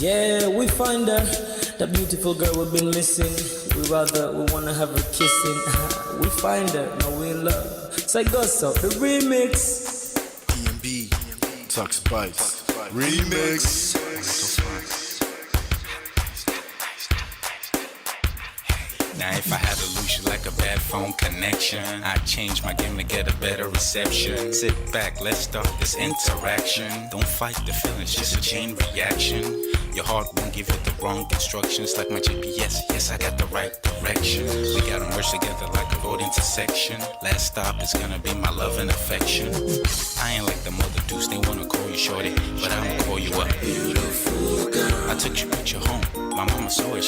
Yeah, we find her, the beautiful girl we've been missing. We wanna have her kissing. We find her, now we in love. Say Gosso, the remix. DMB, Tuck Spice, remix. Now if I had to lose you like a bad phone connection, I'd change my game to get a better reception. Sit back, let's start this interaction. Don't fight the feelings, just a chain reaction. Your heart won't give you the wrong instructions. Like my GPS, yes, I got the right direction. We gotta merge together like a road intersection. Last stop is gonna be my love and affection. I ain't like them other dudes, they wanna call you shorty, but I'ma call you a beautiful girl. I took your picture home, my mama saw it,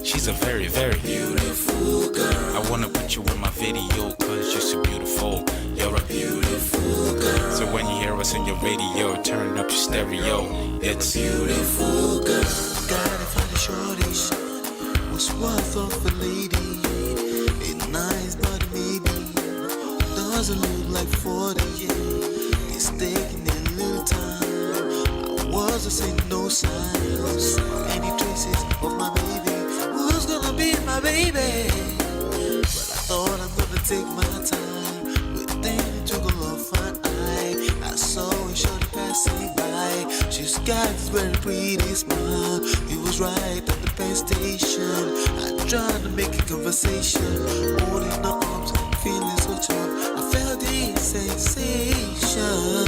she's a very, very beautiful girl. I wanna put you in my video, cause you're so beautiful. You're a beautiful girl. So when you hear us in your radio, turn up your stereo. It's beautiful girl. Gotta find a shorty, what's worth of a lady. It's nice but maybe doesn't look like 40. It's taking a little time. I wasn't seeing no signs, any traces of my baby. Who's gonna be my baby? But I thought I'm gonna take my time. Within it took a long fine eye. I saw a shorty passing by. She's got this very pretty smile. He was right at the bus station. I tried to make a conversation, holding her arms, feeling so charmed. I felt the sensation.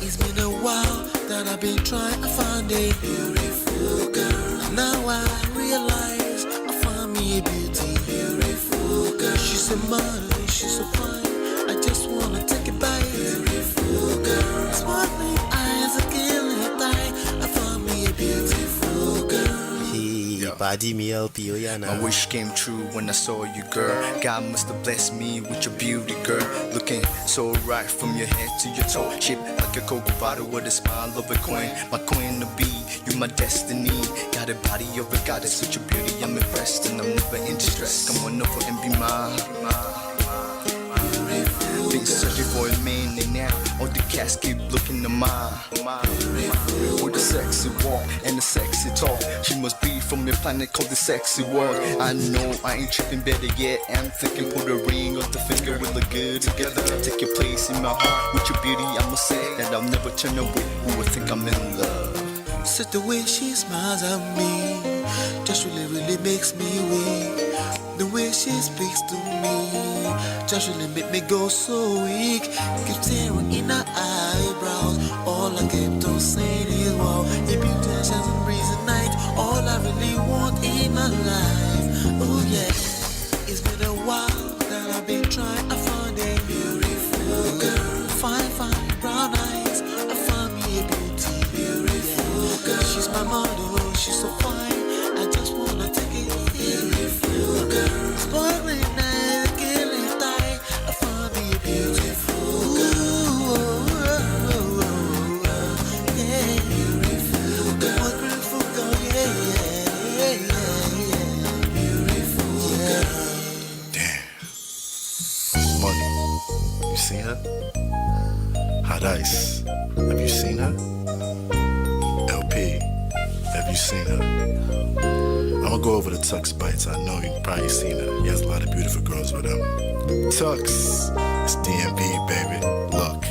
It's been a while that I've been trying to find a beautiful girl. Now I realize I found me a beautiful girl. She's a model, she's so fine. I just wanna take it by. Beautiful girl. Sparkling eyes are killing tight. I found me a beautiful girl. My wish came true when I saw you, girl. God must have blessed me with your beauty, girl. Looking so right from your head to your toe. Shaped like a cocoa bottle with a smile of a queen. My queen to be, you my destiny. Got a body of a goddess with your beauty. I'm impressed and I'm never in distress. Come on over and be mine. Been searching for a man and now all the cats keep looking to mine. With a sexy walk and a sexy talk, she must be from your planet called the sexy world. I know I ain't tripping, better yet I'm thinking put a ring on the finger, we look good together. Take your place in my heart with your beauty. I'ma say that I'll never turn away. Who would think I'm in love? Such the way she smiles at me just really makes me weak. The way she speaks to me just really make me go so weak. Keep staring in her eyebrows. All I kept on saying is wow. Your beauty shines and breeze at night. All I really want in my life. Oh yeah. It's been a while that I've been trying to find a beautiful girl. Fine brown eyes. I found me a beautiful girl. She's my model, she's so fine. I just wanna take it. Beautiful girl. Sparkling eyes, killing tight. I found me a beautiful girl. Yeah, beautiful girl. One beautiful girl, yeah. Beautiful girl. Damn. Money, you seen her? Hot Ice, have you seen her? LP, have you seen her? I'ma go over to Tux Bites. I know you've probably seen her. He has a lot of beautiful girls with him. Tux, it's DMB, baby. Look,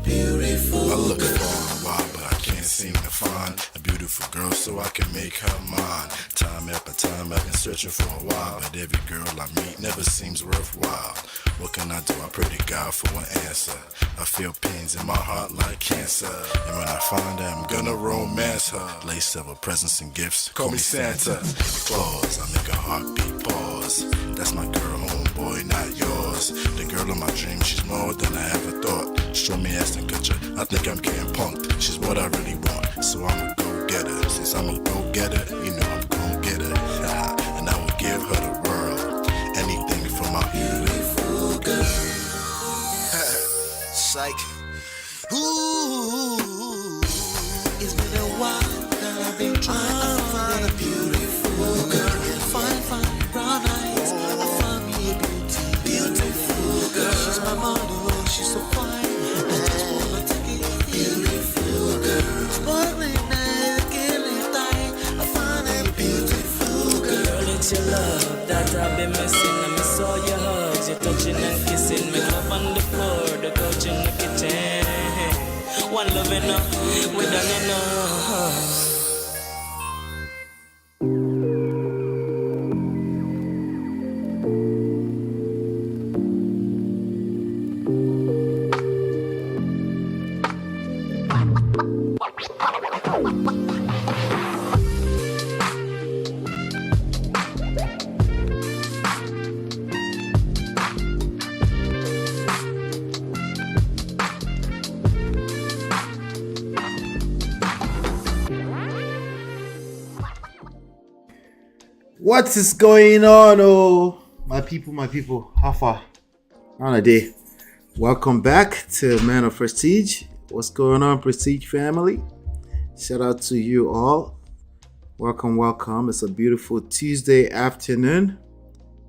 Beautiful. I look for a while, but I can't seem to find a beautiful girl so I can make her mine. Time after time, I've been searching for a while, but every girl I meet never seems worthwhile. What can I do? I pray to God for an answer. I feel pains in my heart like cancer, and when I find her, I'm gonna romance her. Lay several presents and gifts, call me Santa Claus. I make a heartbeat pause. That's my girl, homeboy, not yours. The girl of my dreams, she's more than I ever thought. Show me Aston Kutcher, I think I'm getting punked. She's what I really want, so I'ma go get her. Since I'm a go getter, you know I'm gon' get her. And I will give her the world, anything for my beautiful girl. Psych. Ooh. It's been a while that I've been trying to find a beautiful girl. Fine brown eyes. I found me a beautiful girl. She's my model, she's so fine. I just wanna take it. Beautiful girl. Sparkling eyes, killing reminiscing. Make love on the floor, the couch in the kitchen. One love enough, we done enough. What is going on, oh my people, how far on a day? Welcome back to Man of Prestige. What's going on, Prestige family? Shout out to you all. Welcome. It's a beautiful Tuesday afternoon.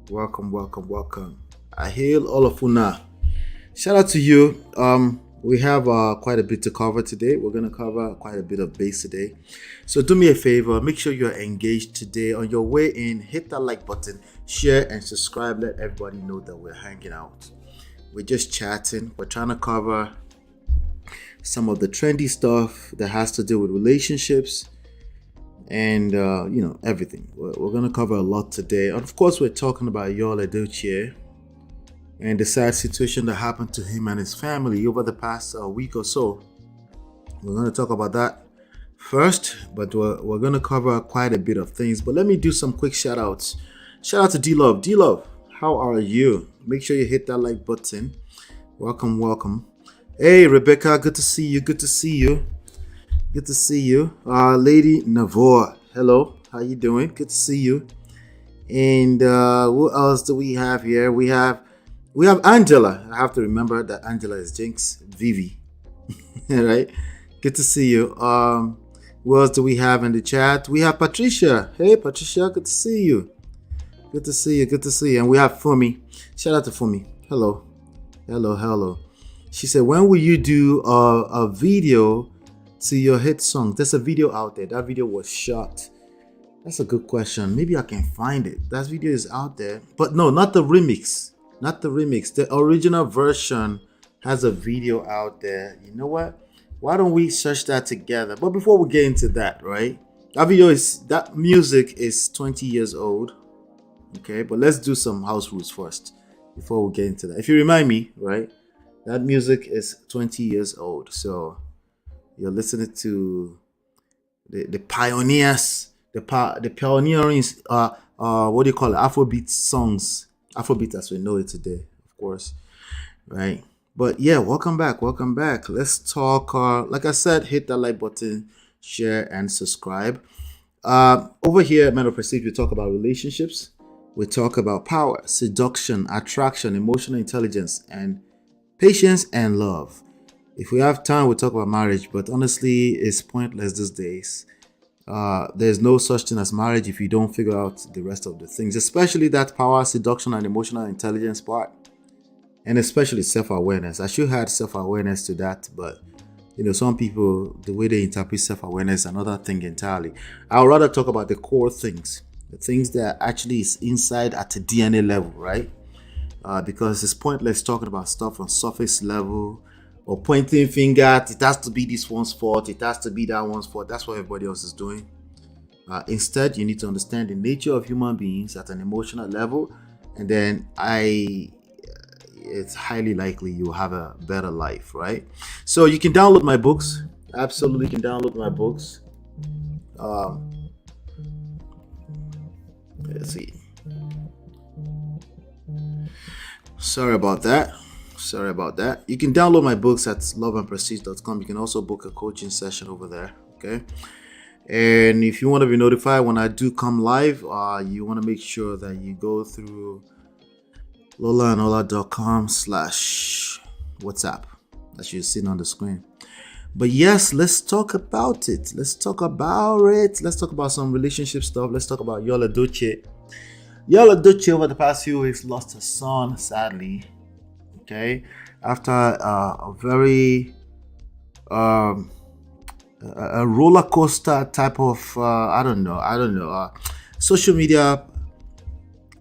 Welcome. I hail all of you now. Shout out to you. We have quite a bit to cover today. We're going to cover quite a bit of base today. So do me a favor, make sure you're engaged today. On your way in, hit that like button, share and subscribe. Let everybody know that we're hanging out. We're just chatting. We're trying to cover some of the trendy stuff that has to do with relationships and, everything. We're going to cover a lot today. And of course, we're talking about Yul Edochie and the sad situation that happened to him and his family over the past week or so. We're going to talk about that first, but we're going to cover quite a bit of things. But let me do some quick shout outs. Shout out to 𝐑𝐎𝐿. 𝐑𝐿, how are you? Make sure you hit that like button. Welcome. Hey, Rebecca, good to see you. Lady Navor, hello, how you doing? Good to see you. And what else do we have here? We have Angela. I have to remember that Angela is Jinx. Vivi. Right? Good to see you. What else do we have in the chat? We have Patricia. Hey, Patricia. Good to see you. And we have Fumi. Shout out to Fumi. Hello. She said, when will you do a video to your hit song? There's a video out there. That video was shot. That's a good question. Maybe I can find it. That video is out there. But no, not the remix. The original version has a video out there. You know what? Why don't we search that together? But before we get into that, right? That music is 20 years old. Okay, but let's do some house rules first before we get into that. If you remind me, right? That music is 20 years old. So you're listening to the pioneers, the pioneering what do you call it? Afrobeat songs. Afrobeat as we know it today, of course, right? But yeah, welcome back. Let's talk. Like I said, hit that like button, share and subscribe. Over here at Man of Prestige, we talk about relationships. We talk about power, seduction, attraction, emotional intelligence, and patience and love. If we have time, we'll talk about marriage, but honestly, it's pointless these days. There's no such thing as marriage if you don't figure out the rest of the things, especially that power, seduction, and emotional intelligence part, and especially self-awareness. I should add self-awareness to that, but some people, the way they interpret self-awareness is another thing entirely. I would rather talk about the core things, the things that actually is inside at the DNA level, right? Because it's pointless talking about stuff on surface level, or pointing finger at it has to be this one's fault, it has to be that one's fault. That's what everybody else is doing. Instead, you need to understand the nature of human beings at an emotional level, and then it's highly likely you'll have a better life, right? So you can download my books. Absolutely, you can download my books. Let's see. Sorry about that. You can download my books at loveandprestige.com. You can also book a coaching session over there. Okay. And if you want to be notified when I do come live, you want to make sure that you go through lolaanola.com/WhatsApp. That you're seeing on the screen. But yes, let's talk about it. Let's talk about some relationship stuff. Let's talk about Yul Edochie. Yul Edochie over the past few weeks lost her son, sadly. Okay, after a very a roller coaster type of social media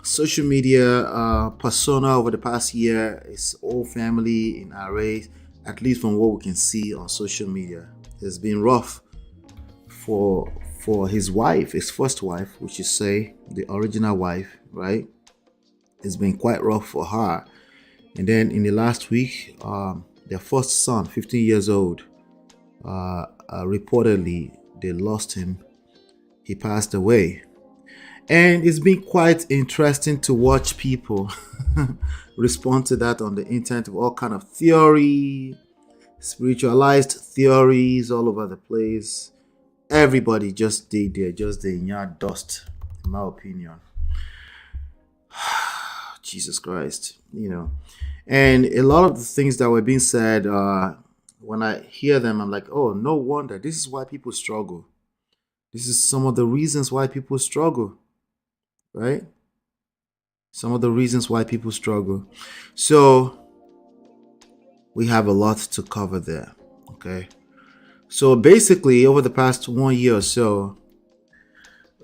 social media persona over the past year is all family in array, at least from what we can see on social media. It's been rough for his wife, his first wife, which is say the original wife, right? It's been quite rough for her. And then in the last week, their first son, 15 years old, reportedly they lost him. He passed away. And it's been quite interesting to watch people respond to that on the internet with all kind of theory, spiritualized theories all over the place. Everybody just did there, just the yard dust, in my opinion. Jesus Christ, you know. And a lot of the things that were being said, when I hear them, I'm like, oh, no wonder. This is why people struggle. This is some of the reasons why people struggle, right? Some of the reasons why people struggle. So we have a lot to cover there, okay? So basically, over the past 1 year or so,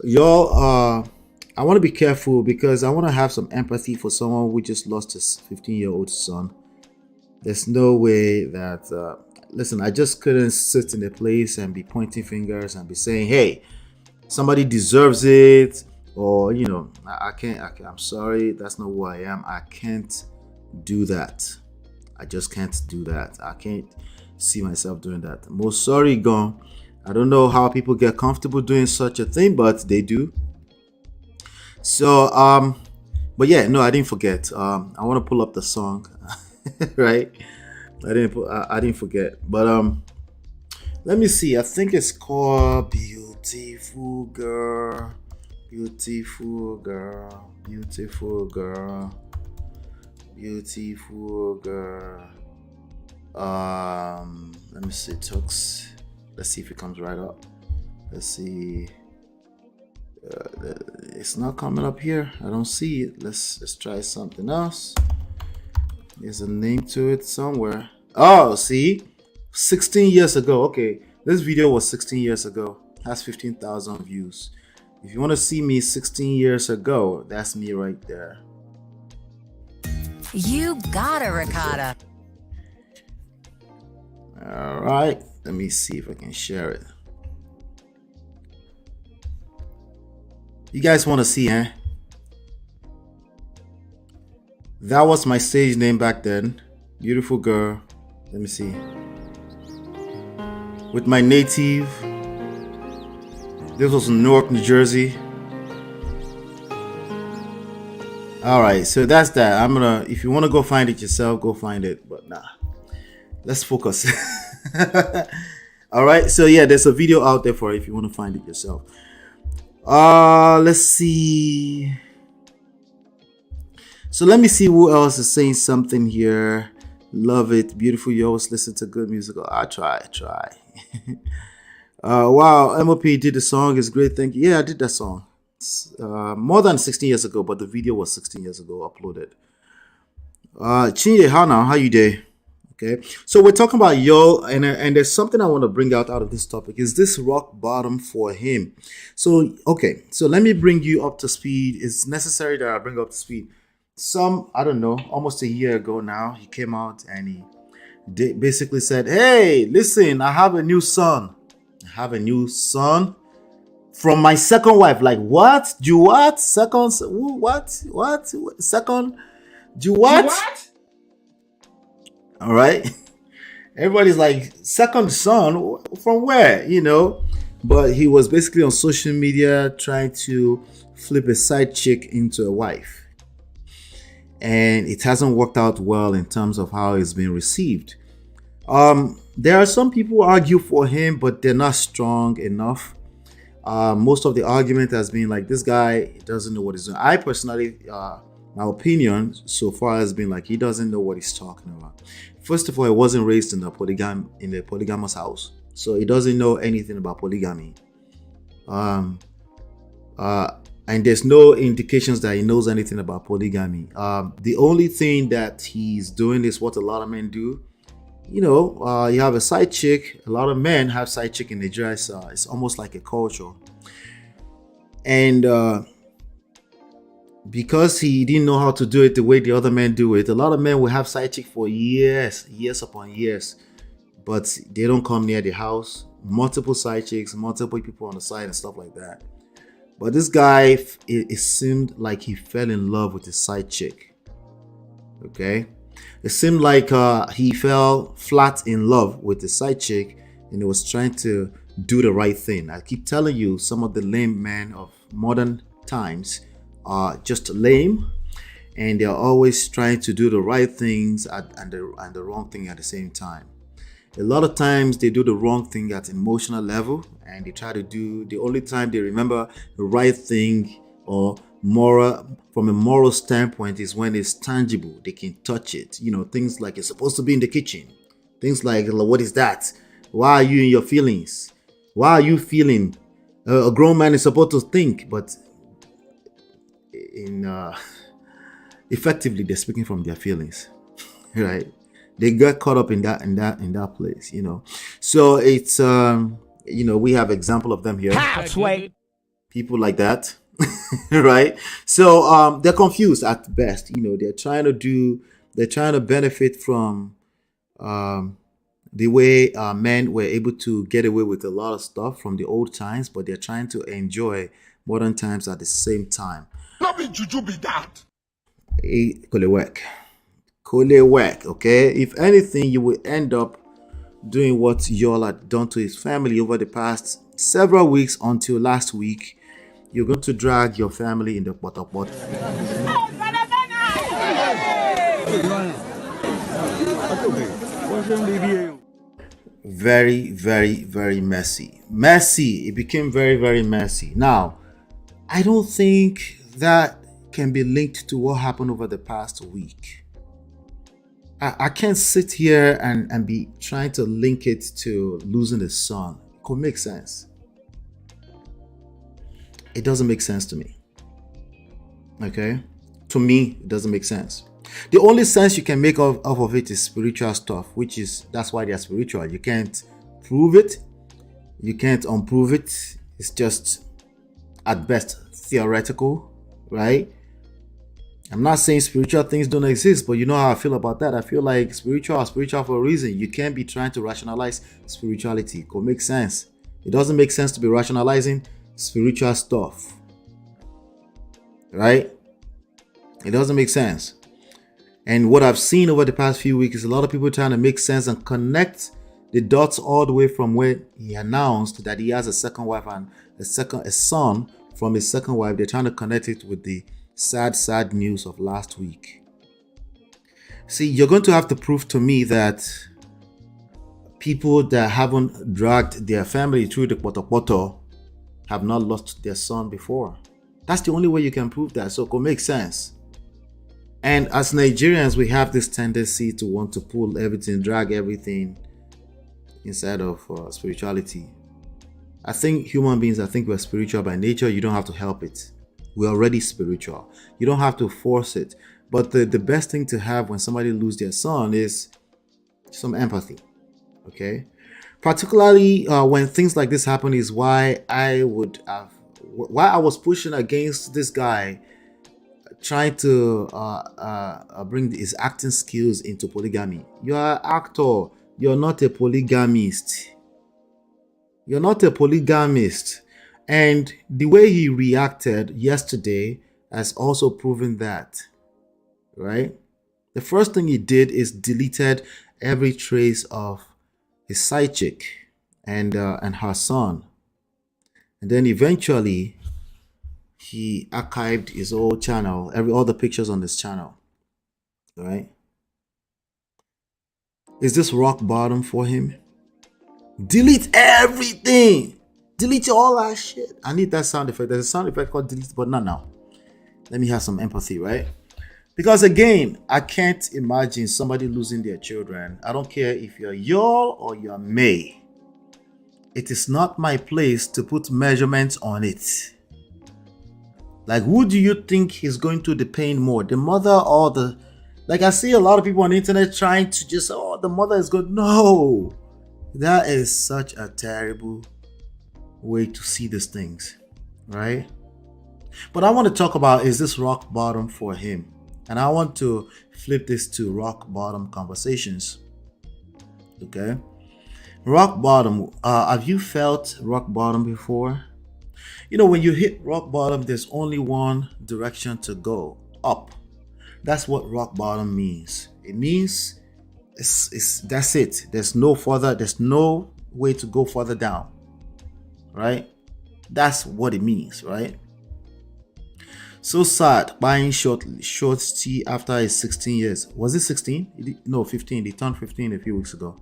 y'all, I want to be careful because I want to have some empathy for someone who just lost his 15-year-old son. There's no way that, listen, I just couldn't sit in a place and be pointing fingers and be saying, hey, somebody deserves it. Or, you know, I can't, I'm sorry, that's not who I am. I can't do that. I just can't do that. I can't see myself doing that. Most sorry, gone. I don't know how people get comfortable doing such a thing, but they do. So, but yeah, no, I didn't forget. I want to pull up the song, right? I didn't forget. But let me see. I think it's called "Beautiful Girl." Beautiful girl, beautiful girl, beautiful girl. Let me see, Tux. Let's see if it comes right up. Let's see. It's not coming up here. I don't see it. Let's try something else. There's a name to it somewhere. Oh, see, 16 years ago. Okay, this video was 16 years ago. Has 15,000 views. If you want to see me 16 years ago, that's me right there. You got a ricotta. All right, let me see if I can share it. You guys want to see, huh? That was my stage name back then. Beautiful girl. Let me see. With my native. This was in Newark, New Jersey. All right, so that's that. If you want to go find it yourself, go find it. But nah, let's focus. All right, so yeah, there's a video out there for it if you want to find it yourself. Let's see. So let me see who else is saying something here. Love it, beautiful. You always listen to good music. I try. Wow, MOP did the song. It's great. Thank you. Yeah, I did that song. More than 16 years ago, but the video was 16 years ago uploaded. Chinye, how you day? Okay, so we're talking about Yul, and there's something I want to bring out of this topic. Is this rock bottom for him? So, okay, so let me bring you up to speed. It's necessary that I bring up to speed. I don't know, almost a year ago now, he came out and he basically said, hey, listen, I have a new son. From my second wife. Like, what? Do what? Second? What? Second? Do what? All right. Everybody's like, second son? From where? You know? But he was basically on social media trying to flip a side chick into a wife. And it hasn't worked out well in terms of how it's been received. There are some people who argue for him, but they're not strong enough. Most of the argument has been like, this guy doesn't know what he's doing. I personally, my opinion so far has been like, he doesn't know what he's talking about. First of all, he wasn't raised in a polygamous house, so he doesn't know anything about polygamy. And there's no indications that he knows anything about polygamy. The only thing that he's doing is what a lot of men do. You know, you have a side chick. A lot of men have side chick in the dress. It's almost like a culture. And because he didn't know how to do it the way the other men do it. A lot of men will have side chick for years upon years, but they don't come near the house. Multiple side chicks, multiple people on the side and stuff like that. But this guy, it seemed like he fell in love with his side chick. Okay, it seemed like he fell flat in love with the side chick, and he was trying to do the right thing. I keep telling you, some of the lame men of modern times are just lame, and they're always trying to do the right things and the wrong thing at the same time. A lot of times they do the wrong thing at emotional level, and they try to do, the only time they remember the right thing or moral, from a moral standpoint, is when it's tangible. They can touch it. You know, things like it's supposed to be in the kitchen. Things like, what is that? Why are you in your feelings? Why are you feeling? A grown man is supposed to think, but effectively they're speaking from their feelings, right? They got caught up in that place, you know. So it's we have example of them here. People like that, right? So they're confused at best. You know, they're trying to benefit from the way men were able to get away with a lot of stuff from the old times, but they're trying to enjoy modern times at the same time. Not be juju be that. Could it work? Okay, if anything, you will end up doing what Yul had done to his family over the past several weeks until last week. You're going to drag your family in the pot. Very, very, very messy. It became very, very messy. Now, I don't think that can be linked to what happened over the past week. I can't sit here and be trying to link it to losing his son. It could make sense. It doesn't make sense to me. Okay? To me, it doesn't make sense. The only sense you can make off of it is spiritual stuff, that's why they're spiritual. You can't prove it. You can't unprove it. It's just, at best, theoretical, right? I'm not saying spiritual things don't exist, but you know how I feel about that. I feel like spiritual for a reason. You can't be trying to rationalize spirituality. It could make sense. It doesn't make sense to be rationalizing spiritual stuff, right? It doesn't make sense. And what I've seen over the past few weeks is a lot of people trying to make sense and connect the dots all the way from when he announced that he has a second wife and a son from his second wife. They're trying to connect it with the sad news of last week. See, you're going to have to prove to me that people that haven't dragged their family through the poto have not lost their son before. That's the only way you can prove that. So it could make sense. And as Nigerians, we have this tendency to want to pull everything, drag everything inside of spirituality. I think human beings, we're spiritual by nature. You don't have to help it. We're already spiritual. You don't have to force it. But the best thing to have when somebody loses their son is some empathy. Okay? Particularly when things like this happen is why I was pushing against this guy trying to bring his acting skills into polygamy. You're an actor. You're not a polygamist. You're not a polygamist. And the way he reacted yesterday has also proven that, right? The first thing he did is deleted every trace of his side chick and her son. And then eventually, he archived his whole channel, all the pictures on this channel, right? Is this rock bottom for him? Delete everything. Delete all that shit. I need that sound effect. There's a sound effect called delete, but not now. Let me have some empathy, right? Because again, I can't imagine somebody losing their children. I don't care if you're Yul or you're May. It is not my place to put measurements on it. Like, who do you think is going to the pain more? The mother or the... Like, I see a lot of people on the internet trying to just, the mother is good. No! That is such a terrible way to see these things, right? But I want to talk about, is this rock bottom for him? And I want to flip this to rock bottom conversations. Okay? Rock bottom. Have you felt rock bottom before? You know, when you hit rock bottom, there's only one direction to go, up. That's what rock bottom means. It means that's it. There's no way to go further down. Right? That's what it means, right? So sad buying short tea after his 16 years. Was it 16? No, 15. He turned 15 a few weeks ago.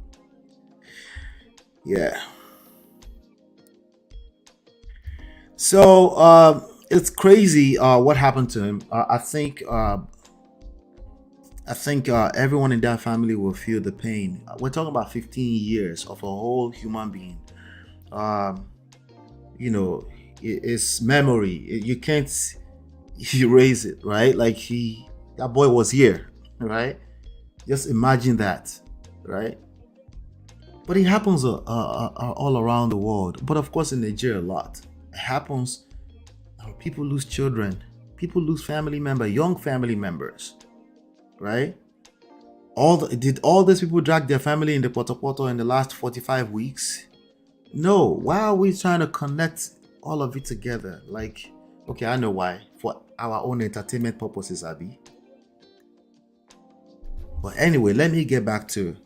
Yeah. So it's crazy what happened to him. I think everyone in that family will feel the pain. We're talking about 15 years of a whole human being. You know, it's memory. You can't erase it, right? Like that boy was here, right? Just imagine that, right? But it happens all around the world. But of course in Nigeria a lot. It happens. People lose children. People lose family members, young family members, right? Did all these people drag their family in the poto in the last 45 weeks? No. Why are we trying to connect all of it together? Like, okay, I know why. For our own entertainment purposes, Abby. But anyway, let me get back to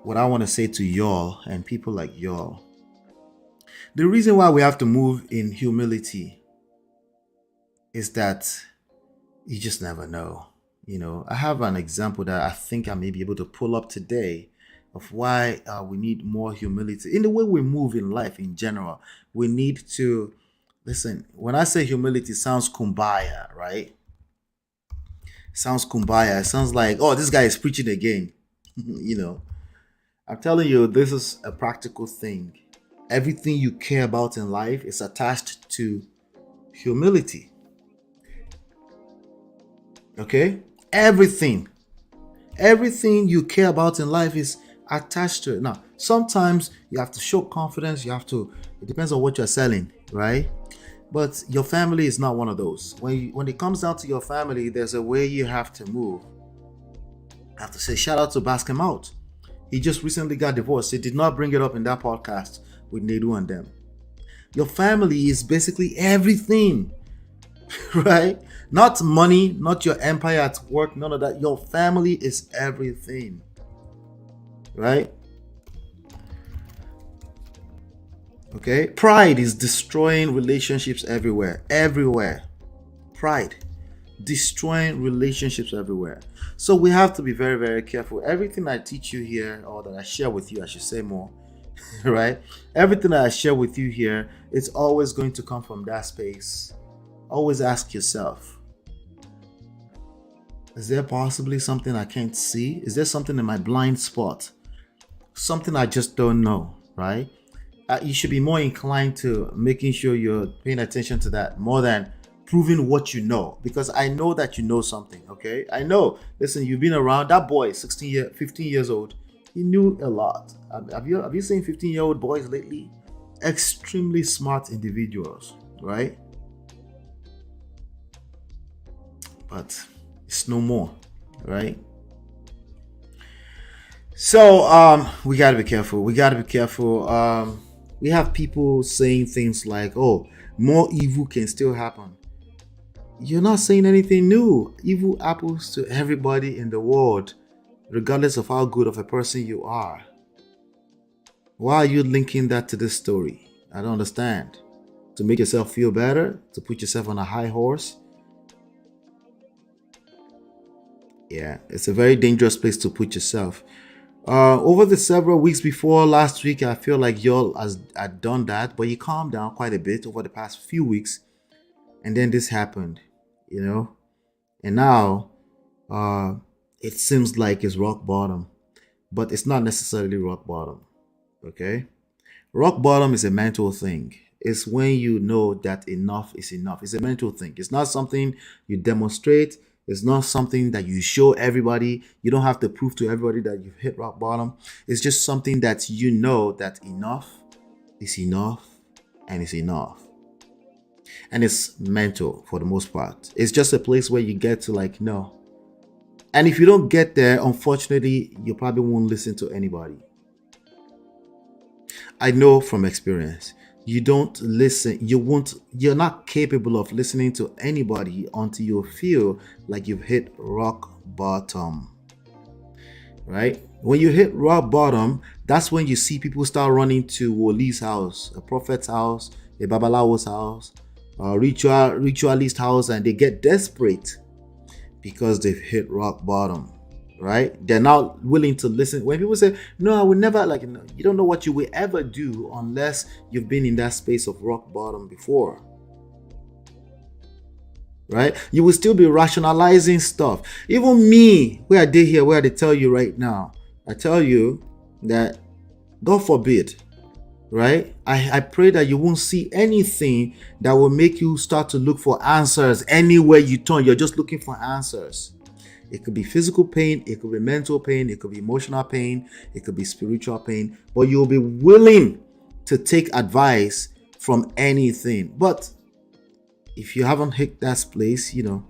what I want to say to y'all and people like y'all. The reason why we have to move in humility is that you just never know. You know, I have an example that I think I may be able to pull up today of why we need more humility. In the way we move in life in general, we need to, listen, when I say humility, it sounds kumbaya, right? It sounds kumbaya. It sounds like, oh, this guy is preaching again. You know, I'm telling you, this is a practical thing. Everything you care about in life is attached to humility. Okay? Everything you care about in life is attached to it. Now, sometimes you have to show confidence. It depends on what you're selling, right? But your family is not one of those. When it comes down to your family, there's a way you have to move. I have to say shout out to Bascom Out. He just recently got divorced. He did not bring it up in that podcast with Nedu and them. Your family is basically everything, right? Not money, not your empire at work, none of that. Your family is everything, right? Okay? Pride is destroying relationships everywhere. Everywhere. Pride. Destroying relationships everywhere. So we have to be very, very careful. Everything I teach you here, or that I share with you, I should say more, right? Everything that I share with you here, it's always going to come from that space. Always ask yourself, is there possibly something I can't see? Is there something in my blind spot? Something I just don't know, right? You should be more inclined to making sure you're paying attention to that more than proving what you know, because I know that you know something. Okay, I know. Listen, you've been around that boy, 15 years old. He knew a lot. Have you seen 15-year-old boys lately? Extremely smart individuals, right? But it's no more, right? So we gotta be careful. We have people saying things like, oh, more evil can still happen. You're not saying anything new. Evil happens to everybody in the world, regardless of how good of a person you are. Why are you linking that to this story? I don't understand. To make yourself feel better? To put yourself on a high horse? Yeah, it's a very dangerous place to put yourself. Over the several weeks before last week, I feel like y'all had done that, but you calmed down quite a bit over the past few weeks, and then this happened, you know, and now it seems like it's rock bottom, but it's not necessarily rock bottom. Okay, rock bottom is a mental thing. It's when you know that enough is enough. It's a mental thing. It's not something you demonstrate. It's not something that you show everybody. You don't have to prove to everybody that you've hit rock bottom. It's just something that you know that enough is enough and is enough. and it's mental for the most part. It's just a place where you get to like know. And if you don't get there, unfortunately, you probably won't listen to anybody. I know from experience, you don't listen, you're not capable of listening to anybody until you feel like you've hit rock bottom. Right? When you hit rock bottom, that's when you see people start running to Woli's house, a prophet's house, a Babalawo's house, a ritualist house, and they get desperate because they've hit rock bottom. Right? They're not willing to listen. When people say, no, I will never, like, no, you don't know what you will ever do unless you've been in that space of rock bottom before. Right? You will still be rationalizing stuff. Even me, where I did here, where they tell you right now, I tell you that, God forbid, right? I pray that you won't see anything that will make you start to look for answers anywhere you turn. You're just looking for answers. It could be physical pain, it could be mental pain, it could be emotional pain, it could be spiritual pain, but you'll be willing to take advice from anything. But if you haven't hit that place, you know,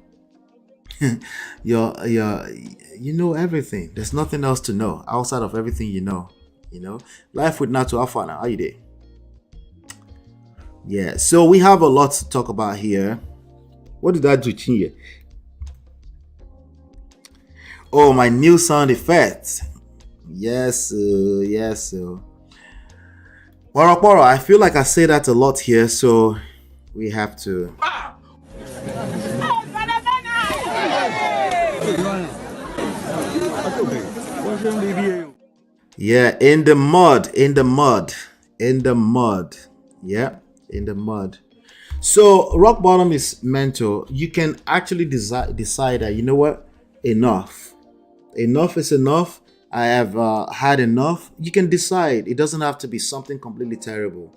you know everything. There's nothing else to know outside of everything you know. You know, life with Nato Alpha now. How you doing? Yeah, so we have a lot to talk about here. What did I do, Chinye? Oh, my new sound effects. Yes, yes. Waro, I feel like I say that a lot here, so we have to. Yeah, in the mud. Yeah, in the mud. So rock bottom is mental. You can actually decide that, you know what, enough is enough. I have had enough. You can decide. It doesn't have to be something completely terrible.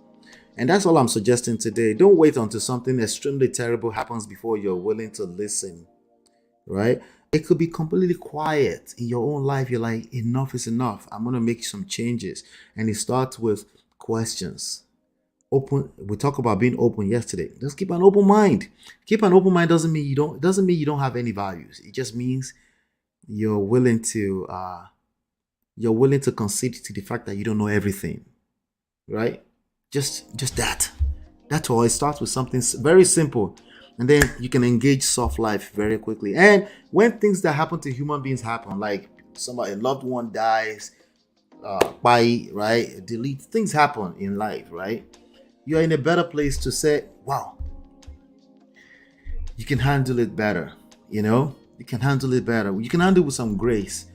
And that's all I'm suggesting today. Don't wait until something extremely terrible happens before you're willing to listen, right? It could be completely quiet in your own life. You're like, enough is enough. I'm going to make some changes. And it starts with questions. Open. We talked about being open yesterday. Just keep an open mind. Keep an open mind doesn't mean you don't have any values. It just means you're willing to concede to the fact that you don't know everything, right? Just that. That's all. It starts with something very simple, and then you can engage soft life very quickly. And when things that happen to human beings happen, like a loved one dies, right? Delete, things happen in life, right? You're in a better place to say, wow, you can handle it better, you know? You can handle it better. You can handle it with some grace.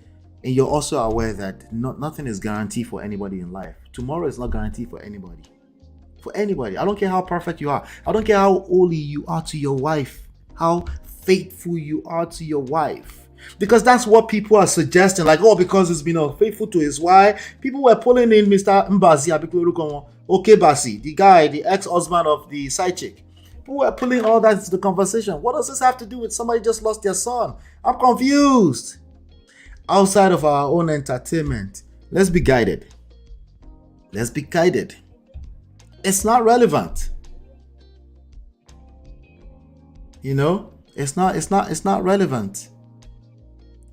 And you're also aware that nothing is guaranteed for anybody in life. Tomorrow is not guaranteed for anybody. For anybody. I don't care how perfect you are. I don't care how holy you are to your wife. How faithful you are to your wife. Because that's what people are suggesting. Like, oh, because he's been unfaithful to his wife. People were pulling in Mr. Mbazi Okebasi, the guy, the ex-husband of the side chick. We're pulling all that into the conversation. What does this have to do with somebody just lost their son? I'm confused. Outside of our own entertainment, let's be guided. It's not relevant. You know, it's not relevant.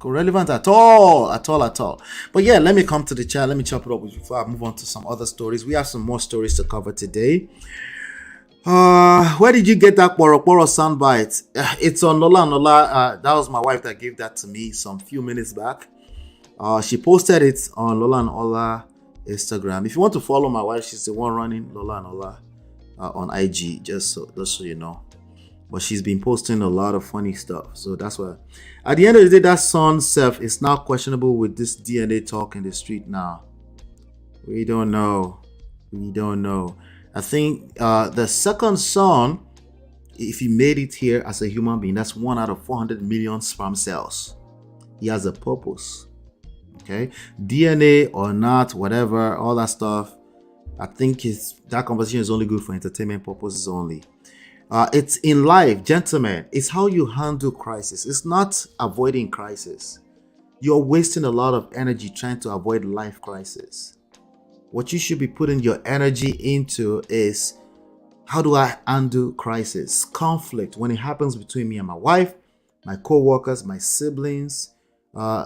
Relevant at all. But yeah, let me come to the chat. Let me chop it up before I move on to some other stories. We have some more stories to cover today. Where did you get that Poro soundbite? It's on Lola. That was my wife that gave that to me some few minutes back. She posted it on Lola and Ola Instagram. If you want to follow my wife, she's the one running Lola and Ola on IG, just so you know. But she's been posting a lot of funny stuff. So that's why. At the end of the day, that son self is now questionable with this DNA talk in the street now. We don't know. I think the second son, if he made it here as a human being, that's 1 out of 400 million sperm cells. He has a purpose. Okay, DNA or not, whatever, all that stuff. I think that conversation is only good for entertainment purposes only. It's in life, gentlemen. It's how you handle crisis. It's not avoiding crisis. You're wasting a lot of energy trying to avoid life crisis. What you should be putting your energy into is How do I handle crisis, conflict when it happens between me and my wife, my co-workers, my siblings,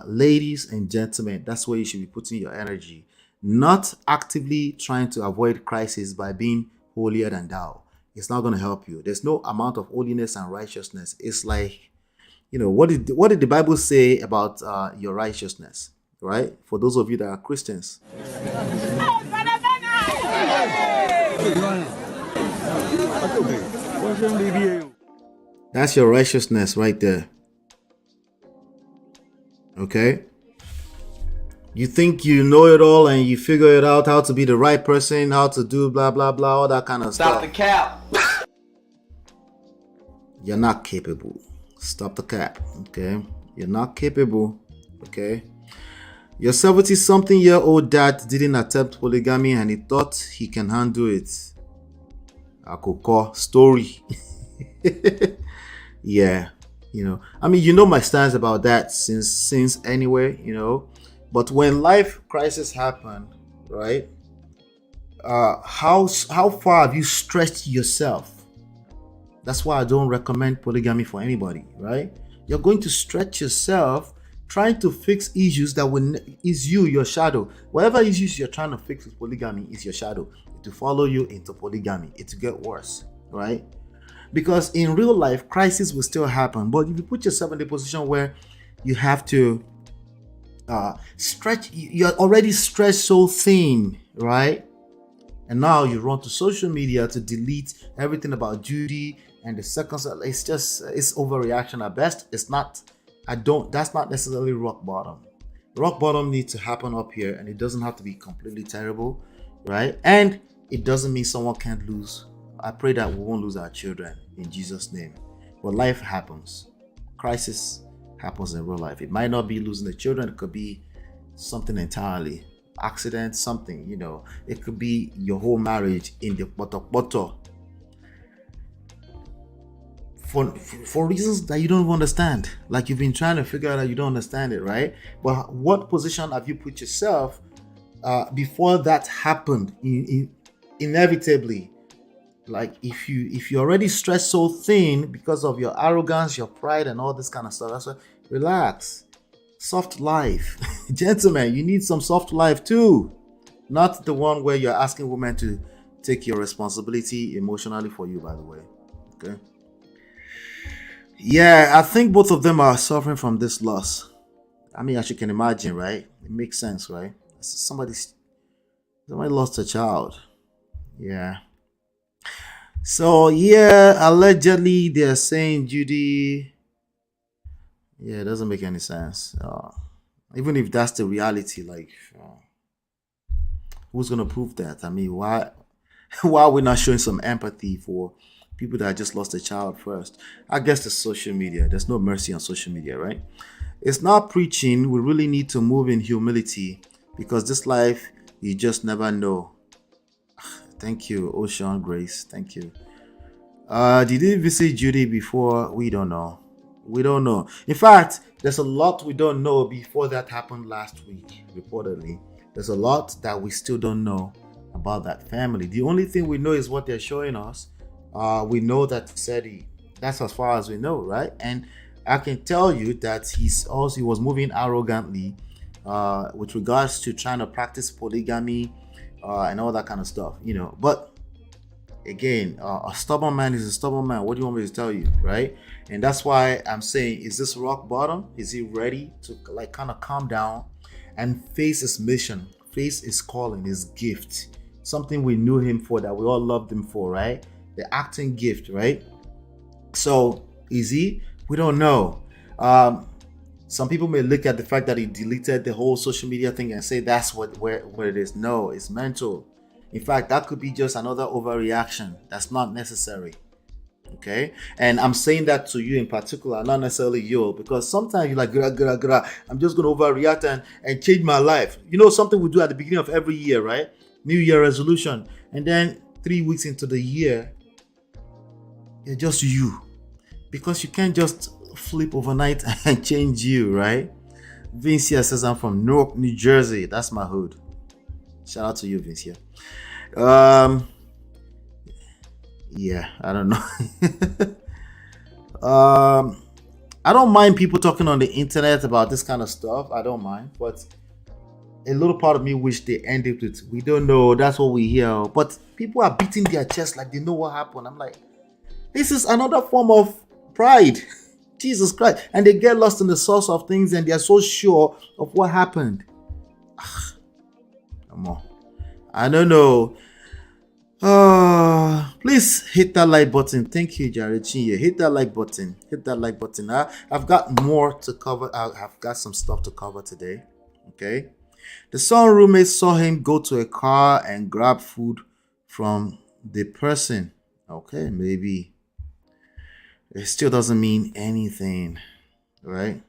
ladies and gentlemen? That's where you should be putting your energy, not actively trying to avoid crisis by being holier than thou. It's not going to help you. There's no amount of holiness and righteousness. It's like, what did the Bible say about your righteousness, right? For those of you that are Christians. That's your righteousness right there. Okay? You think you know it all and you figure it out, how to be the right person, how to do blah, blah, blah, all that kind of stuff. Stop the cap. You're not capable. Stop the cap. Okay? You're not capable. Okay? Your 70-something-year-old dad didn't attempt polygamy and he thought he can handle it. Akoko story. Yeah. I mean, my stance about that since anyway, But when life crisis happen, right? How far have you stretched yourself? That's why I don't recommend polygamy for anybody, right? You're going to stretch yourself trying to fix issues that is your shadow. Whatever issues you're trying to fix with polygamy is your shadow. To follow you into polygamy, it will get worse, right? Because in real life, crisis will still happen. But if you put yourself in the position where you have to stretch, you're already stretched so thin, right? And now you run to social media to delete everything about Judy and the seconds. It's overreaction at best. That's not necessarily rock bottom. Rock bottom needs to happen up here, and it doesn't have to be completely terrible, right? And it doesn't mean someone can't lose. I pray that we won't lose our children in Jesus' name. But life happens. Crisis happens in real life. It might not be losing the children. It could be something entirely. Accident, something, It could be your whole marriage in the poto. For reasons that you don't understand. Like you've been trying to figure out, you don't understand it, right? But what position have you put yourself before that happened? Inevitably, like if you already stretched so thin because of your arrogance, your pride, and all this kind of stuff, that's why relax. Soft life. Gentlemen, you need some soft life too. Not the one where you're asking women to take your responsibility emotionally for you, by the way. Okay. Yeah, I think both of them are suffering from this loss. I mean, as you can imagine, right? It makes sense, right? Somebody lost a child. Yeah. So, yeah, allegedly they're saying Judy. Yeah, it doesn't make any sense. Even if that's the reality, who's going to prove that? I mean, why are we not showing some empathy for people that just lost a child first? I guess it's social media. There's no mercy on social media, right? It's not preaching. We really need to move in humility because this life, you just never know. Thank you, Ocean Grace. Thank you. Did he visit Judy before? We don't know. We don't know. In fact, there's a lot we don't know before that happened last week, reportedly. There's a lot that we still don't know about that family. The only thing we know is what they're showing us. We know that that's as far as we know, right? And I can tell you that he was moving arrogantly with regards to trying to practice polygamy and all that kind of stuff, But again, a stubborn man is a stubborn man. What do you want me to tell you, right? And that's why I'm saying, is this rock bottom? Is he ready to kind of calm down and face his mission, face his calling, his gift, something we knew him for, that we all loved him for, right? The acting gift, right? So is he? We don't know. Some people may look at the fact that he deleted the whole social media thing and say that's where it is. No, it's mental. In fact, that could be just another overreaction. That's not necessary. Okay? And I'm saying that to you in particular, not necessarily you, because sometimes you're like, I'm just going to overreact and change my life. Something we do at the beginning of every year, right? New Year resolution. And then 3 weeks into the year, you're just you. Because you can't just flip overnight and change you, right? Vincia says I'm from Newark, New Jersey. That's my hood. Shout out to you, Vincia. yeah, I don't know. I don't mind people talking on the internet about this kind of stuff. I don't mind, but a little part of me wish they ended with, we don't know, that's what we hear. But people are beating their chest like they know what happened. I'm like, this is another form of pride. Jesus Christ. And they get lost in the source of things and they are so sure of what happened. Come on. I don't know. Please hit that like button. Thank you, Jared Chinye. Hit that like button. Hit that like button. I've got more to cover. I've got some stuff to cover today. Okay. The son roommate saw him go to a car and grab food from the person. Okay, maybe. It still doesn't mean anything, right?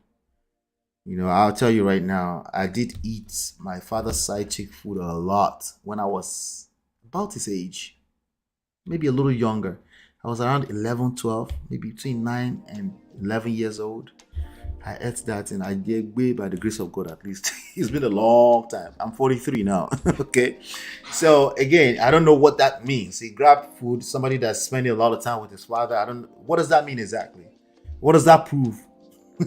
You know, I'll tell you right now, I did eat my father's side chick food a lot when I was about his age, maybe a little younger. I was around 11, 12, maybe between 9 and 11 years old. I ate that and I did way by the grace of God at least. It's been a long time. I'm 43 now. Okay. So again, I don't know what that means. He grabbed food, somebody that's spending a lot of time with his father. What does that mean exactly? What does that prove?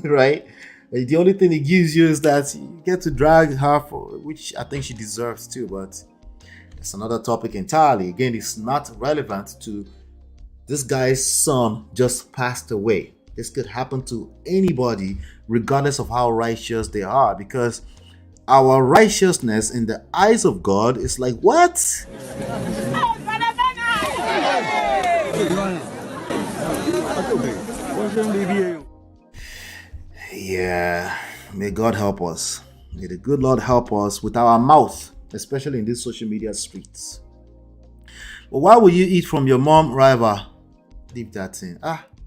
Right? The only thing it gives you is that you get to drag her for, which I think she deserves too, but it's another topic entirely. Again, it's not relevant to this guy's son just passed away. This could happen to anybody, regardless of how righteous they are, because our righteousness in the eyes of God is like, what? Yeah, may God help us. May the good Lord help us with our mouth, especially in these social media streets. But why will you eat from your mom rival? Leave that in.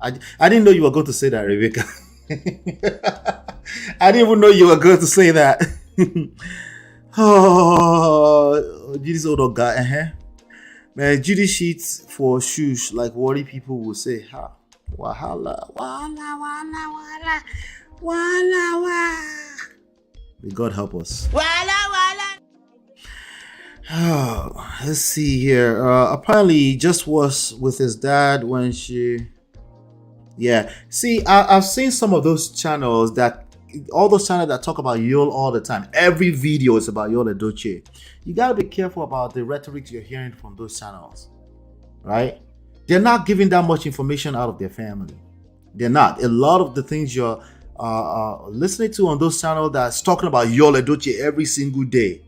I didn't know you were going to say that, Rebecca. I didn't even know you were going to say that. Oh, this old guy. Man, Judy sheets for shoes, like worry people will say, ha, wahala, wala, wala, wala, wala, wala. May God help us. Wala, wala. Oh, let's see here. Apparently, he just was with his dad when she... Yeah. See, I've seen some of those channels all those channels that talk about Yul all the time. Every video is about Yul Edochie. You gotta be careful about the rhetoric you're hearing from those channels, right? They're not giving that much information out of their family. They're not. A lot of the things you're listening to on those channels that's talking about Yul Edochie every single day,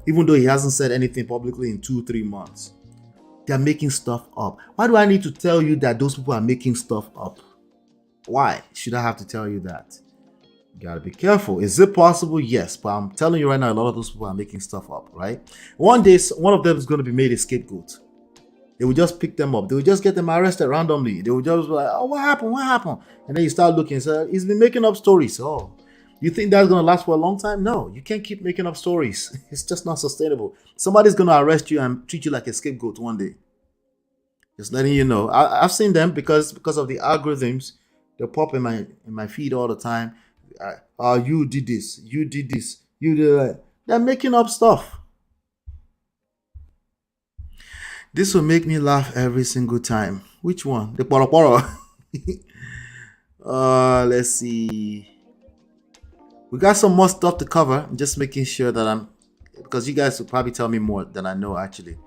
even though he hasn't said anything publicly in 2-3 months, they're making stuff up. Why do I need to tell you that those people are making stuff up? Why should I have to tell you that? You gotta be careful. Is it possible? Yes, but I'm telling you right now, a lot of those people are making stuff up, right? One day, one of them is going to be made a scapegoat. They will just pick them up. They will just get them arrested randomly. They will just be like, oh, what happened? What happened? And then you start looking and say, he's been making up stories. Oh, you think that's going to last for a long time? No, you can't keep making up stories. It's just not sustainable. Somebody's going to arrest you and treat you like a scapegoat one day. Just letting you know. I've seen them because of the algorithms. They pop in my feed all the time. You did this. You did this. You did that. They're making up stuff. This will make me laugh every single time. Which one? The poro poro. Let's see. We got some more stuff to cover. I'm just making sure that because you guys will probably tell me more than I know actually.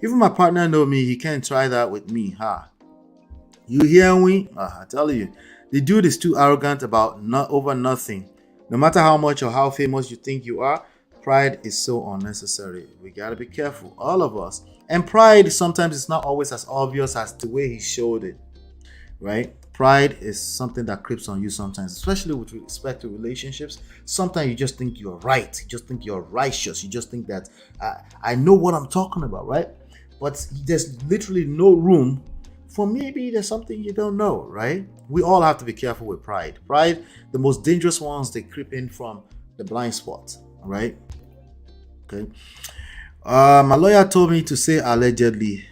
Even my partner know me. He can't try that with me. You hear me? I tell you. The dude is too arrogant about over nothing. No matter how much or how famous you think you are, pride is so unnecessary. We gotta be careful, all of us. And pride sometimes is not always as obvious as the way he showed it, right? Pride is something that creeps on you sometimes, especially with respect to relationships. Sometimes you just think you're right. You just think you're righteous. You just think that I know what I'm talking about, right? But there's literally no room for maybe there's something you don't know, right? We all have to be careful with pride. Pride, the most dangerous ones, they creep in from the blind spot, right? Okay. My lawyer told me to say allegedly.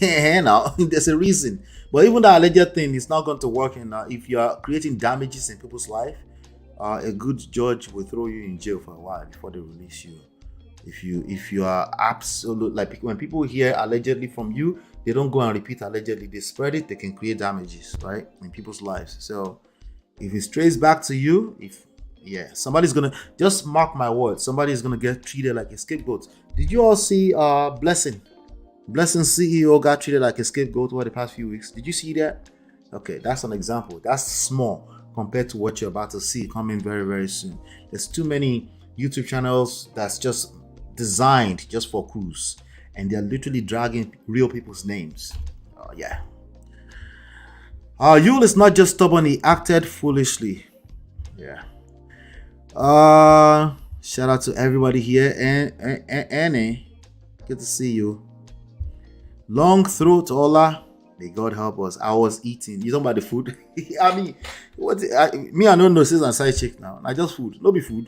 Now, there's a reason. But even the alleged thing is not going to work. If you are creating damages in people's life, a good judge will throw you in jail for a while before they release you. If you are absolute, like when people hear allegedly from you, they don't go and repeat allegedly. They spread it. They can create damages, right, in people's lives. So if it strays back to you, somebody's gonna, just mark my words, somebody's gonna get treated like a scapegoat. Did you all see Blessing CEO got treated like a scapegoat over the past few weeks? Did you see that? Okay, that's an example. That's small compared to what you're about to see coming very, very soon. There's too many YouTube channels that's just designed just for cruise, and they're literally dragging real people's names. Yul is not just stubborn, he acted foolishly. Shout out to everybody here. And Annie, good to see you. Long throat Ola, may God help us. I was eating. You talking about the food? I mean, I don't know since I'm side chick now. I just food, no be food.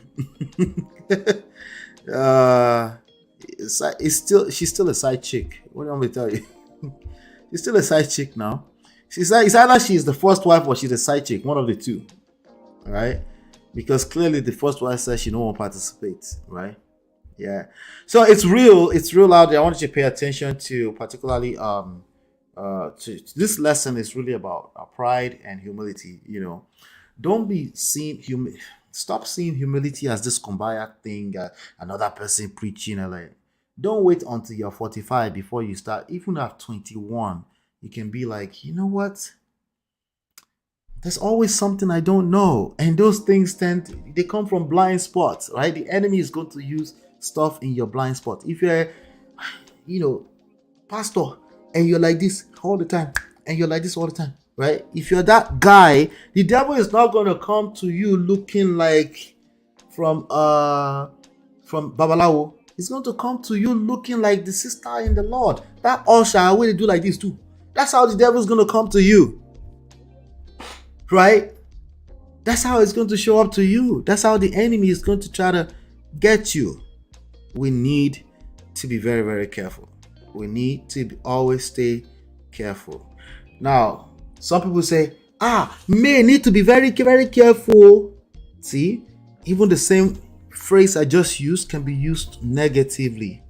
She's still a side chick. What do you want me to tell you? She's still a side chick now. It's either she's the first wife or she's a side chick, one of the two, right? Because clearly the first wife says she don't want to participate, right? Yeah. So it's real out there. I want you to pay attention to, particularly to this lesson is really about pride and humility. Don't be stop seeing humility as this kumbaya thing, another person preaching. Like, don't wait until you're 45 before you start. Even at 21, you can be like, you know what? There's always something I don't know. And those things they come from blind spots, right? The enemy is going to use stuff in your blind spot. If you're, pastor, and you're like this all the time, and you're like this all the time, right? If you're that guy, the devil is not going to come to you looking like from Babalawo. He's going to come to you looking like the sister in the Lord. That usher will do like this too. That's how the devil is going to come to you, right? That's how it's going to show up to you. That's how the enemy is going to try to get you. We need to be very, very careful. We need to always stay careful. Now, some people say, men need to be very, very careful. See, even the same phrase I just used can be used negatively.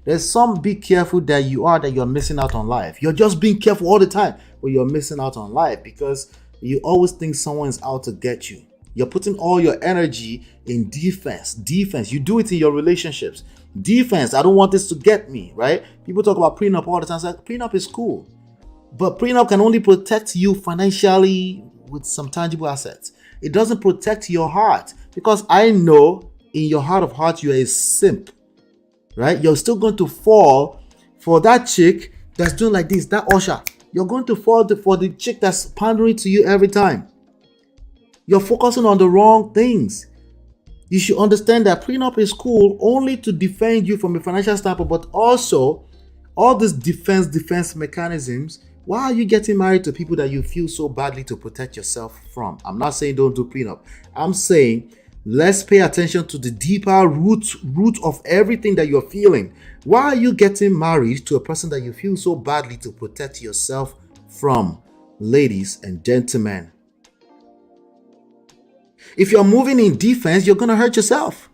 There's some be careful that you're missing out on life. You're just being careful all the time, but you're missing out on life because you always think someone's out to get you. You're putting all your energy in defense. You do it in your relationships. Defense, I don't want this to get me, right? People talk about prenup all the time. It's like, prenup is cool, but prenup can only protect you financially with some tangible assets. It doesn't protect your heart, because I know in your heart of hearts you are a simp, right? You're still going to fall for that chick that's doing like this, that usher. You're going to fall for the chick that's pandering to you every time. You're focusing on the wrong things. You should understand that prenup is cool only to defend you from a financial standpoint, but also all these defense mechanisms. Why are you getting married to people that you feel so badly to protect yourself from? I'm not saying don't do prenup. I'm saying let's pay attention to the deeper root of everything that you're feeling. Why are you getting married to a person that you feel so badly to protect yourself from? Ladies and gentlemen, if you're moving in defense, you're going to hurt yourself,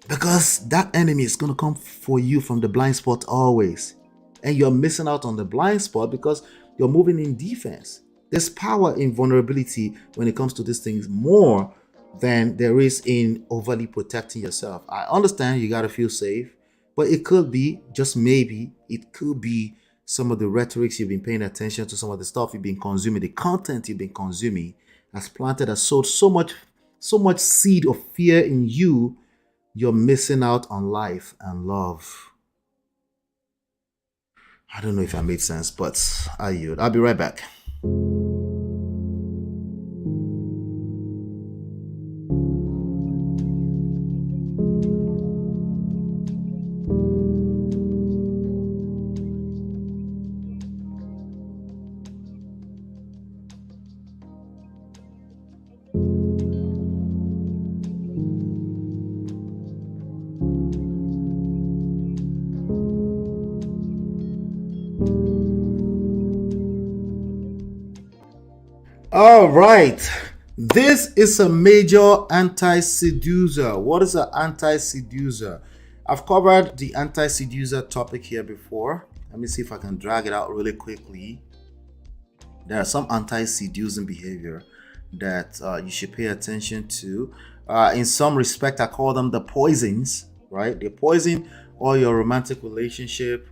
because that enemy is going to come for you from the blind spot always. And you're missing out on the blind spot because you're moving in defense. There's power in vulnerability when it comes to these things, more than there is in overly protecting yourself. I understand you got to feel safe, but it could be, just maybe, it could be some of the rhetorics you've been paying attention to, some of the stuff you've been consuming, the content you've been consuming has planted, has sowed so much seed of fear in you. You're missing out on life and love. I don't know if I made sense, but I yield. I'll be right back. All right, this is a major anti-seducer. What is an anti-seducer? I've covered the anti-seducer topic here before. Let me see if I can drag it out really quickly. There are some anti-seducing behavior that you should pay attention to. In some respect, I call them the poisons, right? They poison all your romantic relationship,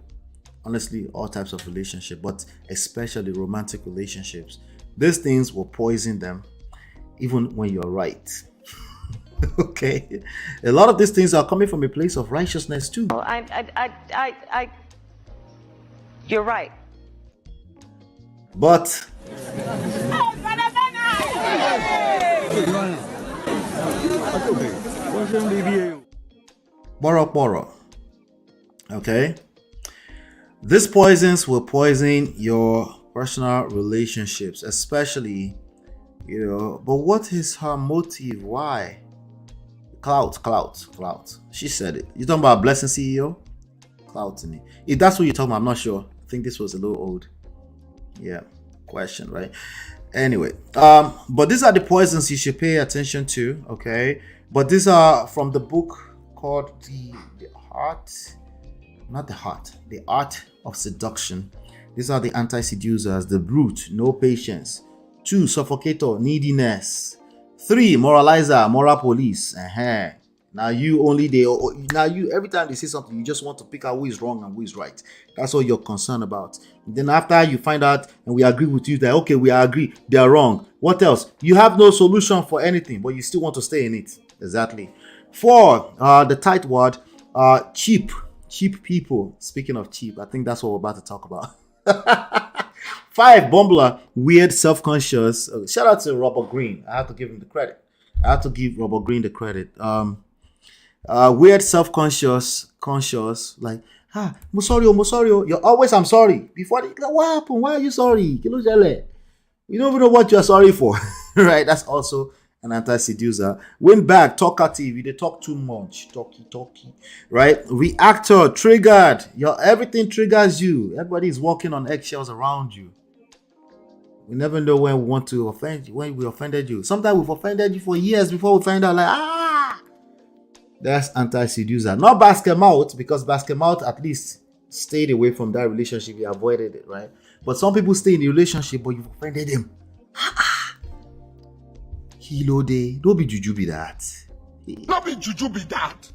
honestly, all types of relationship, but especially romantic relationships. These things will poison them even when you're right. Okay, a lot of these things are coming from a place of righteousness too. Well, you're right. But Boro. Okay, these poisons will poison your personal relationships, especially, but what is her motive? Why? Clout. She said it. You talking about Blessing CEO? Clout to me. If that's what you're talking about, I'm not sure. I think this was a little old. Yeah, question, right? Anyway, but these are the poisons you should pay attention to, okay? But these are from the book called The Art of Seduction. These are the anti-seducers: the brute, no patience; 2, suffocator, neediness; 3, moralizer, moral police. Now you every time they say something, you just want to pick out who is wrong and who is right. That's all you're concerned about. Then after you find out and we agree with you that, okay, we agree, they are wrong. What else? You have no solution for anything, but you still want to stay in it. Exactly. 4, the tight word, cheap people. Speaking of cheap, I think that's what we're about to talk about. 5, bumbler, weird, self-conscious. Shout out to Robert Greene. I have to give him the credit. I have to give Robert Greene the credit. Weird, self-conscious, like, Musorio, you're always, I'm sorry. Before, what happened? Why are you sorry? You don't even know what you're sorry for. Right? That's also an anti-seducer. Windbag, talkative, they talk too much. Talky. Right? Reactor, triggered. Everything triggers you. Everybody is walking on eggshells around you. We never know when we want to offend you, when we offended you. Sometimes we've offended you for years before we find out, like, that's anti-seducer. Not basket mouth, because basket mouth at least stayed away from that relationship. You avoided it, right? But some people stay in the relationship, but you've offended them. Kilo day. Don't be juju be that. Don't be juju be that.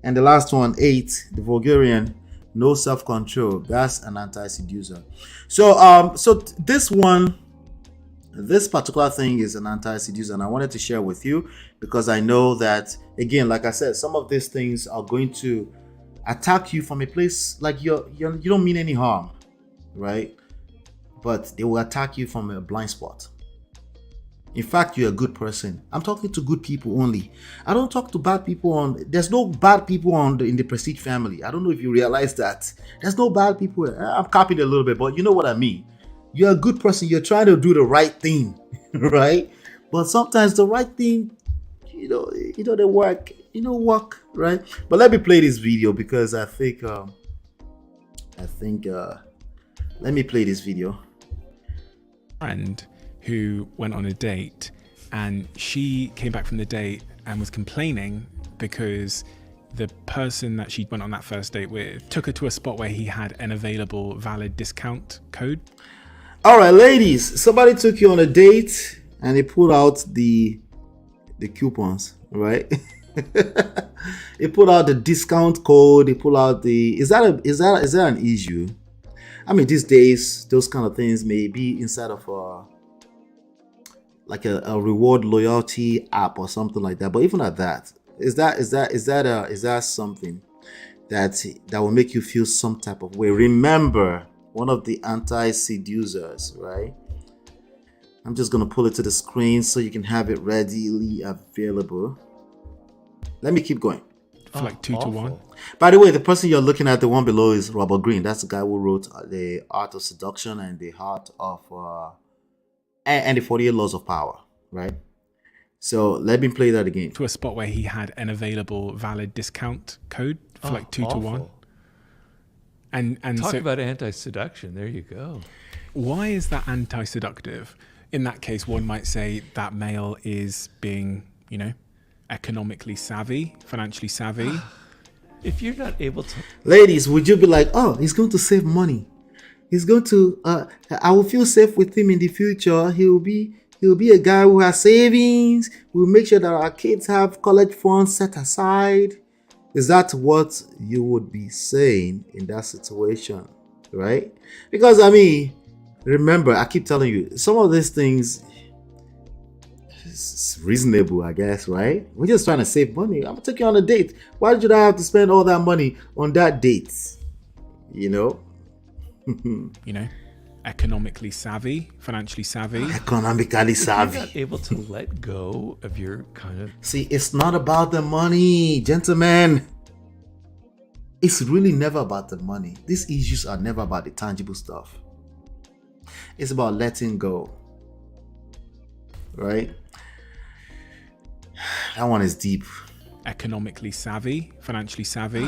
And the last one, 8, the Vulgarian. No self-control. That's an anti-seducer. So this particular thing is an anti-seducer, and I wanted to share with you because I know that, again, like I said, some of these things are going to attack you from a place like you don't mean any harm, right? But they will attack you from a blind spot. In fact, you're a good person. I'm talking to good people only. I don't talk to bad people there's no bad people in the Prestige family. I don't know if you realize that. There's no bad people. I'm copying a little bit, but you know what I mean. You're a good person. You're trying to do the right thing, right? But sometimes the right thing, they work, right? But let me play this video because I think, let me play this video. Friend who went on a date, and she came back from the date and was complaining because the person that she went on that first date with took her to a spot where he had an available valid discount code. All right, ladies, somebody took you on a date and they pulled out the coupons, right? They put out the discount code. They pull out is that an issue? I mean, these days, those kind of things may be inside of like a reward loyalty app or something like that. But even at that, is that something that will make you feel some type of way? Remember, one of the anti-seducers, right? I'm just gonna pull it to the screen so you can have it readily available. Let me keep going. For like 2 to 1. By the way, the person you're looking at, the one below, is Robert Greene. That's the guy who wrote The Art of Seduction and The Art of and the 48 Laws of Power, right? So let me play that again. To a spot where he had an available valid discount code for like 2 to 1. And talk about anti-seduction. There you go. Why is that anti-seductive? In that case, one might say that male is being, economically savvy, financially savvy. If you're not able to, Ladies, would you be like, oh, he's going to save money. He's going to, I will feel safe with him in the future. He'll be a guy who has savings. We'll make sure that our kids have college funds set aside. Is that what you would be saying in that situation, right? Because, I mean, remember, I keep telling you, some of these things is reasonable, I guess, right? We're just trying to save money. I'm going to take you on a date. Why should I have to spend all that money on that date? You know? You know, economically savvy, financially savvy. Economically savvy. You're not able to let go of your kind of... See, it's not about the money, gentlemen. It's really never about the money. These issues are never about the tangible stuff. It's about letting go. Right? That one is deep. Economically savvy, financially savvy.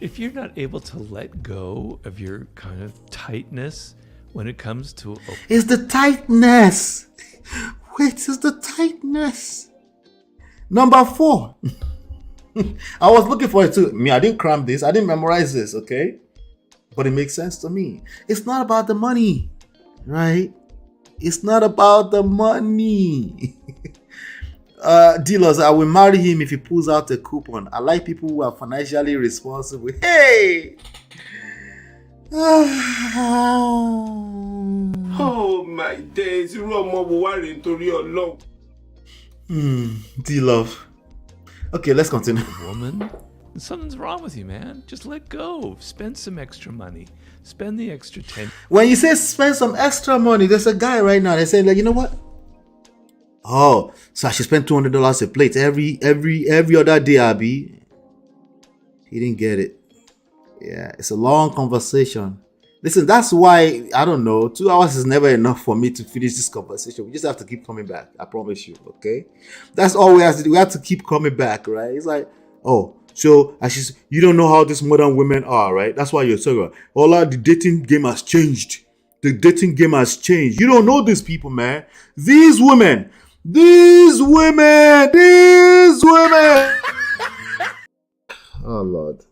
If you're not able to let go of your kind of tightness when it comes to... It's the tightness. Wait, it's the tightness. Number 4. I was looking for it too. I didn't cram this. I didn't memorize this, okay? But it makes sense to me. It's not about the money, right? It's not about the money. Dealers, I will marry him if he pulls out a coupon. I like people who are financially responsible. Hey! Oh my days, D-Love. Okay, let's continue. Woman, something's wrong with you, man. Just let go. Spend some extra money. Spend the extra 10. When you say spend some extra money, there's a guy right now. They're saying, like, you know what? Oh, so I should spend $200 a plate every other day, Abby. He didn't get it. Yeah, it's a long conversation. Listen, that's why, I don't know, 2 hours is never enough for me to finish this conversation. We just have to keep coming back. I promise you, okay? That's all we have to do. We have to keep coming back, right? It's like, oh, so you don't know how these modern women are, right? That's why you're saying, Ola, the dating game has changed. The dating game has changed. You don't know these people, man. These women. Oh, Lord.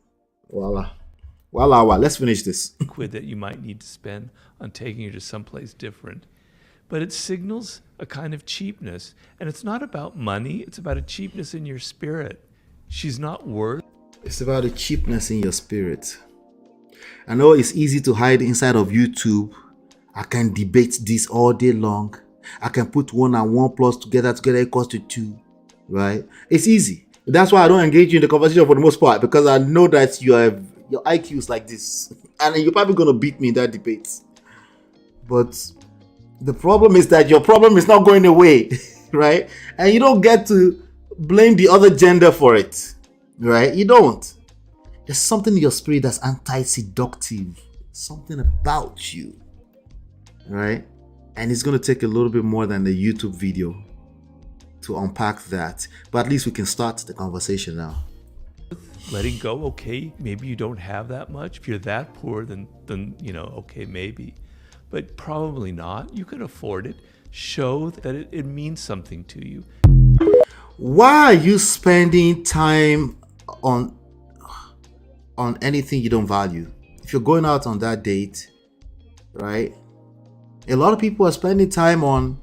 Voila. Let's finish this. Quid that you might need to spend on taking her to someplace different. But it signals a kind of cheapness. And it's not about money. It's about a cheapness in your spirit. She's not worth. It's about a cheapness in your spirit. I know it's easy to hide inside of YouTube. I can debate this all day long. I can put 1 and 1 plus together equals to 2. Right? It's easy. That's why I don't engage you in the conversation for the most part, because I know that your IQ is like this. And you're probably going to beat me in that debate. But the problem is that your problem is not going away. Right? And you don't get to blame the other gender for it. Right? You don't. There's something in your spirit that's anti-seductive. Something about you. Right? And it's going to take a little bit more than the YouTube video to unpack that. But at least we can start the conversation now. Letting go, okay, maybe you don't have that much. If you're that poor, then okay, maybe. But probably not. You can afford it. Show that it means something to you. Why are you spending time on anything you don't value? If you're going out on that date, right? A lot of people are spending time on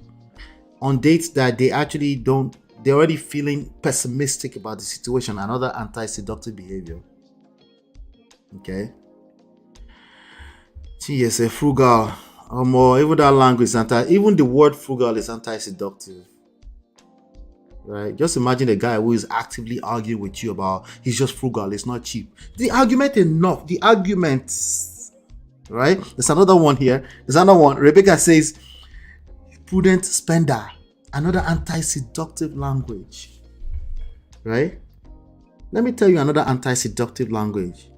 dates that they actually don't. They're already feeling pessimistic about the situation. Another anti-seductive behavior. Okay. She is a frugal. Or more, even that language is even the word frugal is anti-seductive. Right? Just imagine a guy who is actively arguing with you about he's just frugal, it's not cheap. The argument enough. The arguments. Right? There's another one here. There's another one. Rebecca says, prudent spender. Another anti-seductive language. Right? Let me tell you another anti-seductive language.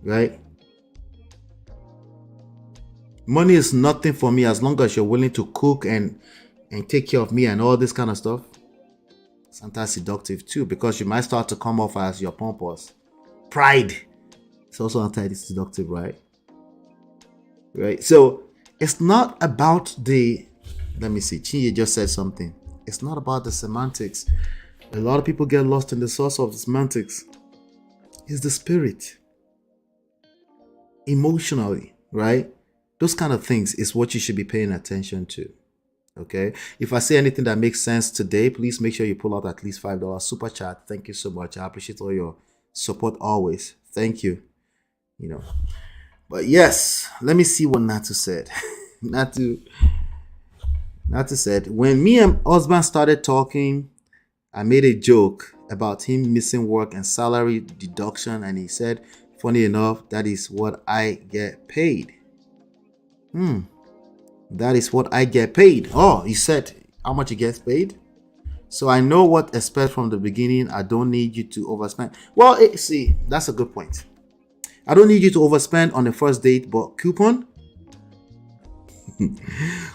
Right? Money is nothing for me as long as you're willing to cook and take care of me and all this kind of stuff. It's anti-seductive too, because you might start to come off as your pompous. Pride. It's also anti-seductive, right? Right. So it's not about the Let me see. Chinye just said something. It's not about the semantics. A lot of people get lost in the source of the semantics. It's the spirit. Emotionally, right? Those kind of things is what you should be paying attention to. Okay? If I say anything that makes sense today, please make sure you pull out at least $5 super chat. Thank you so much. I appreciate all your support always. Thank you. You know. But yes, let me see what Natu said. Natu said, when me and husband started talking, I made a joke about him missing work and salary deduction, and he said, funny enough, that is what I get paid. That is what I get paid. Oh, he said how much he gets paid. So I know what to expect from the beginning. I don't need you to overspend. Well, see, that's a good point. I don't need you to overspend on the first date, but coupon?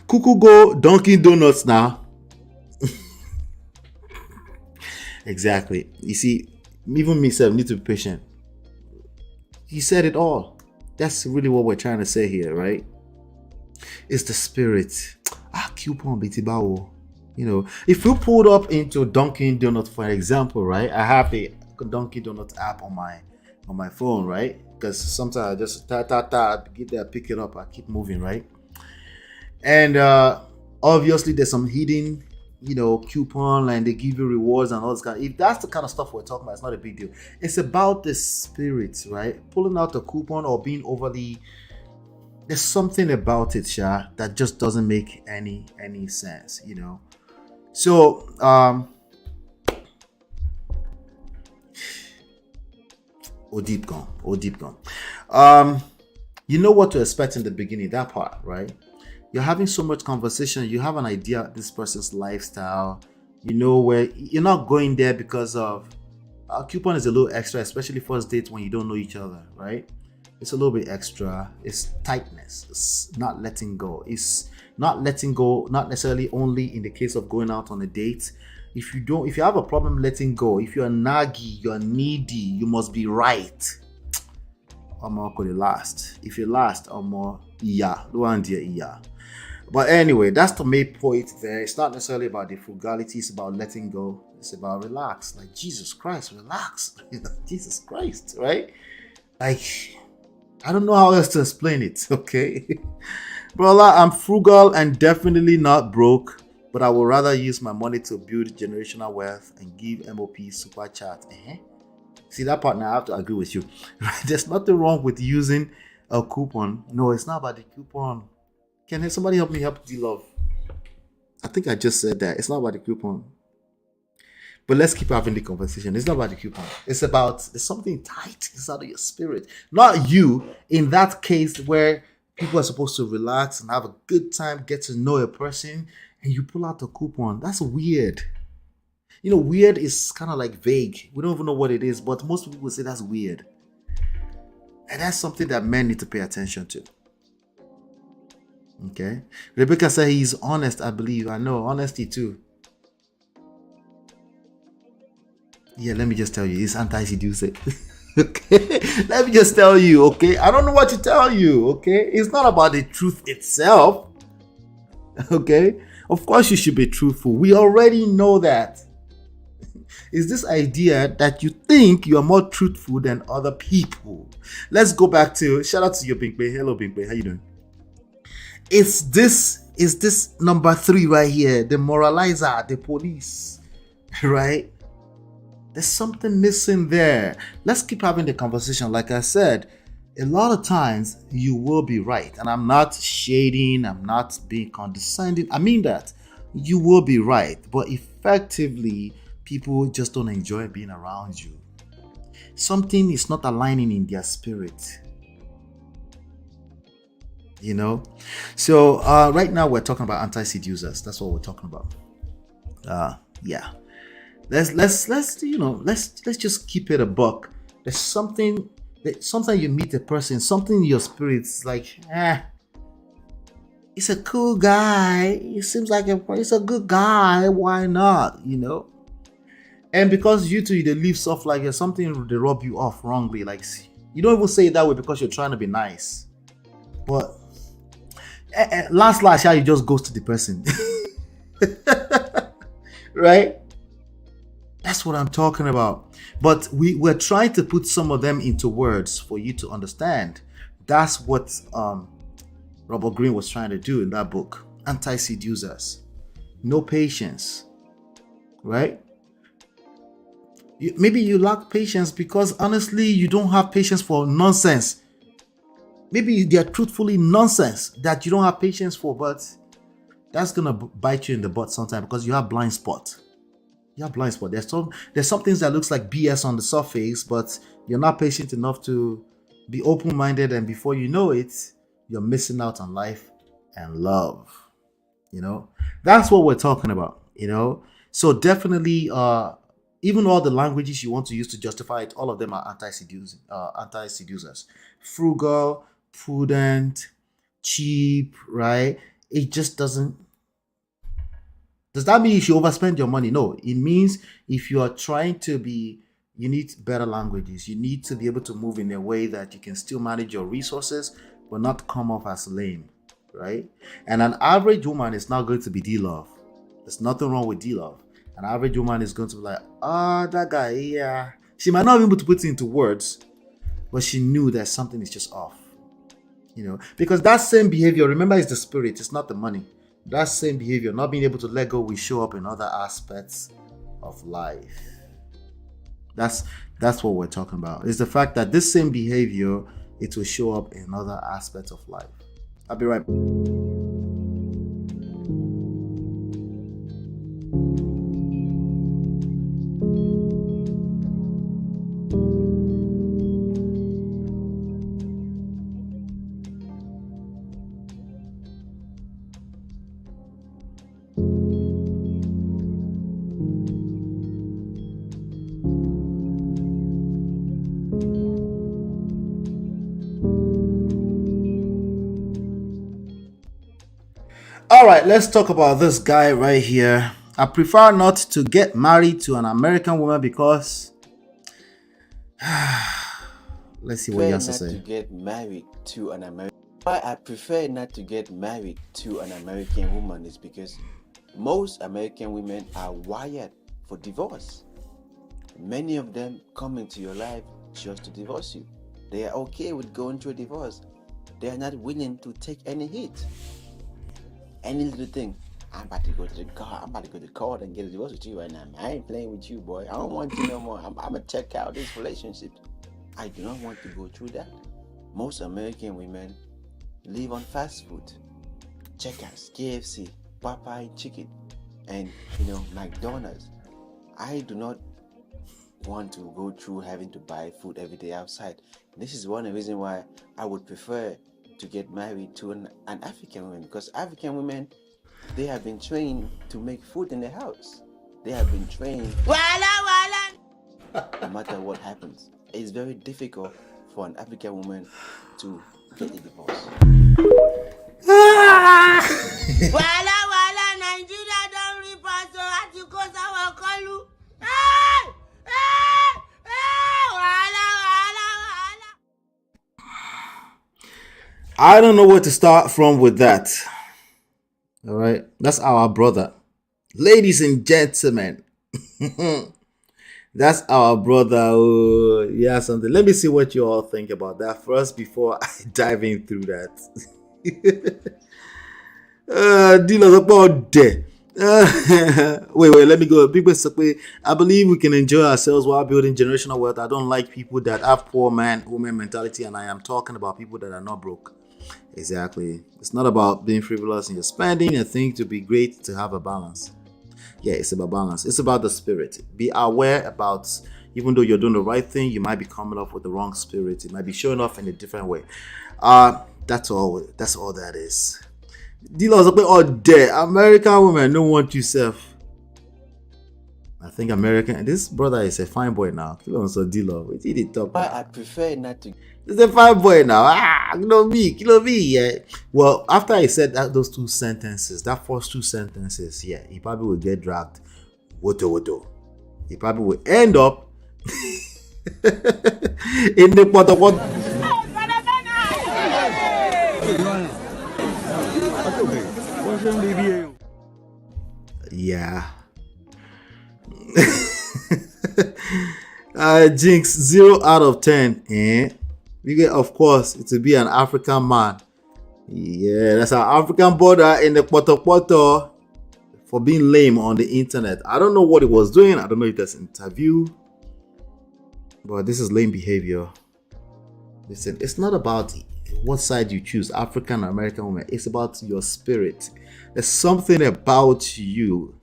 Cuckoo go Dunkin' Donuts now. Exactly. You see, even myself need to be patient. He said it all. That's really what we're trying to say here, right? It's the spirit. Coupon bitibao. You know, if you pulled up into Dunkin' Donuts, for example, right? I have the Dunkin' Donuts app on my phone, right? Because sometimes I just get there, pick it up, I keep moving, right? And obviously there's some hidden, coupon, and they give you rewards and all this kind. If that's the kind of stuff we're talking about, it's not a big deal. It's about the spirit, right? Pulling out a coupon or being overly, there's something about it, Sha, that just doesn't make any sense, So deep gone. You know what to expect in the beginning, that part, right? You're having so much conversation, you have an idea of this person's lifestyle, where you're not going there because of coupon is a little extra, especially first dates when you don't know each other, right? It's a little bit extra. It's tightness. It's not letting go. It's not letting go, not necessarily only in the case of going out on a date. If you have a problem letting go, if you're naggy, you're needy, you must be right. Could last. If you last, yeah. But anyway, that's the main point there. It's not necessarily about the frugality, it's about letting go. It's about relax. Like Jesus Christ, relax. Jesus Christ, right? Like, I don't know how else to explain it, okay? Brother, I'm frugal and definitely not broke, but I would rather use my money to build generational wealth and give MOP super chat. See that part now, I have to agree with you. There's nothing wrong with using a coupon. No, it's not about the coupon. Can somebody help me help D-Love? I think I just said that. It's not about the coupon. But let's keep having the conversation. It's not about the coupon. It's something tight inside of your spirit. Not you, in that case where people are supposed to relax and have a good time, get to know a person, and you pull out a coupon. That's weird. Weird is kind of like vague. We don't even know what it is, but most people say that's weird. And that's something that men need to pay attention to. Okay? Rebecca said he's honest, I believe. I know, honesty too. Yeah, let me just tell you, it's anti-seducer. Okay? Let me just tell you, okay? I don't know what to tell you, okay? It's not about the truth itself. Okay? Of course you should be truthful. We already know that. It's this idea that you think you are more truthful than other people. Let's go back to, shout out to your Big Bay. Hello, Big Bay. How you doing? Is this number 3 right here, the moralizer, the police, right? There's something missing there. Let's keep having the conversation. Like I said, a lot of times you will be right. And I'm not shading, I'm not being condescending. I mean that. You will be right. But effectively, people just don't enjoy being around you. Something is not aligning in their spirit. So right now we're talking about anti-seducers. That's what we're talking about. Yeah. Let's just keep it a buck. There's something that sometimes you meet a person, something in your spirit's like, it's a cool guy. It seems like it's a good guy. Why not? And because you two, they live soft, like there's something they rub you off wrongly. Like, you don't even say it that way because you're trying to be nice. But last, how you just ghost the person. Right? That's what I'm talking about. But we're trying to put some of them into words for you to understand. That's what Robert Greene was trying to do in that book, Anti-seducers. No patience, right? Maybe you lack patience because honestly, you don't have patience for nonsense. Maybe they're truthfully nonsense that you don't have patience for, but that's gonna bite you in the butt sometime because you have blind spot. You have blind spot. There's some things that looks like BS on the surface, but you're not patient enough to be open-minded, and before you know it, you're missing out on life and love. You know, that's what we're talking about. You know, so definitely, even all the languages you want to use to justify it, all of them are anti-seducers. Frugal, prudent, cheap, right? It just doesn't. Does that mean you should overspend your money? No, it means if you are trying to be, you need better languages. You need to be able to move in a way that you can still manage your resources, but not come off as lame, right? And an average woman is not going to be D-Love. There's nothing wrong with D-Love. An average woman is going to be like, that guy, yeah. She might not be able to put it into words, but she knew that something is just off. You know, because that same behavior, remember, is the spirit, it's not the money. That same behavior, not being able to let go, will show up in other aspects of life. That's what we're talking about. It's the fact that this same behavior, it will show up in other aspects of life. I'll be right back. All right, let's talk about this guy right here. I prefer not to get married to an American woman because let's see what he has to say. To get married to an American. Why I prefer not to get married to an American woman is because most American women are wired for divorce. Many of them come into your life just to divorce you. They are okay with going through a divorce. They are not willing to take any hit. Any little thing, I'm about to go to the car. I'm about to go to the court and get a divorce with you right now. I ain't playing with you, boy. I don't want you no more. I'm gonna check out this relationship. I do not want to go through that. Most American women live on fast food. Checkers, KFC, Popeye chicken, and McDonald's. I do not want to go through having to buy food every day outside. This is one of the reasons why I would prefer to get married to an African woman, because African women, they have been trained to make food in the house. They have been trained no matter what happens. It's very difficult for an African woman to get a divorce. Nigeria don't report, so I have to go somewhere call you. I don't know where to start from with that. All right, that's our brother. Ladies and gentlemen, that's our brother. Oh, yeah, something. Let me see what you all think about that first before I dive in through that. Dealers about there. Wait, let me go. People say, I believe we can enjoy ourselves while building generational wealth. I don't like people that have poor woman mentality, and I am talking about people that are not broke. Exactly. It's not about being frivolous in your spending. I think to be great to have a balance. Yeah, it's about balance. It's about the spirit. Be aware about, even though you're doing the right thing, you might be coming up with the wrong spirit. It might be showing off in a different way. That's all that is. Dealers up all day. American women don't want yourself. I think this brother is a fine boy now. So dealer. What did he talk about? I prefer not to. It's a fine boy now. Me, yeah. Well, after I said those two sentences, that first two sentences, yeah, he probably will get dragged. Woto. He probably will end up in the pot of what. Yeah. Jinx, 0 out of 10. We get, of course, it will be an African man. Yeah, that's an African brother in the Poto for being lame on the internet. I don't know what he was doing. I don't know if that's an interview, but this is lame behavior. Listen, it's not about what side you choose, African or American woman. It's about your spirit. There's something about you.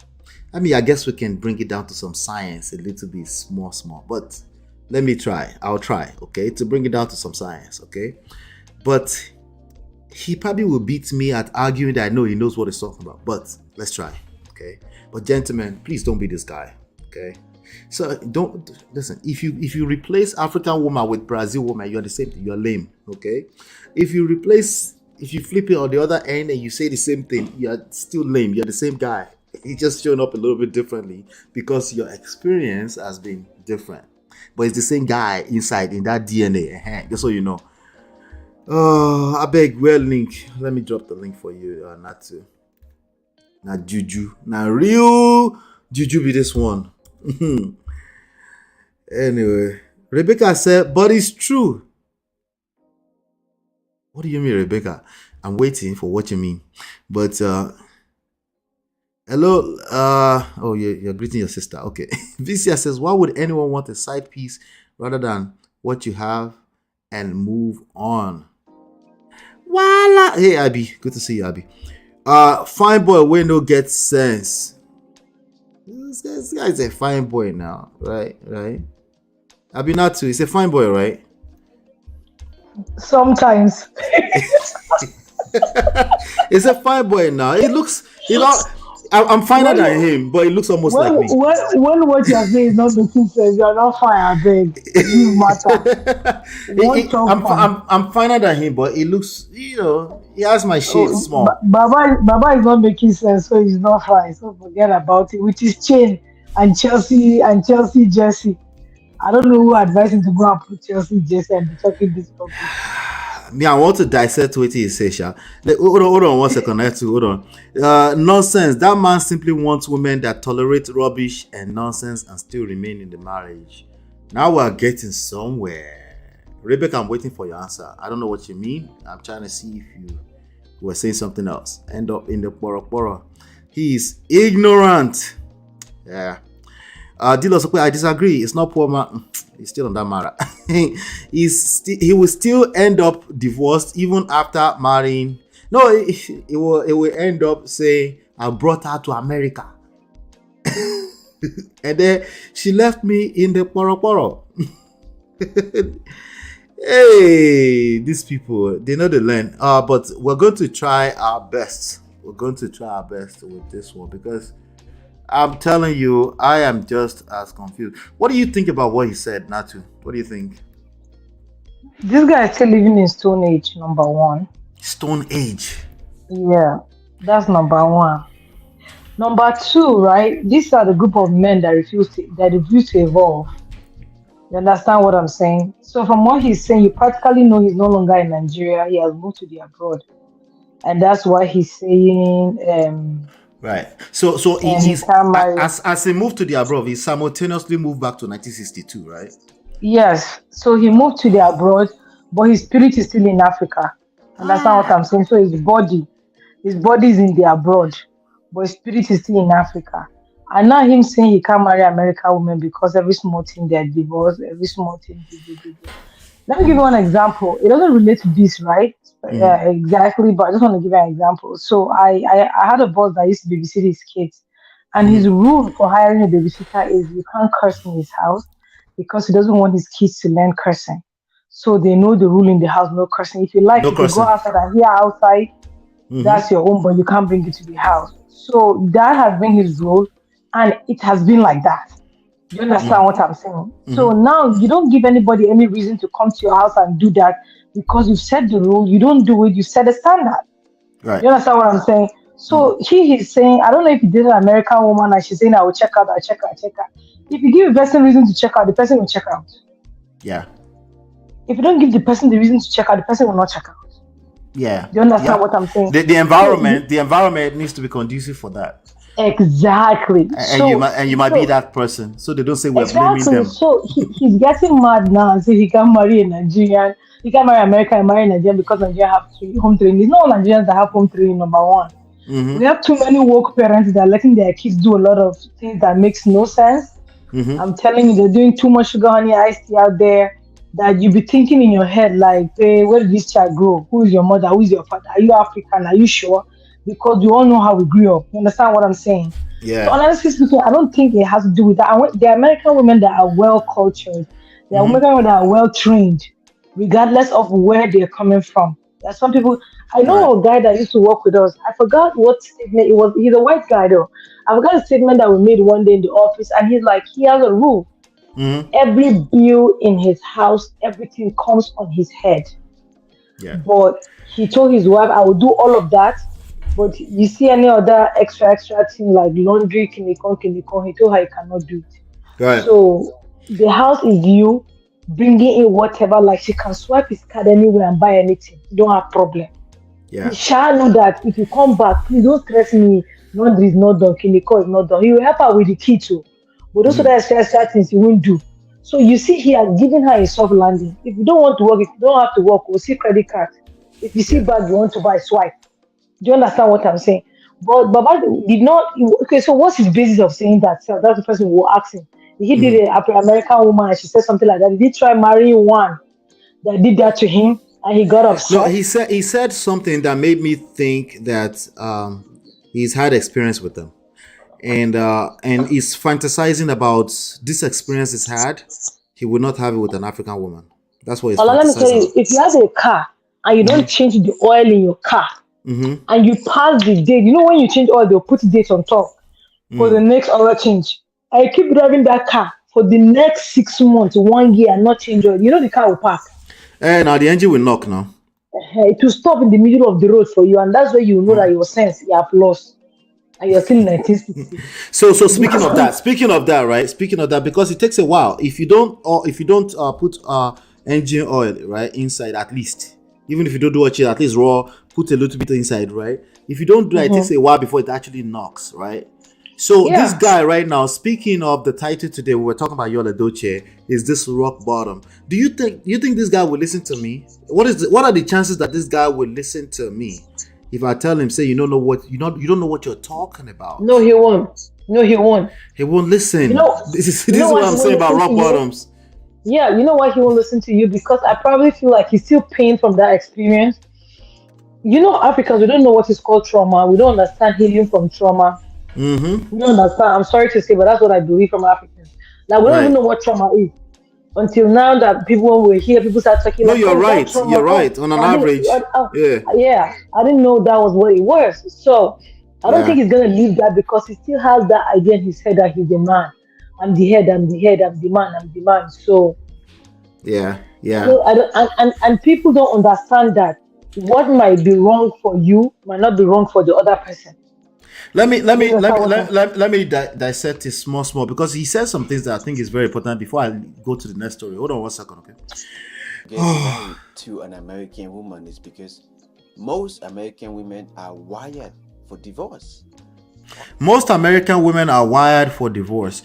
I mean, I guess we can bring it down to some science, a little bit small, but let me try. I'll try, okay, to bring it down to some science, okay? But he probably will beat me at arguing that I know he knows what he's talking about, but let's try, okay? But gentlemen, please don't be this guy, okay? So don't listen. If you replace African woman with Brazil woman, you're the same thing. You're lame, okay? If you flip it on the other end and you say the same thing, you're still lame. You're the same guy. He's just showing up a little bit differently because your experience has been different. But it's the same guy inside in that DNA. Just so you know. I beg, where link? Let me drop the link for you. Not Juju. Not real Juju be this one. Anyway, Rebecca said, but it's true. What do you mean, Rebecca? I'm waiting for what you mean. But hello. Oh, you're greeting your sister. Okay. Vicia says, why would anyone want a side piece rather than what you have and move on? Voila. Hey, Abby. Good to see you, Abby. Fine boy, we no get sense. This guy is a fine boy now, right? Abby not too. He's a fine boy, right? Sometimes. He's a fine boy now. I'm finer than him, but he looks almost like me. When what you're saying is not making sense, you're not fine, I beg. You matter. I'm finer than him, but he looks, he has my shade small. Baba is not making sense, so he's not fine. So forget about it. Which is Chain and Chelsea jersey. I don't know who advised him to go and put Chelsea jersey and be talking this topic. Me, I want to dissect what he says, Sha. Hold on 1 second. I have to hold on. Nonsense. That man simply wants women that tolerate rubbish and nonsense and still remain in the marriage. Now we're getting somewhere. Rebecca, I'm waiting for your answer. I don't know what you mean. I'm trying to see if you were saying something else. End up in the poro. He is ignorant. Yeah. Dilos, I disagree. It's not poor man. He's still on that matter. He will still end up divorced even after marrying. No, it will end up saying, I brought her to America. And then she left me in the poro. Hey, these people, they know the land. But we're going to try our best. We're going to try our best with this one because I'm telling you, I am just as confused. What do you think about what he said, Natu? What do you think? This guy is still living in Stone Age, number one. Stone Age? Yeah, that's number one. Number two, right? These are the group of men that refuse to evolve. You understand what I'm saying? So from what he's saying, you practically know he's no longer in Nigeria. He has moved to the abroad. And that's why he's saying... Right. So he's as he moved to the abroad, he simultaneously moved back to 1962, right? Yes. So he moved to the abroad, but his spirit is still in Africa. Understand what I'm saying? So his body is in the abroad, but his spirit is still in Africa. And now him saying he can't marry American women because every small thing they're divorced, every small thing. Let me give you one example. It doesn't relate to this, right? Yeah, exactly. But I just want to give you an example. So I had a boss that used to babysit his kids, and his rule for hiring a babysitter is you can't curse in his house because he doesn't want his kids to learn cursing. So they know the rule in the house: no cursing. If you like, you go outside and hear outside. That's your own, but you can't bring it to the house. So that has been his rule, and it has been like that. Do you understand what I'm saying? So now you don't give anybody any reason to come to your house and do that because you've set the rule. You don't do it. You set a standard. Right. You understand what I'm saying? So he's saying, I don't know if he did an American woman and she's saying, I will check out. If you give a person reason to check out, the person will check out. Yeah. If you don't give the person the reason to check out, the person will not check out. Yeah. Do you understand what I'm saying? The environment needs to be conducive for that. Exactly. And you might be that person, so they don't say we're blaming Exactly. them. So he's getting mad now and say he can marry a Nigerian, he can marry American and marry Nigerian because Nigeria have home training. It's not all Nigerians that have home training, number one. We have too many woke parents that are letting their kids do a lot of things that makes no sense. I'm telling you, they're doing too much sugar honey iced tea out there that you be thinking in your head like, hey, where did this child grow? Who is your mother? Who is your father? Are you African? Are you sure? Because you all know how we grew up. You understand what I'm saying? Yeah. So honestly speaking, I don't think it has to do with that. The American women that are well cultured, the American women that are well trained, regardless of where they're coming from. There's some people. I know a guy that used to work with us. I forgot what statement it was. He's a white guy though. I forgot a statement that we made one day in the office, and he's like, he has a rule. Every bill in his house, everything comes on his head. Yeah. But he told his wife, I will do all of that. But you see any other extra thing like laundry, kinikon, he told her he cannot do it. Right. So the house is you bringing in whatever, like she can swipe his card anywhere and buy anything. You don't have problem. Yeah. He shall know that if you come back, please don't stress me. Laundry is not done, kinikon is not done. He will help her with the key too. But those other extra things he won't do. So you see, he has given her a soft landing. If you don't want to work, if you don't have to work, we'll see credit card. If you see bag, you want to buy, swipe. Do you understand what I'm saying? But Baba did not. Okay, so what's his basis of saying that? So that's the person who asked him. He did an American woman, and she said something like that. Did he try marrying one that did that to him, and he got upset? No, he said something that made me think that he's had experience with them, and he's fantasizing about this experience he's had. He would not have it with an African woman. That's what he's. Well, let me tell you, if you have a car and you don't change the oil in your car, and you pass the date, you know when you change oil, they'll put date on top for the next oil change. I keep driving that car for the next 6 months, 1 year, and not change oil. You know the car will park. Now the engine will knock now. It will stop in the middle of the road for you, and that's where you know that your sense you have lost, and you're still in 1960. So speaking of that, right? Speaking of that, because it takes a while. If you don't put engine oil right inside, at least, even if you don't do it, at least raw, put a little bit inside, right? If you don't do that, it takes a while before it actually knocks, right? So this guy right now, speaking of the title today, we were talking about Yul Edochie, is this rock bottom. Do you think this guy will listen to me? What are the chances that this guy will listen to me if I tell him, say, you don't know what you're talking about? No, he won't. He won't listen. This is what I'm saying about rock bottoms. Yeah, you know why he won't listen to you? Because I probably feel like he's still paying from that experience. You know, Africans, we don't know what is called trauma. We don't understand healing from trauma. We don't understand. I'm sorry to say, but that's what I believe from Africans. Like, we don't even know what trauma is until now that people, when we hear people start talking. No, you're right. You're right. On an average, yeah, I didn't know that was what it was. So I don't think he's gonna leave that because he still has that idea in his head that he's a man. I'm the head. I'm the man. So yeah. And people don't understand that what might be wrong for you might not be wrong for the other person. Let me dissect it small because he says some things that I think is very important before I go to the next story. Hold on 1 second, okay? Getting married to an American woman is because most American women are wired for divorce. Most American women are wired for divorce.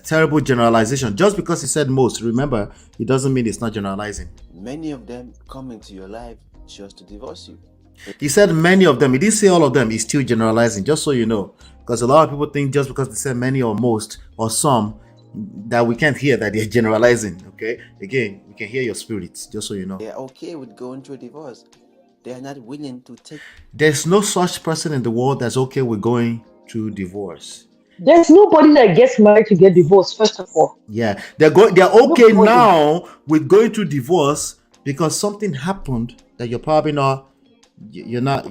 Terrible generalization. Just because he said most, remember, it doesn't mean it's not generalizing. Many of them come into your life just to divorce you. He said many of them. He didn't say all of them. He's still generalizing, just so you know. Because a lot of people think just because they say many or most or some, that we can't hear that they're generalizing, okay? Again, we can hear your spirits, just so you know. They're okay with going through a divorce. They're not willing to take... There's no such person in the world that's okay with going through divorce. There's nobody that gets married to get divorced, first of all. Yeah, they're okay now with going through divorce because something happened that you're probably not... You're not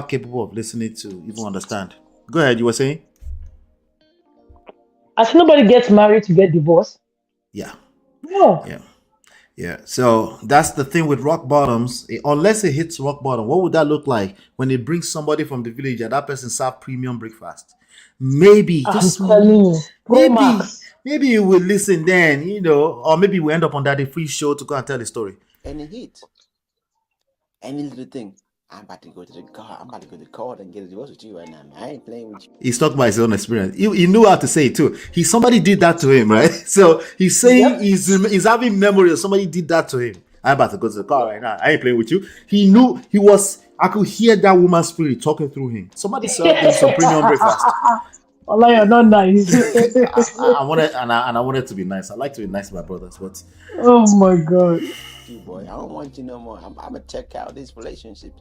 capable of listening to even understand. Go ahead, you were saying? As nobody gets married to get divorced. Yeah. No. Yeah. So that's the thing with rock bottoms. Unless it hits rock bottom, what would that look like when it brings somebody from the village and that person serve premium breakfast? Maybe maybe you will listen then, or maybe we end up on that free show to go and tell the story. Any hit, any little thing, I'm about to go to the car. I'm about to go to the court and get a divorce with you right now, man. I ain't playing with you. He's talking about his own experience. He knew how to say it too. Somebody did that to him, right? So he's saying he's having memory of somebody did that to him. I'm about to go to the car right now. I ain't playing with you. He knew he was. I could hear that woman's spirit talking through him. Somebody served him some premium breakfast. Allah, you're not nice. I wanted to be nice. I like to be nice to my brothers, but oh my God, You boy, I don't want you no more. I'm gonna check out this relationship.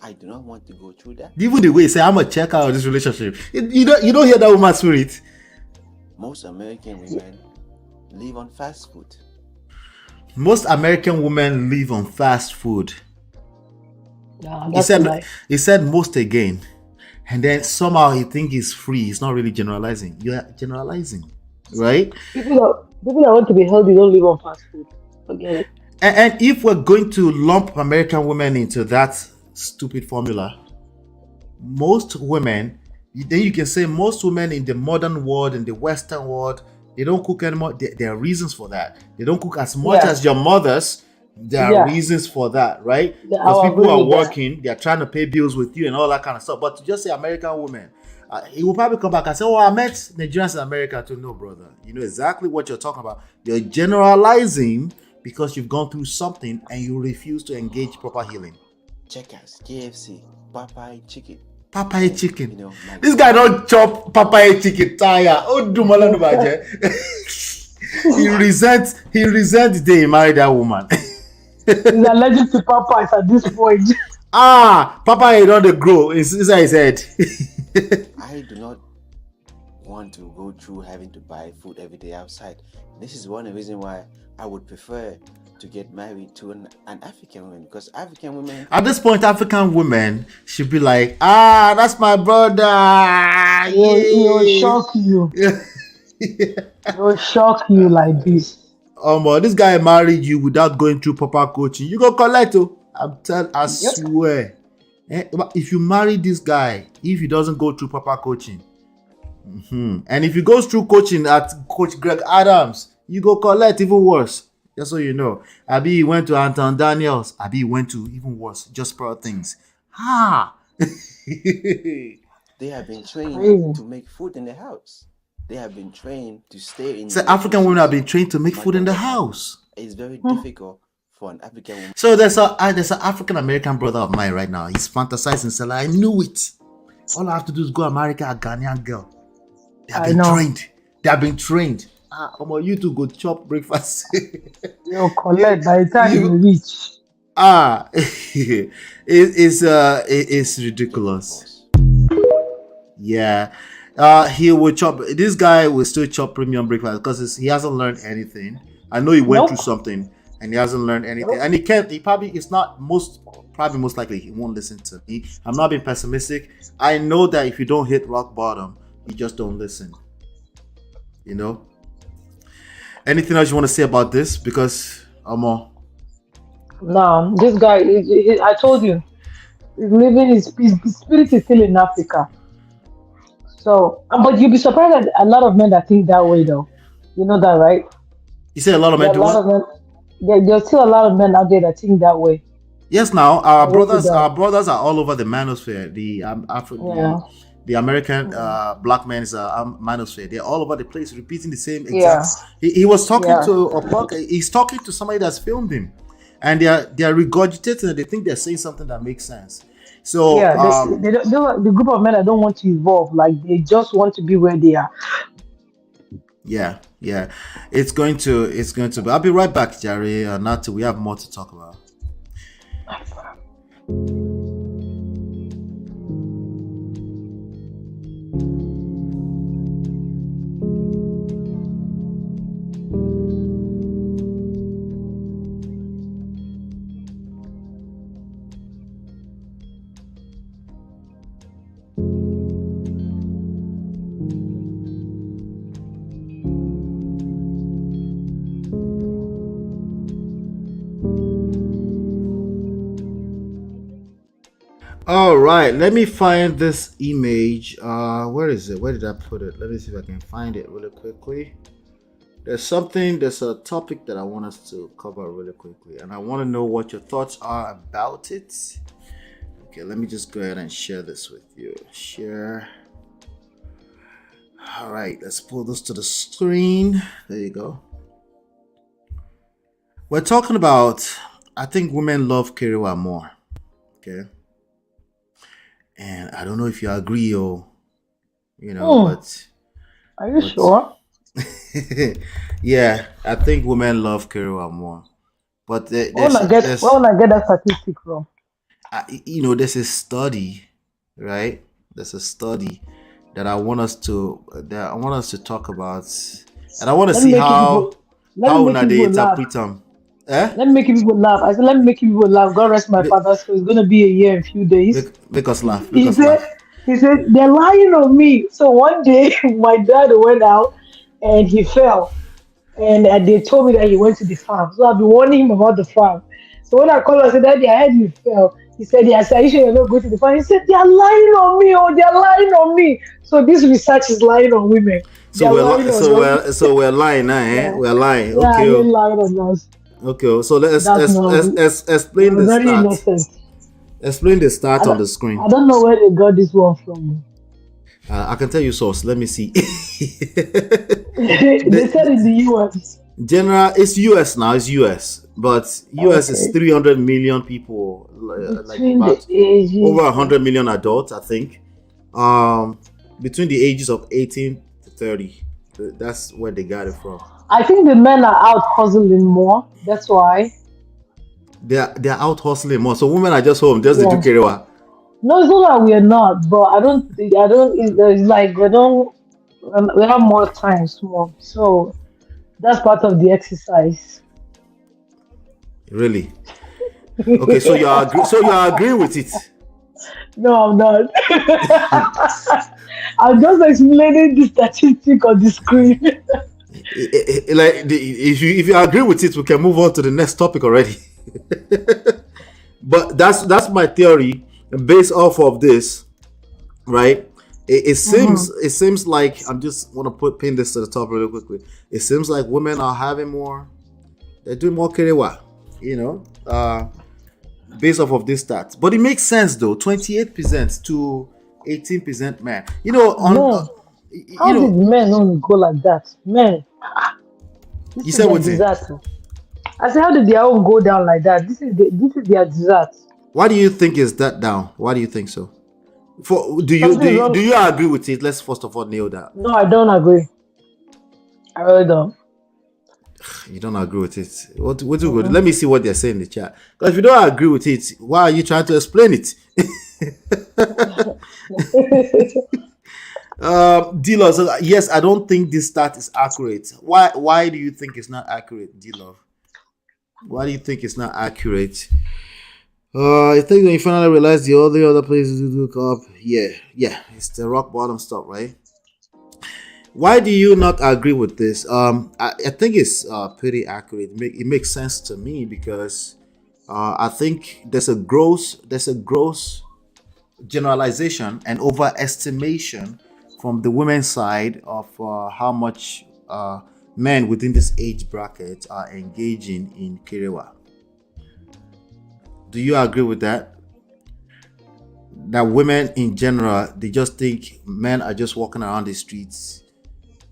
I do not want to go through that. even the way he say, I'm gonna check out this relationship. You don't hear that woman's spirit. Most American women live on fast food. Most American women live on fast food. nah, He that's said nice. he said most again, and then somehow he think he's free. He's not really generalizing. You're generalizing, right? People that want to be healthy don't live on fast food. Forget it. And if we're going to lump American women into that stupid formula, most women, then you can say most women in the modern world, in the Western world, they don't cook anymore. There are reasons for that. They don't cook as much as your mothers. There are reasons for that, right? Because people are working, they're trying to pay bills with you and all that kind of stuff. But to just say American women, he will probably come back and say, oh, I met Nigerians in America too. No, brother. You know exactly what you're talking about. You're generalizing because you've gone through something and you refuse to engage proper healing. Checkers, KFC, Popeye chicken. Popeye chicken. You know, this guy don't chop Popeye chicken tire. Oh, do malanu baje. He resents they married that woman. He's allergic to Popeyes at this point. Popeye don't grow inside his head. I do not want to go through having to buy food every day outside. This is one of the reasons why I would prefer to get married to an African woman, because African women at this point, African women should be like, that's my brother. He'll shock you. He'll shock you like this. This guy married you without going through proper coaching. You go collect it. I swear. If you marry this guy, if he doesn't go through proper coaching, and if he goes through coaching at Coach Greg Adams, you go collect even worse. Just so you know. Abi he went to Anton Daniels. Abi he went to even worse, Just Pro Things. They have been trained to make food in the house. They have been trained to stay in. So African women have been trained to make food in the house. It's very difficult for an African woman. So there's an African American brother of mine right now. He's fantasizing, saying, I knew it. All I have to do is go marry a Ghanaian girl. They have been trained. They have been trained. You two go chop breakfast. You'll collect by the time you reach. It's ridiculous. Yeah. He will chop. This guy will still chop premium breakfast because he hasn't learned anything. I know he went through something and he hasn't learned anything. And he can't. Most likely he won't listen to me. I'm not being pessimistic. I know that if you don't hit rock bottom, you just don't listen. You know. Anything else you want to say about this? Because No, this guy. I told you, he's living. His spirit is still in Africa. So, but you'll be surprised at a lot of men that think that way, though. You know that, right? You say a lot of men do what? There's still a lot of men out there that think that way. Yes, now our brothers are all over the manosphere. The American black men's manosphere. They're all over the place, repeating the same exact. He was talking he's talking to somebody that's filmed him, and they're regurgitating and they think they're saying something that makes sense. So the group of men that don't want to evolve, like they just want to be where they are. Yeah. It's going to be. I'll be right back, Jerry. Not we have more to talk about. All right, let me find this image. Where is it? Where did I put it? Let me see if I can find it really quickly. There's a topic that I want us to cover really quickly, and I want to know what your thoughts are about it. Okay, let me just go ahead and share this with you. Share. All right, let's pull this to the screen. There you go. We're talking about, I think women love Kerewa more. Okay. And I don't know if you agree or, but. Are you sure? Yeah, I think women love Kerewa more. But Where will I get that statistic from? There's a study, right? There's a study that I want us to talk about, and I want to see how they interpret them. Let me make people laugh. I said, let me make people laugh. God rest my father. So it's gonna be a year in a few days. Make us laugh. He said they're lying on me. So one day my dad went out and he fell, and they told me that he went to the farm. So I've been warning him about the farm. So when I called him, I said, Daddy, I heard you fell. He said, yes, are you sure you're not going to the farm? He said, they are lying on me. Oh, they are lying on me. So this research is lying on women. So we're lying now, eh? Yeah. We're lying. Yeah, Okay. they're lying on us. Okay. So let's explain the very stats. innocent. Explain the stats on the screen. I don't know where they got this one from. I can tell you source. Let me see. They said in the US. General, it's US now. It's US, but US is 300 million people, like about over 100 million adults, I think. Between the ages of 18 to 30, that's where they got it from. I think the men are out hustling more. That's why. They're out hustling more. So women are just home, just to do Kerewa. No, it's not that we are not, but I don't. It's like we have more time, more. So that's part of the exercise. Really? Okay, so you agree with it? No, I'm not. I'm just explaining the statistic on the screen. If you agree with it, we can move on to the next topic already. But that's my theory, based off of this, right? It seems like, I'm just want to pin this to the top really quickly. It seems like women are having more. They're doing more Kerewa, based off of this stats. But it makes sense though. 28% to 18% men. How did men only go like that? Men. You said what? I said, how did their own go down like that? This is their dessert. Why do you think is that down? Why do you think so? Do you agree with it? Let's first of all nail that. No, I don't agree. I really don't. You don't agree with it. What do you Let me see what they're saying in the chat. Because if you don't agree with it, why are you trying to explain it? D-Love says, yes, I don't think this stat is accurate. Why do you think it's not accurate, D-Love? Why do you think it's not accurate? I think when you finally realize the other places do come up. Yeah, it's the rock bottom stuff, right? Why do you not agree with this? I think it's pretty accurate. It makes sense to me because I think there's a gross generalization and overestimation from the women's side of how much men within this age bracket are engaging in Kerewa. Do you agree with that? That women in general, they just think men are just walking around the streets,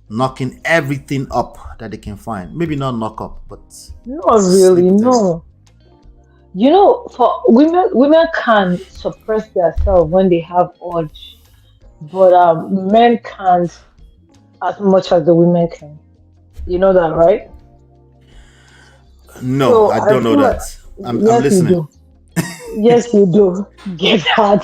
knocking everything up that they can find. Maybe not knock up, but not really. No. For women can suppress themselves when they have urge, but men can't as much as the women can. You know that, right? No, so I don't know that. I'm listening. Yes, you do. Get that.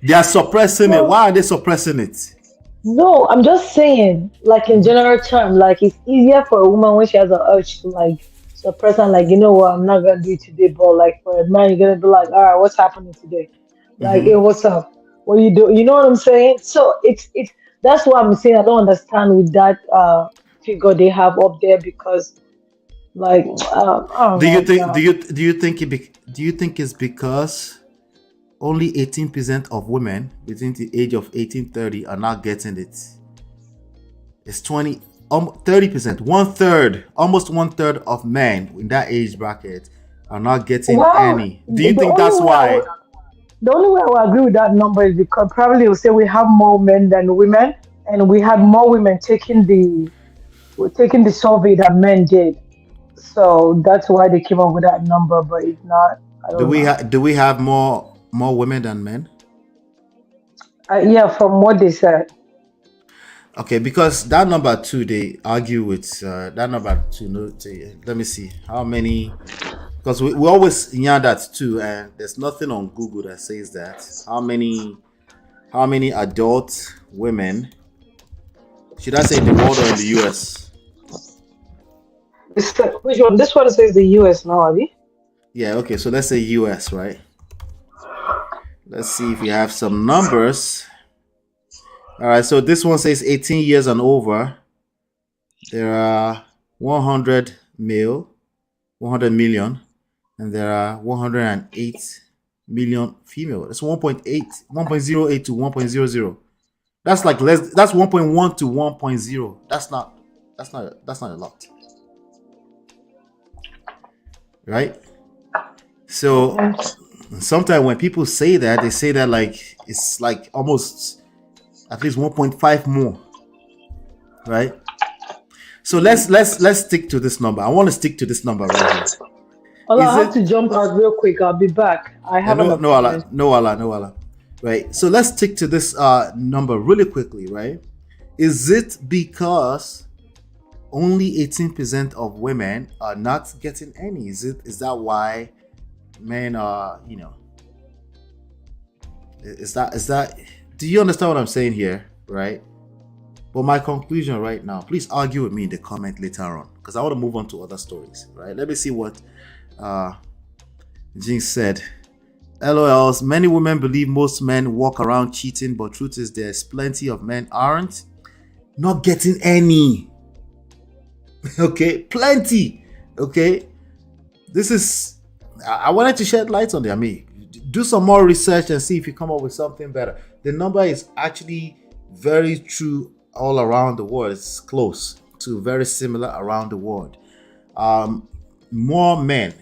They are suppressing it. Why are they suppressing it? No, I'm just saying, like in general term, like it's easier for a woman when she has an urge to like suppress and like, you know what, I'm not gonna do it today, but like for a man, you're gonna be like, all right, what's happening today? Like, hey, what's up? What do you do? You know what I'm saying? So it's that's what I'm saying. I don't understand with that figure they have up there because, like, do you think it's because only 18% of women within the age of 18-30 are not getting it? It's 30%, almost one third of men in that age bracket are not getting any. Do you think that's why? The only way I will agree with that number is because probably will say we have more men than women, and we had more women taking the survey that men did. So that's why they came up with that number. But if not, I don't know. Do we have more women than men? Yeah, from what they said. Okay, because that number two, they argue with that number two. No, let me see how many. Because we always hear that too, and there's nothing on Google that says that. How many adult women? Should I say in the world or in the US? Which one? This one says the US now, Abby. Yeah. Okay. So let's say US, right? Let's see if we have some numbers. All right, so this one says 18 years and over. There are 100 million, and there are 108 million female. That's 1.08 to 1.00. That's like less. That's 1.1 to 1.0. That's not a lot, right? So sometimes when people say that, they say that like it's like almost at least 1.5 more, right? So let's stick to this number. I want to stick to this number right here. Well, I have to jump out real quick. I'll be back. I have no Allah. Right. So let's stick to this number really quickly, right? Is it because only 18% of women are not getting any? Is that why men are, is that do you understand what I'm saying here, right? But my conclusion right now, please argue with me in the comment later on, because I want to move on to other stories, right? Let me see what Jinx said. LOLs, many women believe most men walk around cheating, but truth is there's plenty of men aren't not getting any. Okay, plenty. Okay, this is, I wanted to shed light on it. I mean, do some more research and see if you come up with something better. The number is actually very true all around the world. It's close to very similar around the world. More men,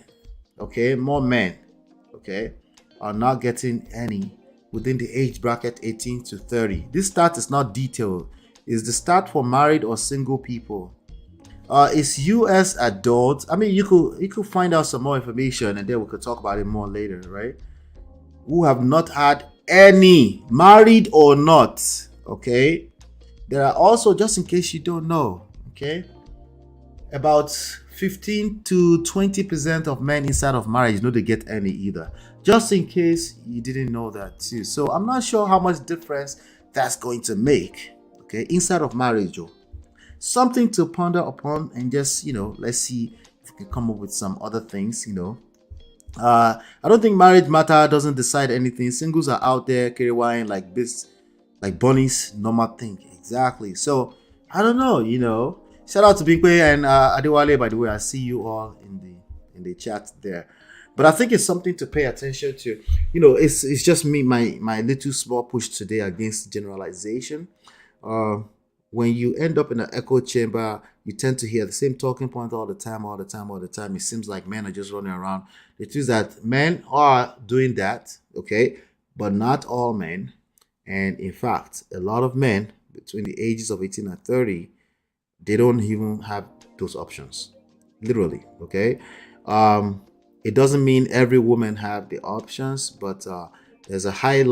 okay, are not getting any within the age bracket 18 to 30. This stat is not detailed. It's the stat for married or single people. It's US adults. I mean, you could find out some more information and then we could talk about it more later, right? Who have not had any, married or not, okay? There are also, just in case you don't know, okay, about 15 to 20% of men inside of marriage know they get any either. Just in case you didn't know that too. So I'm not sure how much difference that's going to make, okay, inside of marriage, Joe. Something to ponder upon and just, let's see if we can come up with some other things, I don't think marriage matter doesn't decide anything. Singles are out there carrying like this, like bunnies, normal thing. Exactly. So I don't know, shout out to Bigwe and Adewale, by the way. I see you all in the chat there. But I think it's something to pay attention to. It's just me, my little small push today against generalization. When you end up in an echo chamber, you tend to hear the same talking point all the time. It seems like men are just running around. The truth is that men are doing that, okay, but not all men. And in fact, a lot of men between the ages of 18 and 30, they don't even have those options, literally, okay? It doesn't mean every woman have the options, but there's a higher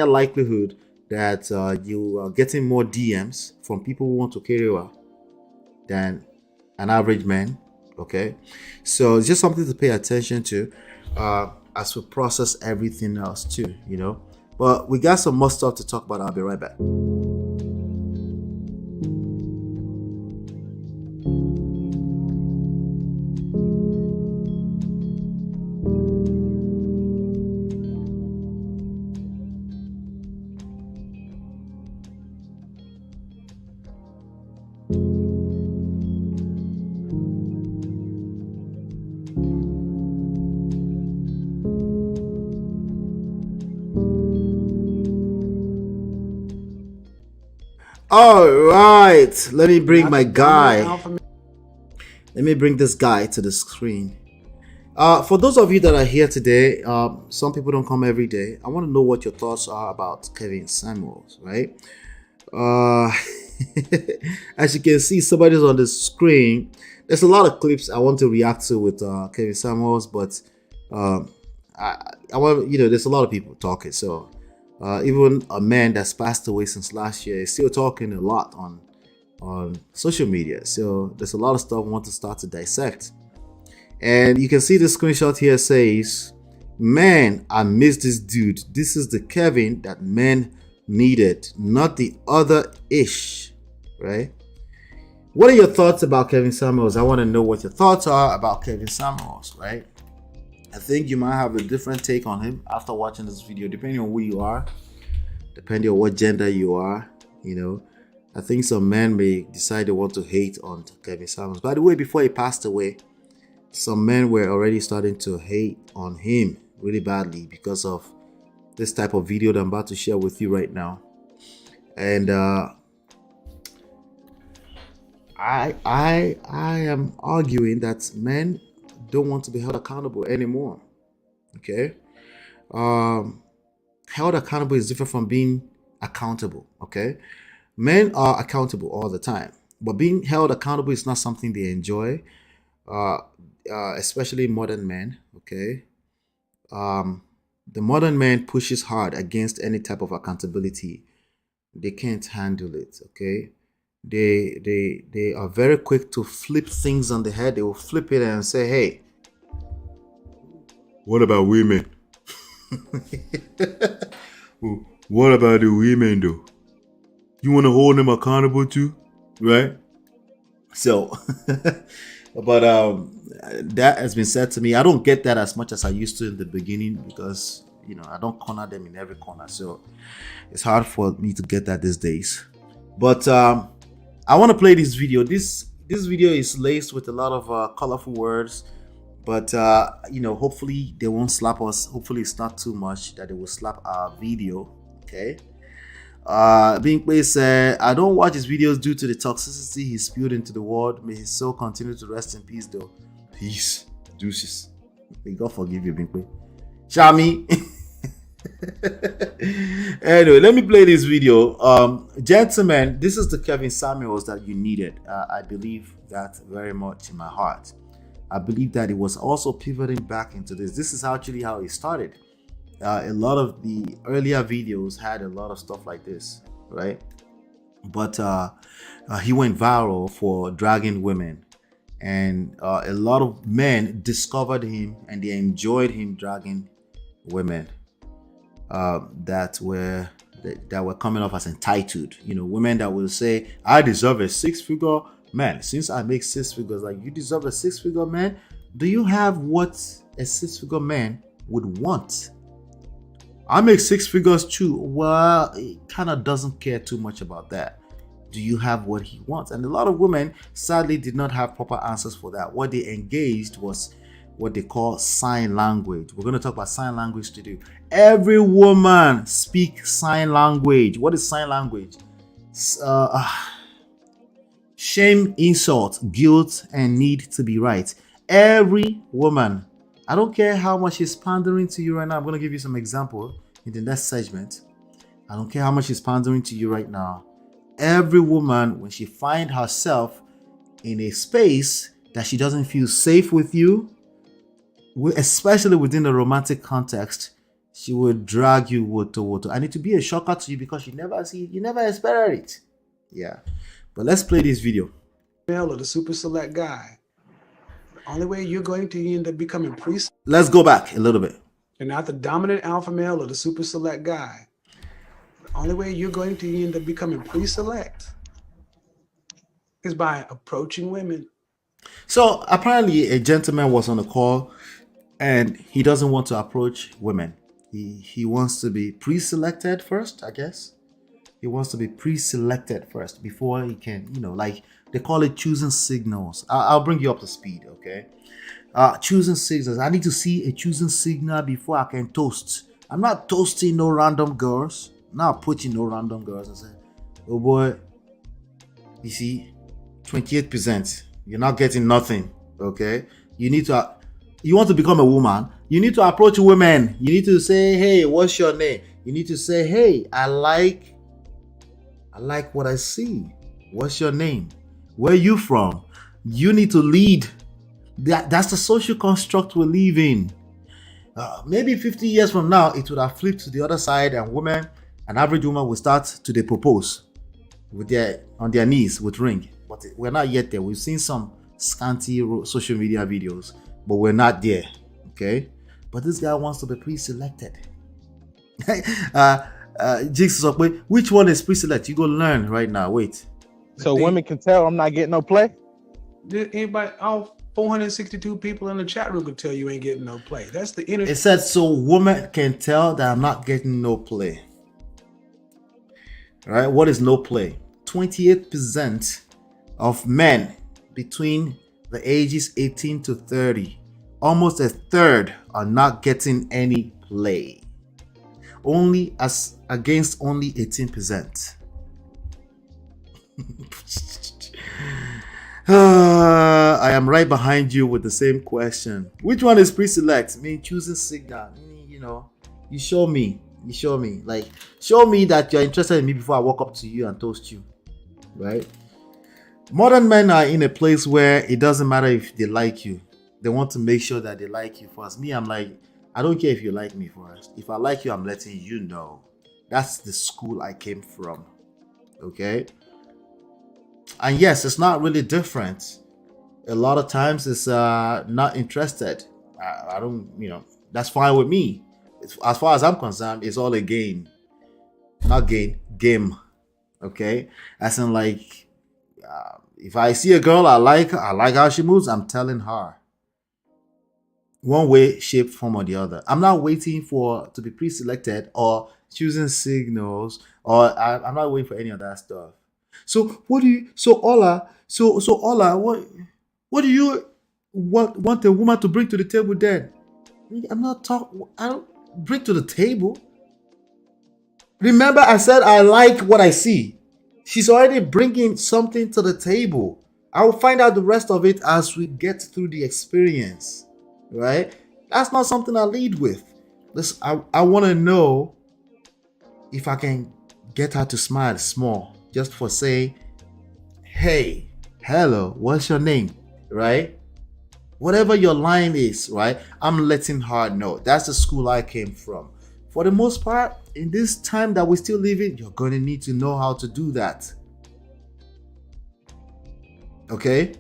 likelihood that you are getting more DMs from people who want to carry over than an average man, okay? So it's just something to pay attention to as we process everything else too, But we got some more stuff to talk about. I'll be right back. All right, let me bring my guy. Let me bring this guy to the screen. For those of you that are here today, some people don't come every day. I want to know what your thoughts are about Kevin Samuels, right? As you can see, somebody's on the screen. There's a lot of clips I want to react to with Kevin Samuels, but I want, there's a lot of people talking. So even a man that's passed away since last year is still talking a lot on social media. So there's a lot of stuff I want to start to dissect. And you can see the screenshot here says, "Man, I miss this dude. This is the Kevin that men needed, not the other ish," right? What are your thoughts about Kevin Samuels? I want to know what your thoughts are about Kevin Samuels, right? I think you might have a different take on him after watching this video, depending on who you are, depending on what gender you are. I think some men may decide they want to hate on Kevin Samuels. By the way, before he passed away, some men were already starting to hate on him really badly because of this type of video that I'm about to share with you right now. And I am arguing that men don't want to be held accountable anymore. Okay, held accountable is different from being accountable. Okay, men are accountable all the time, but being held accountable is not something they enjoy. Especially modern men. Okay, the modern man pushes hard against any type of accountability. They can't handle it. Okay, they are very quick to flip things on the head. They will flip it and say, "Hey, what about women? What about the women though? You want to hold them accountable too, right?" So but that has been said to me. I don't get that as much as I used to in the beginning because I don't corner them in every corner, so it's hard for me to get that these days. But I want to play this video. This video is laced with a lot of colorful words, but hopefully they won't slap us. Hopefully it's not too much that they will slap our video. Okay. Binkley said, "I don't watch his videos due to the toxicity he spewed into the world. May his soul continue to rest in peace, though." Peace, deuces. May God forgive you, Binkley. Shami. Anyway, let me play this video. Gentlemen, this is the Kevin Samuels that you needed. I believe that very much in my heart. I believe that it was also pivoting back into this. This is actually how it started. A lot of the earlier videos had a lot of stuff like this, right? But he went viral for dragging women, and a lot of men discovered him and they enjoyed him dragging women that were coming off as entitled. Women that will say, "I deserve a six-figure man. Since I make six figures, like you deserve a six-figure man. Do you have what a six-figure man would want? I make six figures too." Well, he kind of doesn't care too much about that. Do you have what he wants? And a lot of women sadly did not have proper answers for that. What they engaged was what they call sign language. We're going to talk about sign language today. Every woman speaks sign language. What is sign language? Shame, insult, guilt, and need to be right. Every woman, I don't care how much she's pandering to you right now. I'm going to give you some example in the next segment. I don't care how much she's pandering to you right now. Every woman, when she finds herself in a space that she doesn't feel safe with you, especially within the romantic context, she will drag you wood to wood. And it will be a shocker to you because you never expect it. Yeah. But let's play this video. Male or the super select guy. The only way you're going to end up becoming Let's go back a little bit. and not the dominant alpha male or the super select guy. The only way you're going to end up becoming pre-select is by approaching women. So apparently a gentleman was on a call and he doesn't want to approach women. He wants to be pre-selected first, I guess. He wants to be pre-selected first before he can, like they call it choosing signals. I'll bring you up to speed, okay? Choosing signals. I need to see a choosing signal before I can toast. I'm not toasting no random girls. I'm not approaching no random girls and say, "Oh boy, you see, 28%. You're not getting nothing, okay? You need to you want to become a woman, you need to approach women. You need to say, hey, what's your name? You need to say, hey, I like what I see. What's your name? Where are you from? You need to lead. That's the social construct we live in. Maybe 50 years from now, it would have flipped to the other side, and an average woman will start to propose on their knees with ring. But we're not yet there. We've seen some scanty social media videos, but we're not there. Okay? But this guy wants to be pre-selected. Jigs, which one is pre-select? You go learn right now. Wait. So women can tell I'm not getting no play? Did anybody, all 462 people in the chat room could tell you ain't getting no play. That's the energy. It said, so women can tell that I'm not getting no play. All right, what is no play? 28% of men between the ages 18 to 30, almost a third, are not getting any play. Only against only 18%. I am right behind you with the same question. Which one is pre-select? Choosing signal. You show me. Like, show me that you're interested in me before I walk up to you and toast you. Right? Modern men are in a place where it doesn't matter if they like you. They want to make sure that they like you first. Me, I'm like, I don't care if you like me first. If I like you, I'm letting you know. That's the school I came from. Okay? And yes, it's not really different. A lot of times it's not interested. I don't, that's fine with me. As far as I'm concerned, it's all a game. Not game. Okay? As in, like, if I see a girl I like how she moves, I'm telling her. One way, shape, form, or the other. I'm not waiting to be pre-selected or choosing signals, or I'm not waiting for any of that stuff. So Ola, what do you want a woman to bring to the table then? I don't bring to the table. Remember, I said I like what I see. She's already bringing something to the table. I will find out the rest of it as we get through the experience, right? That's not something I lead with. I want to know if I can get her to smile small, just for saying, hey, hello, what's your name, right? Whatever your line is, right? I'm letting her know. That's the school I came from. For the most part, in this time that we still live in, you're going to need to know how to do that. Okay?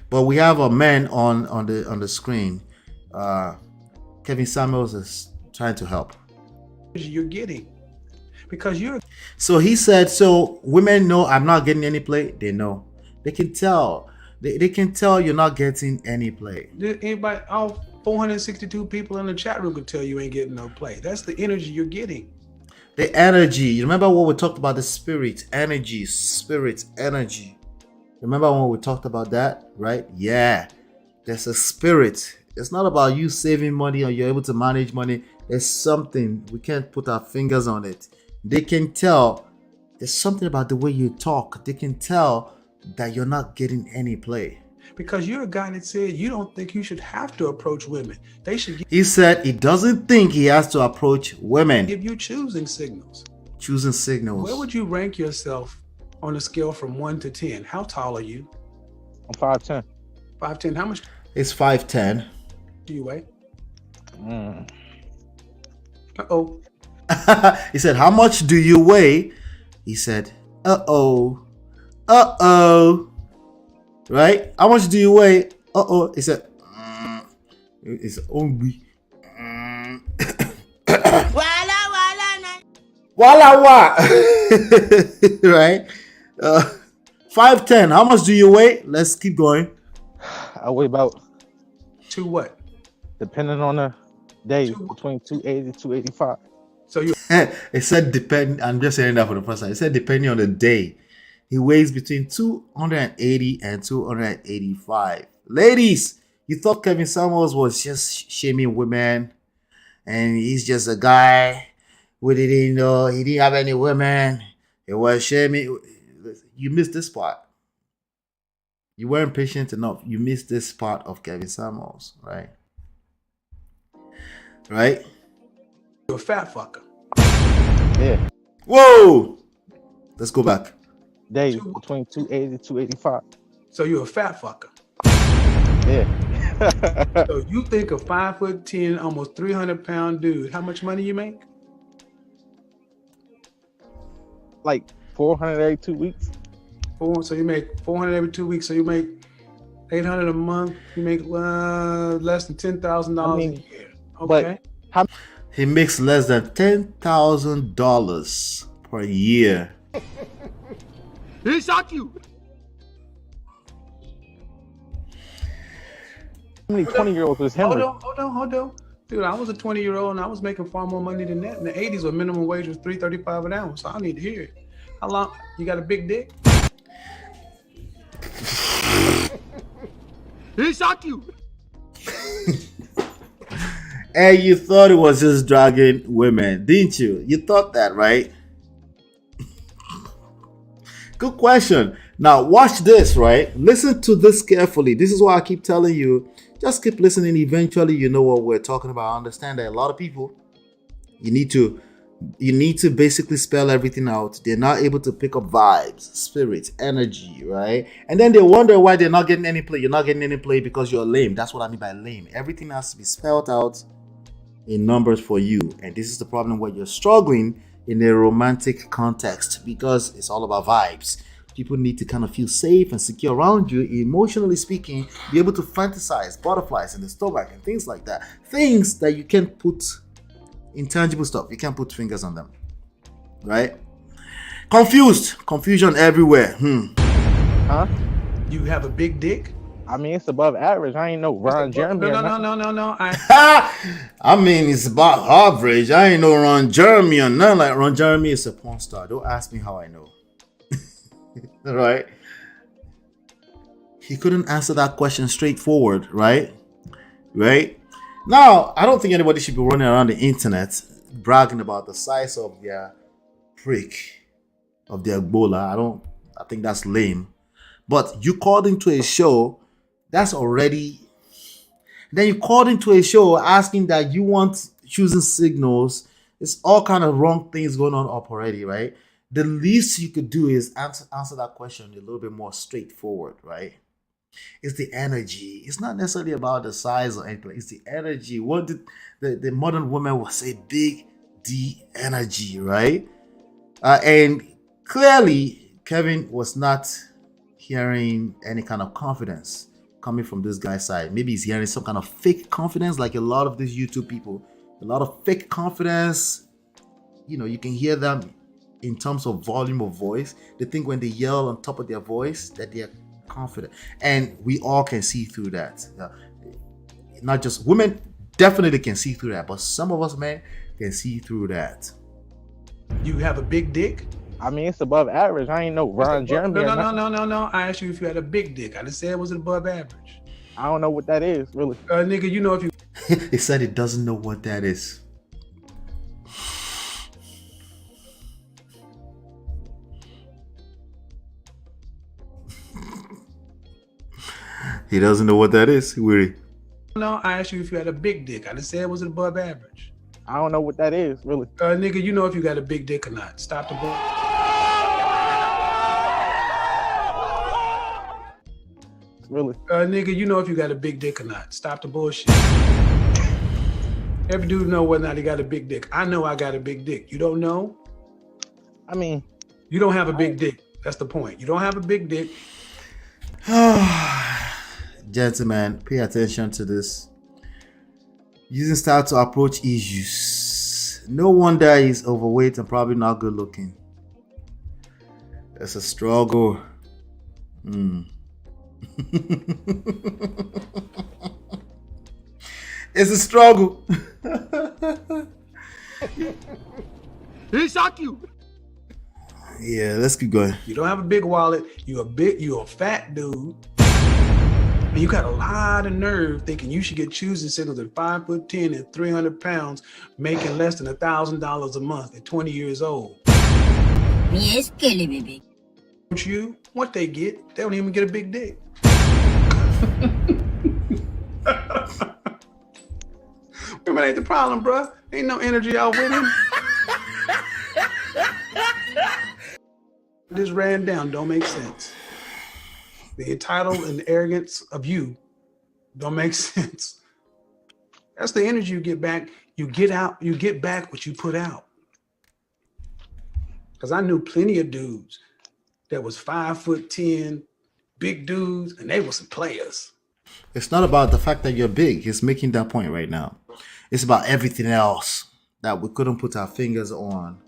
But we have a man on the screen. Kevin Samuels is trying to help. You're getting. Because you're... So he said, so women know I'm not getting any play. They know. They can tell. They can tell you're not getting any play. Did anybody, all 462 people in the chat room could tell you ain't getting no play. That's the energy you're getting. The energy. You remember what we talked about? The spirit, energy, energy. Remember when we talked about that, right? Yeah. There's a spirit. It's not about you saving money or you're able to manage money. There's something. We can't put our fingers on it. They can tell. There's something about the way you talk. They can tell that you're not getting any play. Because you're a guy that said you don't think you should have to approach women. They should. He said he doesn't think he has to approach women. Give you choosing signals. Choosing signals. Where would you rank yourself on a scale from 1 to 10? How tall are you? I'm 5'10". 5'10". How much? It's 5'10". Do you weigh? He said, how much do you weigh? He said, right? How much do you weigh? He said, it's only wala right? 5'10". How much do you weigh? Let's keep going. I weigh about to what? Depending on the day, between 280 and 285. So you it said depend. I'm just saying that for the first time. It said depending on the day. He weighs between 280 and 285. Ladies, you thought Kevin Samuels was just shaming women and he's just a guy who didn't know he didn't have any women. It was shaming. You missed this part. You weren't patient enough. You missed this part of Kevin Samuels, right? Right? You're a fat fucker. Yeah. Whoa! Let's go back. Days between 280 to 285. So you're a fat fucker. Yeah. So you think a 5'10", almost 300-pound dude, how much money you make? Like 400 every 2 weeks. So you make 400 every 2 weeks. So you make 800 a month. You make less than $10,000 a year. Okay. But he makes less than $10,000 per year. He shot you. How many 20-year-olds was him? Hold on. Dude, I was a 20-year-old and I was making far more money than that. In the 80s, where minimum wage was $3.35 an hour. So I need to hear it. How long? You got a big dick? He shot you. And you thought it was just dragging women, didn't you? You thought that, right? Good question. Now, watch this, right? Listen to this carefully. This is why I keep telling you, just keep listening. Eventually, you know what we're talking about. I understand that a lot of people, you need to basically spell everything out. They're not able to pick up vibes, spirit, energy, right? And then they wonder why they're not getting any play. You're not getting any play because you're lame. That's what I mean by lame. Everything has to be spelled out in numbers for you. And this is the problem where you're struggling in a romantic context, because it's all about vibes. People need to kind of feel safe and secure around you, emotionally speaking, be able to fantasize butterflies in the stomach and things like that. Things that you can't put, intangible stuff, you can't put fingers on them, right? Confusion everywhere. Huh? You have a big dick? I mean, it's above average. I ain't know Ron Jeremy. No. I mean, it's about average. I ain't know Ron Jeremy or nothing. Like, Ron Jeremy is a porn star. Don't ask me how I know. Right? He couldn't answer that question straightforward, right? Right? Now, I don't think anybody should be running around the internet bragging about the size of their prick, of their Ebola. I think that's lame. But you called into a show, that's already. Then you called into a show asking that you want choosing signals. It's all kind of wrong things going on up already, right? The least you could do is answer that question a little bit more straightforward, right? It's the energy. It's not necessarily about the size or anything. It's the energy. What did the modern woman will say? Big D energy, right? And clearly, Kevin was not hearing any kind of confidence coming from this guy's side. Maybe he's hearing some kind of fake confidence, like a lot of these YouTube people. A lot of fake confidence. You know, you can hear them in terms of volume of voice. They think when they yell on top of their voice that they're confident. And we all can see through that. Not just women, definitely can see through that. But some of us men can see through that. You have a big dick? I mean, it's above average. I ain't know Ron Jeremy. No. I asked you if you had a big dick. I didn't say it was above average. I don't know what that is, really. Nigga, you know if you... It said it doesn't know what that is. He doesn't know what that is, Weary. No, I asked you if you had a big dick. I didn't say it was above average. I don't know what that is, really. Nigga, you know if you got a big dick or not. Stop the bull. Really? Nigga, you know if you got a big dick or not. Stop the bullshit. Every dude know whether or not he got a big dick. I know I got a big dick. You don't know? I mean... You don't have a big dick. That's the point. You don't have a big dick. Gentlemen, pay attention to this. Using style to approach issues. No wonder he's overweight and probably not good looking. It's a struggle. It's a struggle. He shot you. Yeah, let's keep going. You don't have a big wallet. You're a fat dude. And you got a lot of nerve thinking you should get choosing signals at 5'10" and 300 pounds, making less than $1,000 a month at 20 years old. Yes, Kelly, baby. Don't you? What they get, they don't even get a big dick. Women ain't the problem, bro. Ain't no energy out with him. This ran down don't make sense. The entitled and arrogance of you don't make sense. That's the energy you get back. You get back what you put out. Because I knew plenty of dudes that was 5'10", big dudes, and they were some players. It's not about the fact that you're big. He's making that point right now. It's about everything else that we couldn't put our fingers on,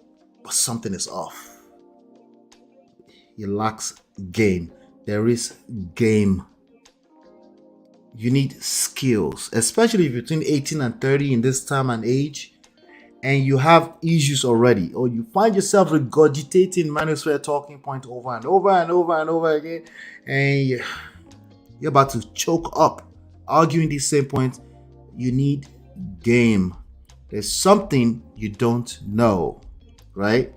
but something is off. He lacks game. There is game. You need skills, especially if you're between 18 and 30 in this time and age, and you have issues already, or you find yourself regurgitating manosphere talking point over and over and over and over again, and you're about to choke up arguing these same points. You need game. There's something you don't know, right?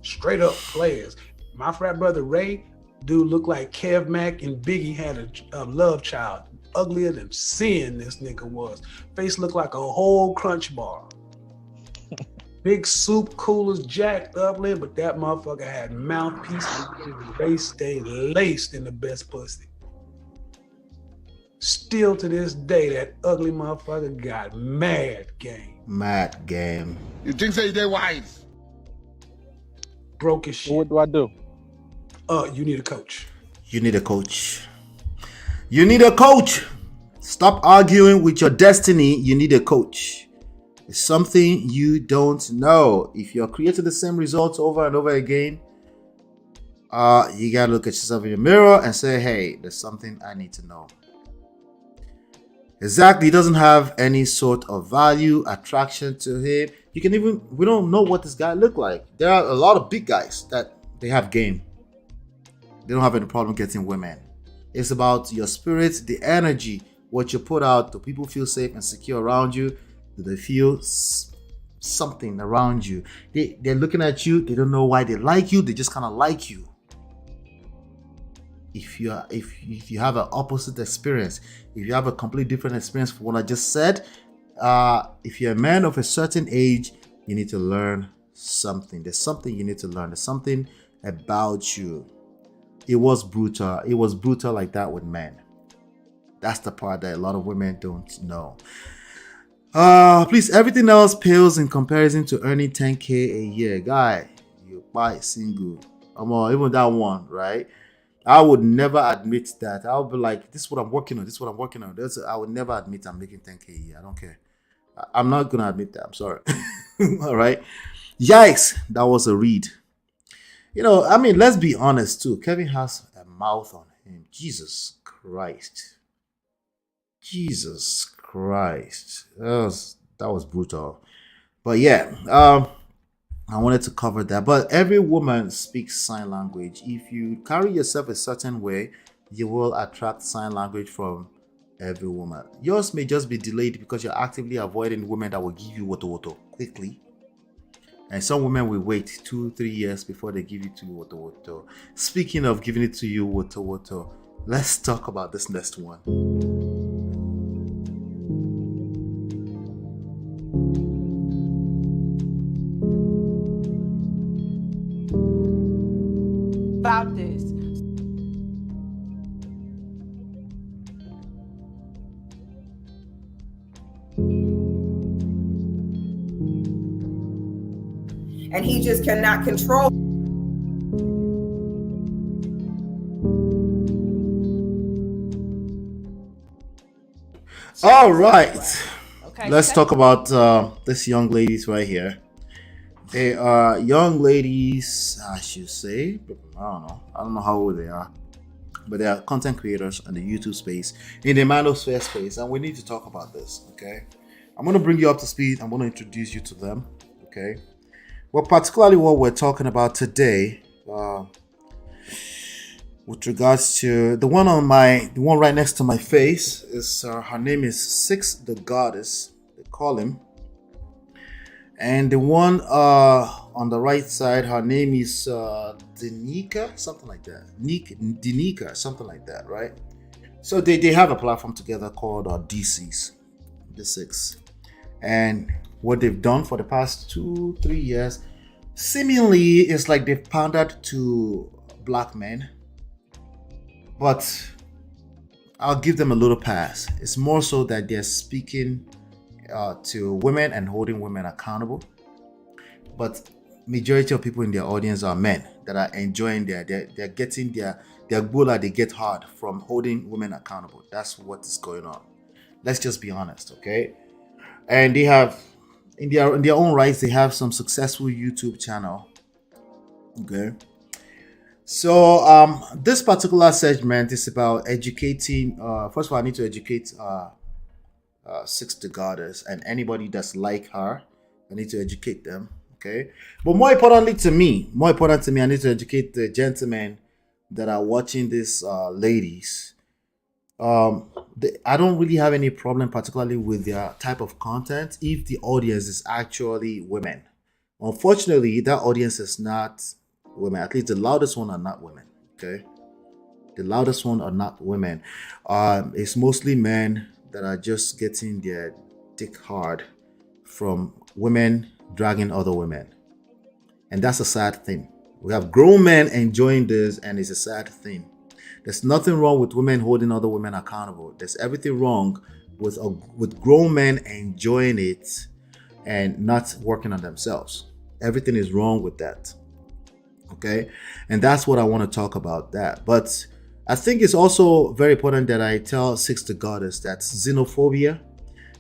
Straight up players. My frat brother Ray, dude looked like Kev Mack and Biggie had a love child. Uglier than sin this nigga was. Face looked like a whole Crunch bar. Big soup coolers jacked up, but that motherfucker had mouthpieces. Ray stayed laced in the best pussy. Still to this day, that ugly motherfucker got mad game. Mad game. You think say they wise? Broke as shit. What do I do? You need a coach. You need a coach. You need a coach. Stop arguing with your destiny. You need a coach. It's something you don't know. If you're creating the same results over and over again, you gotta look at yourself in the mirror and say, hey, there's something I need to know. Exactly. He doesn't have any sort of value, attraction to him. We don't know what this guy look like. There are a lot of big guys that they have game. They don't have any problem getting women. It's about your spirit, the energy, what you put out. Do people feel safe and secure around you? Do they feel something around you? They're looking at you. They don't know why they like you. They just kind of like you. If you have an opposite experience, if you have a completely different experience from what I just said, if you're a man of a certain age, you need to learn something. There's something you need to learn. There's something about you. It was brutal. It was brutal like that with men. That's the part that a lot of women don't know. Please, everything else pales in comparison to earning 10K a year. Guy, you buy single. Even that one, right? I would never admit that. I would be like, this is what I'm working on. This is what I'm working on. I would never admit I'm making 10K a year. I don't care. I'm not going to admit that. I'm sorry. All right. Yikes. That was a read. Let's be honest too. Kevin has a mouth on him. Jesus Christ. Jesus Christ. That was brutal. But yeah, I wanted to cover that. But every woman speaks sign language. If you carry yourself a certain way, you will attract sign language from every woman. Yours may just be delayed because you're actively avoiding women that will give you woto quickly. And some women will wait 2-3 years before they give it to you woto. Speaking of giving it to you woto, let's talk about this next one. About this. And he just cannot control. All right. Okay. Let's talk about these young ladies right here. They are young ladies, I should say. I don't know how old they are. But they are content creators in the YouTube space, in the manosphere space. And we need to talk about this, okay? I'm going to bring you up to speed. I'm going to introduce you to them, okay? Well, particularly what we're talking about today, with regards to the one right next to my face, is her name is Six the Goddess, they call him. And the one on the right side, her name is Danica, something like that. Danica, something like that, right? So they have a platform together called DCs, the Six. And what they've done for the past 2-3 years, seemingly it's like they've pandered to black men. But I'll give them a little pass. It's more so that they're speaking to women and holding women accountable. But majority of people in their audience are men that are enjoying they're getting their gula, they get hard from holding women accountable. That's what is going on. Let's just be honest, okay? And they have in their own rights, they have some successful YouTube channel. Okay. So this particular segment is about educating. First of all, I need to educate 𝐑𝐎𝐂𝐊 and anybody that's like her. I need to educate them. Okay. But more importantly to me, I need to educate the gentlemen that are watching these ladies. I don't really have any problem, particularly with their type of content, if the audience is actually women. Unfortunately, that audience is not women. At least the loudest one are not women. Okay, the loudest one are not women. It's mostly men that are just getting their dick hard from women dragging other women, and that's a sad thing. We have grown men enjoying this, and it's a sad thing. There's nothing wrong with women holding other women accountable. There's everything wrong with grown men enjoying it and not working on themselves. Everything is wrong with that. Okay, and that's what I want to talk about. That, but I think it's also very important that I tell 𝐑𝐎𝐿 that xenophobia,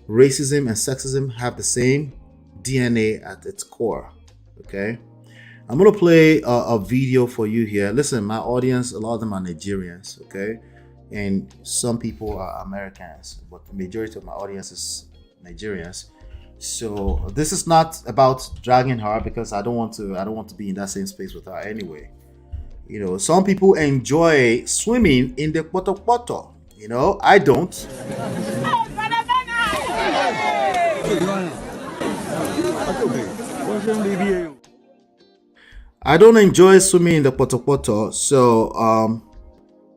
racism, and sexism have the same DNA at its core. Okay, I'm gonna play a video for you here. Listen, my audience, a lot of them are Nigerians, okay, and some people are Americans, but the majority of my audience is Nigerians. So this is not about dragging her, because I don't want to be in that same space with her anyway. You know, some people enjoy swimming in the poto. You know, I don't. I don't enjoy swimming in the poto, so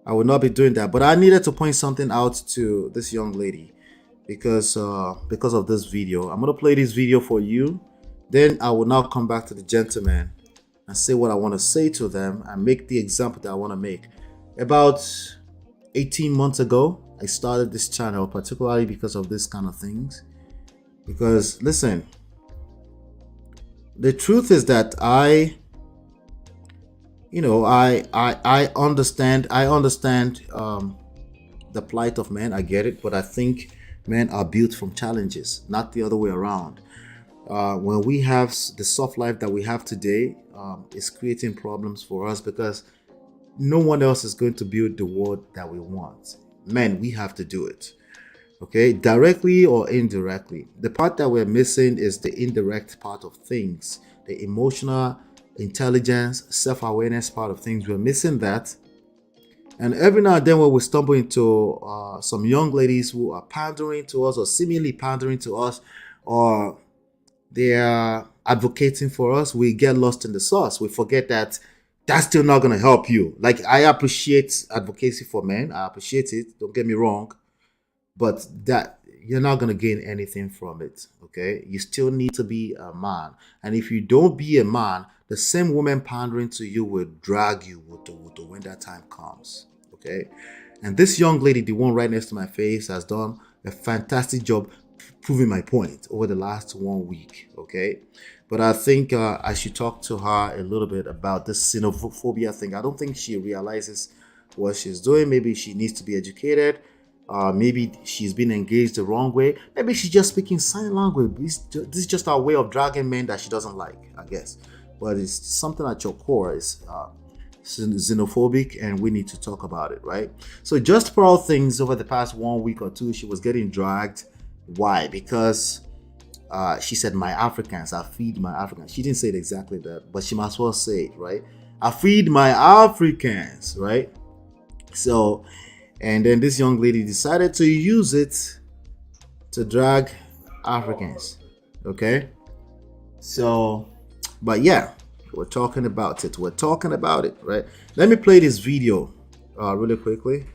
I will not be doing that. But I needed to point something out to this young lady because of this video. I'm gonna play this video for you. Then I will now come back to the gentleman and say what I want to say to them and make the example that I want to make. About 18 months ago, I started this channel particularly because of this kind of things. Because listen, the truth is that I understand the plight of men. I get it, but I think men are built from challenges, not the other way around. When we have the soft life that we have today, it's creating problems for us because no one else is going to build the world that we want. Men, we have to do it. Okay, directly or indirectly. The part that we're missing is the indirect part of things, the emotional intelligence, self-awareness part of things. We're missing that. And every now and then when we stumble into some young ladies who are pandering to us or seemingly pandering to us, or they are advocating for us, we get lost in the sauce. We forget that that's still not going to help you. Like, I appreciate advocacy for men. I appreciate it. Don't get me wrong. But that you're not going to gain anything from it. Okay? You still need to be a man. And if you don't be a man, the same woman pandering to you will drag you when that time comes. Okay? And this young lady, the one right next to my face, has done a fantastic job proving my point over the last 1 week. Okay? But I think I should talk to her a little bit about this xenophobia thing. I don't think she realizes what she's doing. Maybe she needs to be educated. Maybe she's been engaged the wrong way. Maybe she's just speaking sign language. This is just our way of dragging men that she doesn't like, I guess. But it's something at your core is xenophobic, and we need to talk about it, right? So just for all things, over the past 1 week or two, she was getting dragged. Why? Because she said, my Africans, I feed my Africans. She didn't say it exactly that, but she might as well say it, right? I feed my Africans, right? So, and then this young lady decided to use it to drag Africans, okay? So, but yeah, we're talking about it. Right? Let me play this video really quickly.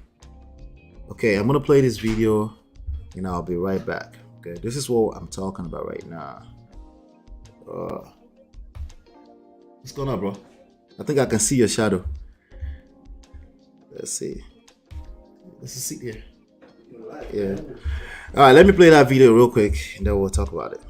Okay, I'm gonna play this video and I'll be right back. Okay, this is what I'm talking about right now. What's going on, bro? I think I can see your shadow. Let's see. Let's see here. Yeah. All right, let me play that video real quick and then we'll talk about it.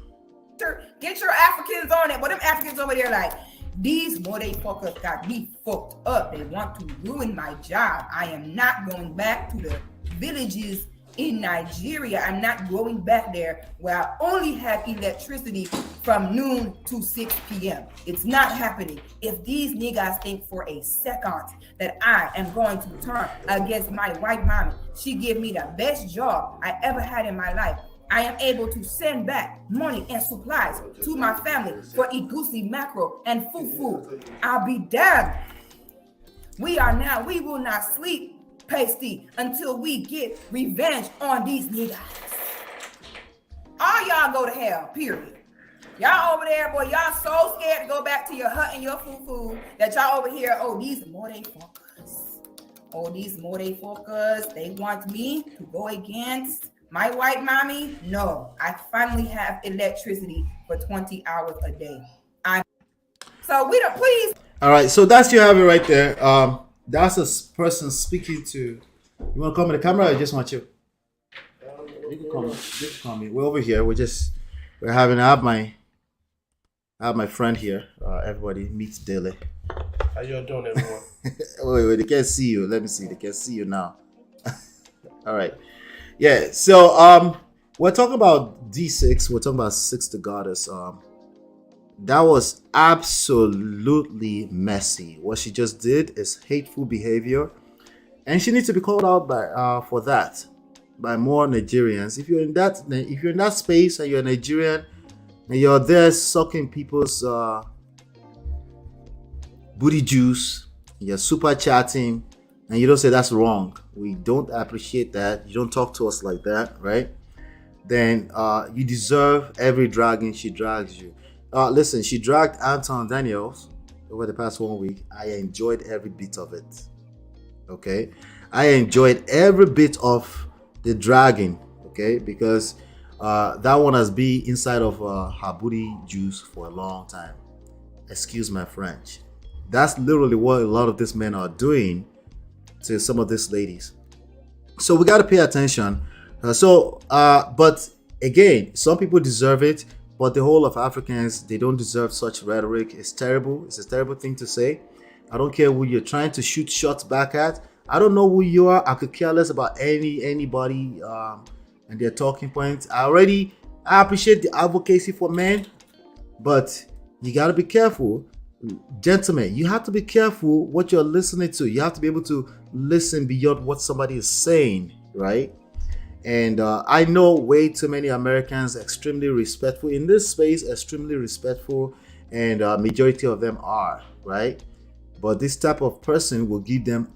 Get your Africans on it. But them Africans over there like, these motherfuckers got me fucked up. They want to ruin my job. I am not going back to the villages in Nigeria. I'm not going back there where I only have electricity from noon to 6 p.m. It's not happening. If these niggas think for a second that I am going to turn against my white mommy, she gave me the best job I ever had in my life. I am able to send back money and supplies to my family for igusi, mackerel, and fufu. I'll be damned. We will not sleep, pasty, until we get revenge on these niggas. All y'all go to hell, period. Y'all over there, boy, y'all so scared to go back to your hut and your fufu that y'all over here, oh, these more they fuckers. Oh, these more they fuckers. They want me to go against my white mommy. No, I finally have electricity for 20 hours a day. So we don't, please. All right, so that's you have it right there. That's a person speaking to. You want to come in the camera or I just want you? You can come. You can come in. We're over here. I have my friend here. Everybody meets daily. How y'all doing, everyone? Wait, they can't see you. Let me see. They can see you now. All right. Yeah. So we're talking about D6. We're talking about Six the Goddess. That was absolutely messy. What she just did is hateful behavior, and she needs to be called out by for that by more Nigerians. If you're in that space and you're Nigerian and you're there sucking people's booty juice, you're super chatting, and you don't say that's wrong. We don't appreciate that. You don't talk to us like that, right? Then you deserve every dragging she drags you. Listen, she dragged Anton Daniels over the past 1 week. I enjoyed every bit of it. Okay? I enjoyed every bit of the dragging. Okay? Because that one has been inside of her booty juice for a long time. Excuse my French. That's literally what a lot of these men are doing to some of these ladies. So we got to pay attention. But again, some people deserve it. But the whole of Africans, they don't deserve such rhetoric. It's terrible. It's a terrible thing to say. I don't care who you're trying to shoot shots back at. I don't know who you are. I could care less about anybody and their talking points. I appreciate the advocacy for men, but you got to be careful. Gentlemen, you have to be careful what you're listening to. You have to be able to listen beyond what somebody is saying, right? And I know way too many Americans extremely respectful in this space, extremely respectful, and majority of them are, right? But this type of person will give them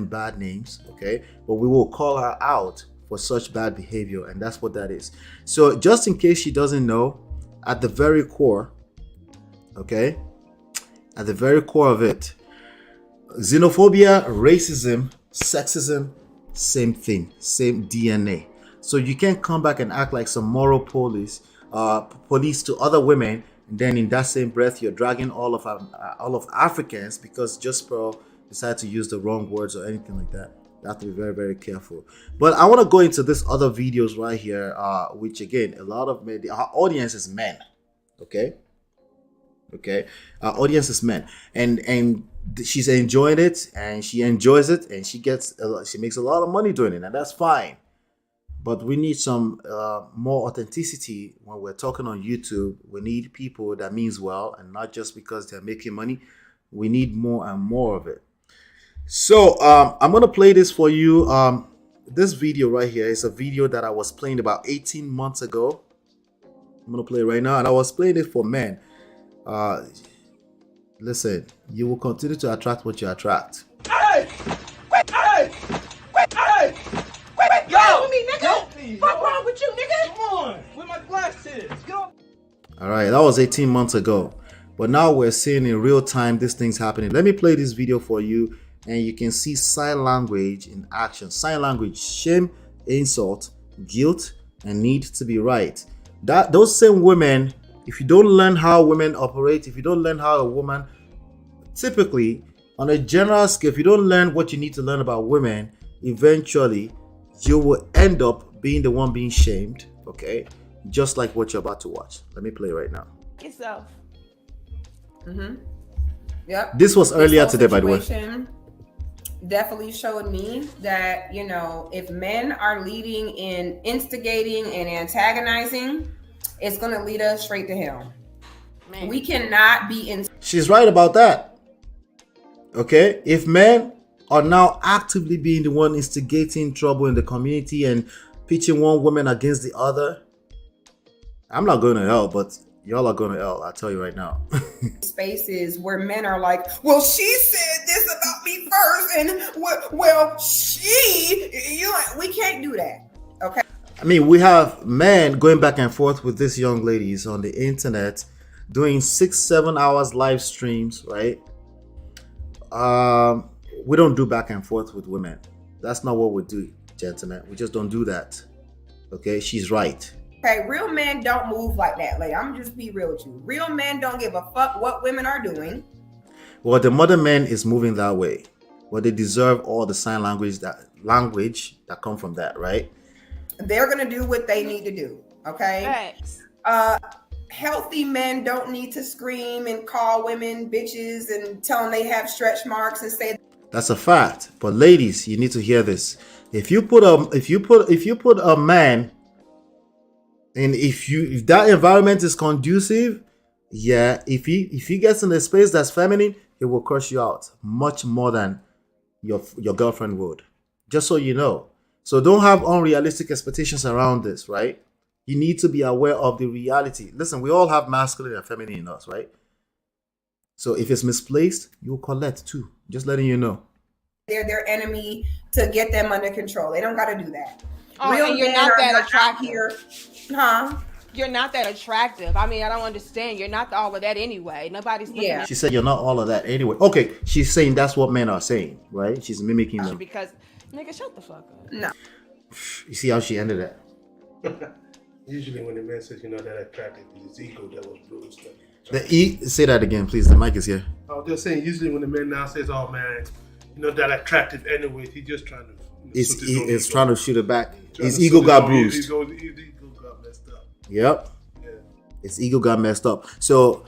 bad names, okay? But we will call her out for such bad behavior, and that's what that is. So just in case she doesn't know, at the very core, okay, at the very core of it, xenophobia, racism, sexism, same thing, same DNA. So you can't come back and act like some moral police to other women, and then in that same breath you're dragging all of Africans because just decide to use the wrong words or anything like that. You have to be very, very careful. But I want to go into this other videos right here, which again, a lot of men, our audience is men, okay, our audience is men, and she's enjoying it, and she enjoys it, and she makes a lot of money doing it, and that's fine. But we need some more authenticity when we're talking on YouTube. We need people that means well, and not just because they're making money. We need more and more of it. So I'm gonna play this for you. This video right here is a video that I was playing about 18 months ago. I'm gonna play it right now, and I was playing it for men. Listen, you will continue to attract what you attract. Hey! Yo! Me, nigga! What's wrong with you, nigga? Come on! Where my glasses? Go! Alright, that was 18 months ago. But now we're seeing in real time these things happening. Let me play this video for you. and you can see sign language in action. Sign language: shame, insult, guilt, and need to be right. That those same women, if you don't learn how women operate, if you don't learn how a woman, typically on a general scale, if you don't learn what you need to learn about women, eventually you will end up being the one being shamed. Okay, just like what you're about to watch. Let me play right now. Yourself. Yep. This was earlier whole today, by the way. situation definitely showed me that, you know, if men are leading in instigating and antagonizing, it's going to lead us straight to hell. Man. We cannot be in. She's right about that. Okay, if men are now actively being the one instigating trouble in the community and pitching one woman against the other, I'm not going to hell, but y'all are going to hell. I'll tell you right now. Spaces where men are like, well, she said this about me first, and well, we can't do that. Okay. I mean, we have men going back and forth with these young ladies on the internet, doing 6-7 hours live streams, right? We don't do back and forth with women. That's not what we do, gentlemen. We just don't do that. Okay, she's right. Okay, real men don't move like that. Like, I'm just be real with you. Real men don't give a fuck what women are doing. Well, the modern man is moving that way. Well, they deserve all the sign language that come from that, right? They're gonna do what they need to do. Okay. Thanks. Healthy men don't need to scream and call women bitches and tell them they have stretch marks and say. That's a fact. But ladies, you need to hear this. If you put a man, and if that environment is conducive, yeah, if he gets in a space that's feminine, it will crush you out much more than your girlfriend would. Just so you know. So don't have unrealistic expectations around this, right? You need to be aware of the reality. Listen, we all have masculine and feminine in us, right? So if it's misplaced, you'll collect too. Just letting you know. They're their enemy to get them under control. They don't got to do that. Oh, and you're not that attractive. Here. Huh? You're not that attractive. I mean, I don't understand. You're not all of that anyway. Nobody's looking at She said you're not all of that anyway. Okay, she's saying that's what men are saying, right? She's mimicking them. Because, nigga, shut the fuck up. No. You see how she ended that? Usually when the man says you're not that attractive, it's his ego that was bruised. Say that again, please. The mic is here. I was just saying, usually when the man now says, oh man, you're not that attractive anyway, he's just trying to... It's trying to shoot it back. His ego got bruised. His ego got messed up. Yep. Yeah. His ego got messed up. So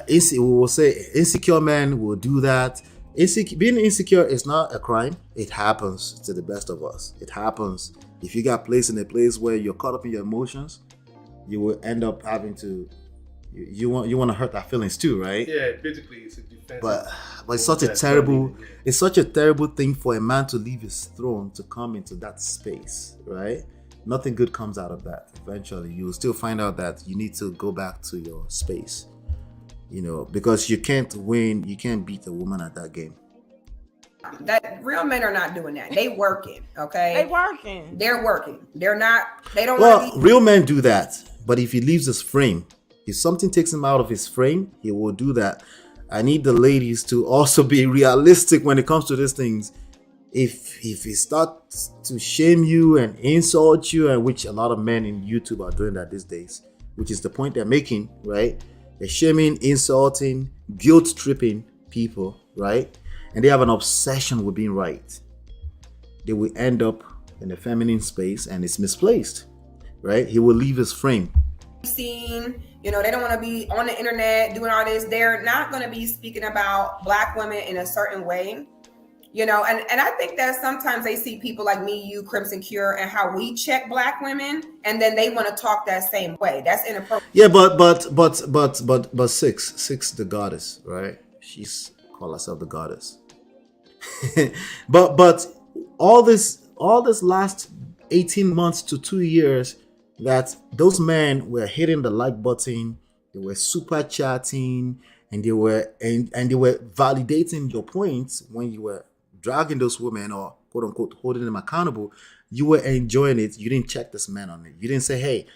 we will say insecure men will do that. Being insecure is not a crime. It happens to the best of us. It happens. If you got placed in a place where you're caught up in your emotions, you will end up having to. You want to hurt our feelings too, right? Yeah, basically it's a defense. But it's such a terrible thing for a man to leave his throne to come into that space, right? Nothing good comes out of that. Eventually, you will still find out that you need to go back to your space, because you can't win, you can't beat a woman at that game. That real men are not doing that. They working, okay? They're working. They're not. They don't. Well, real men do that, but if he leaves his frame. If something takes him out of his frame, he will do that. I need the ladies to also be realistic when it comes to these things. If he starts to shame you and insult you, and which a lot of men in YouTube are doing that these days, which is the point they're making, right? They're shaming, insulting, guilt-tripping people, right? And they have an obsession with being right. They will end up in a feminine space and it's misplaced, right? He will leave his frame. Seen, they don't want to be on the internet doing all this. They're not going to be speaking about Black women in a certain way, and I think that sometimes they see people like me, you, Crimson Cure, and how we check Black women, and then they want to talk that same way. That's inappropriate. Yeah, but Six, the goddess, right? She's called herself the goddess. but all this last 18 months to 2 years. That those men were hitting the like button, they were super chatting, and they were validating your points when you were dragging those women or quote unquote holding them accountable. You were enjoying it. You didn't check this man on it. You didn't say, "Hey,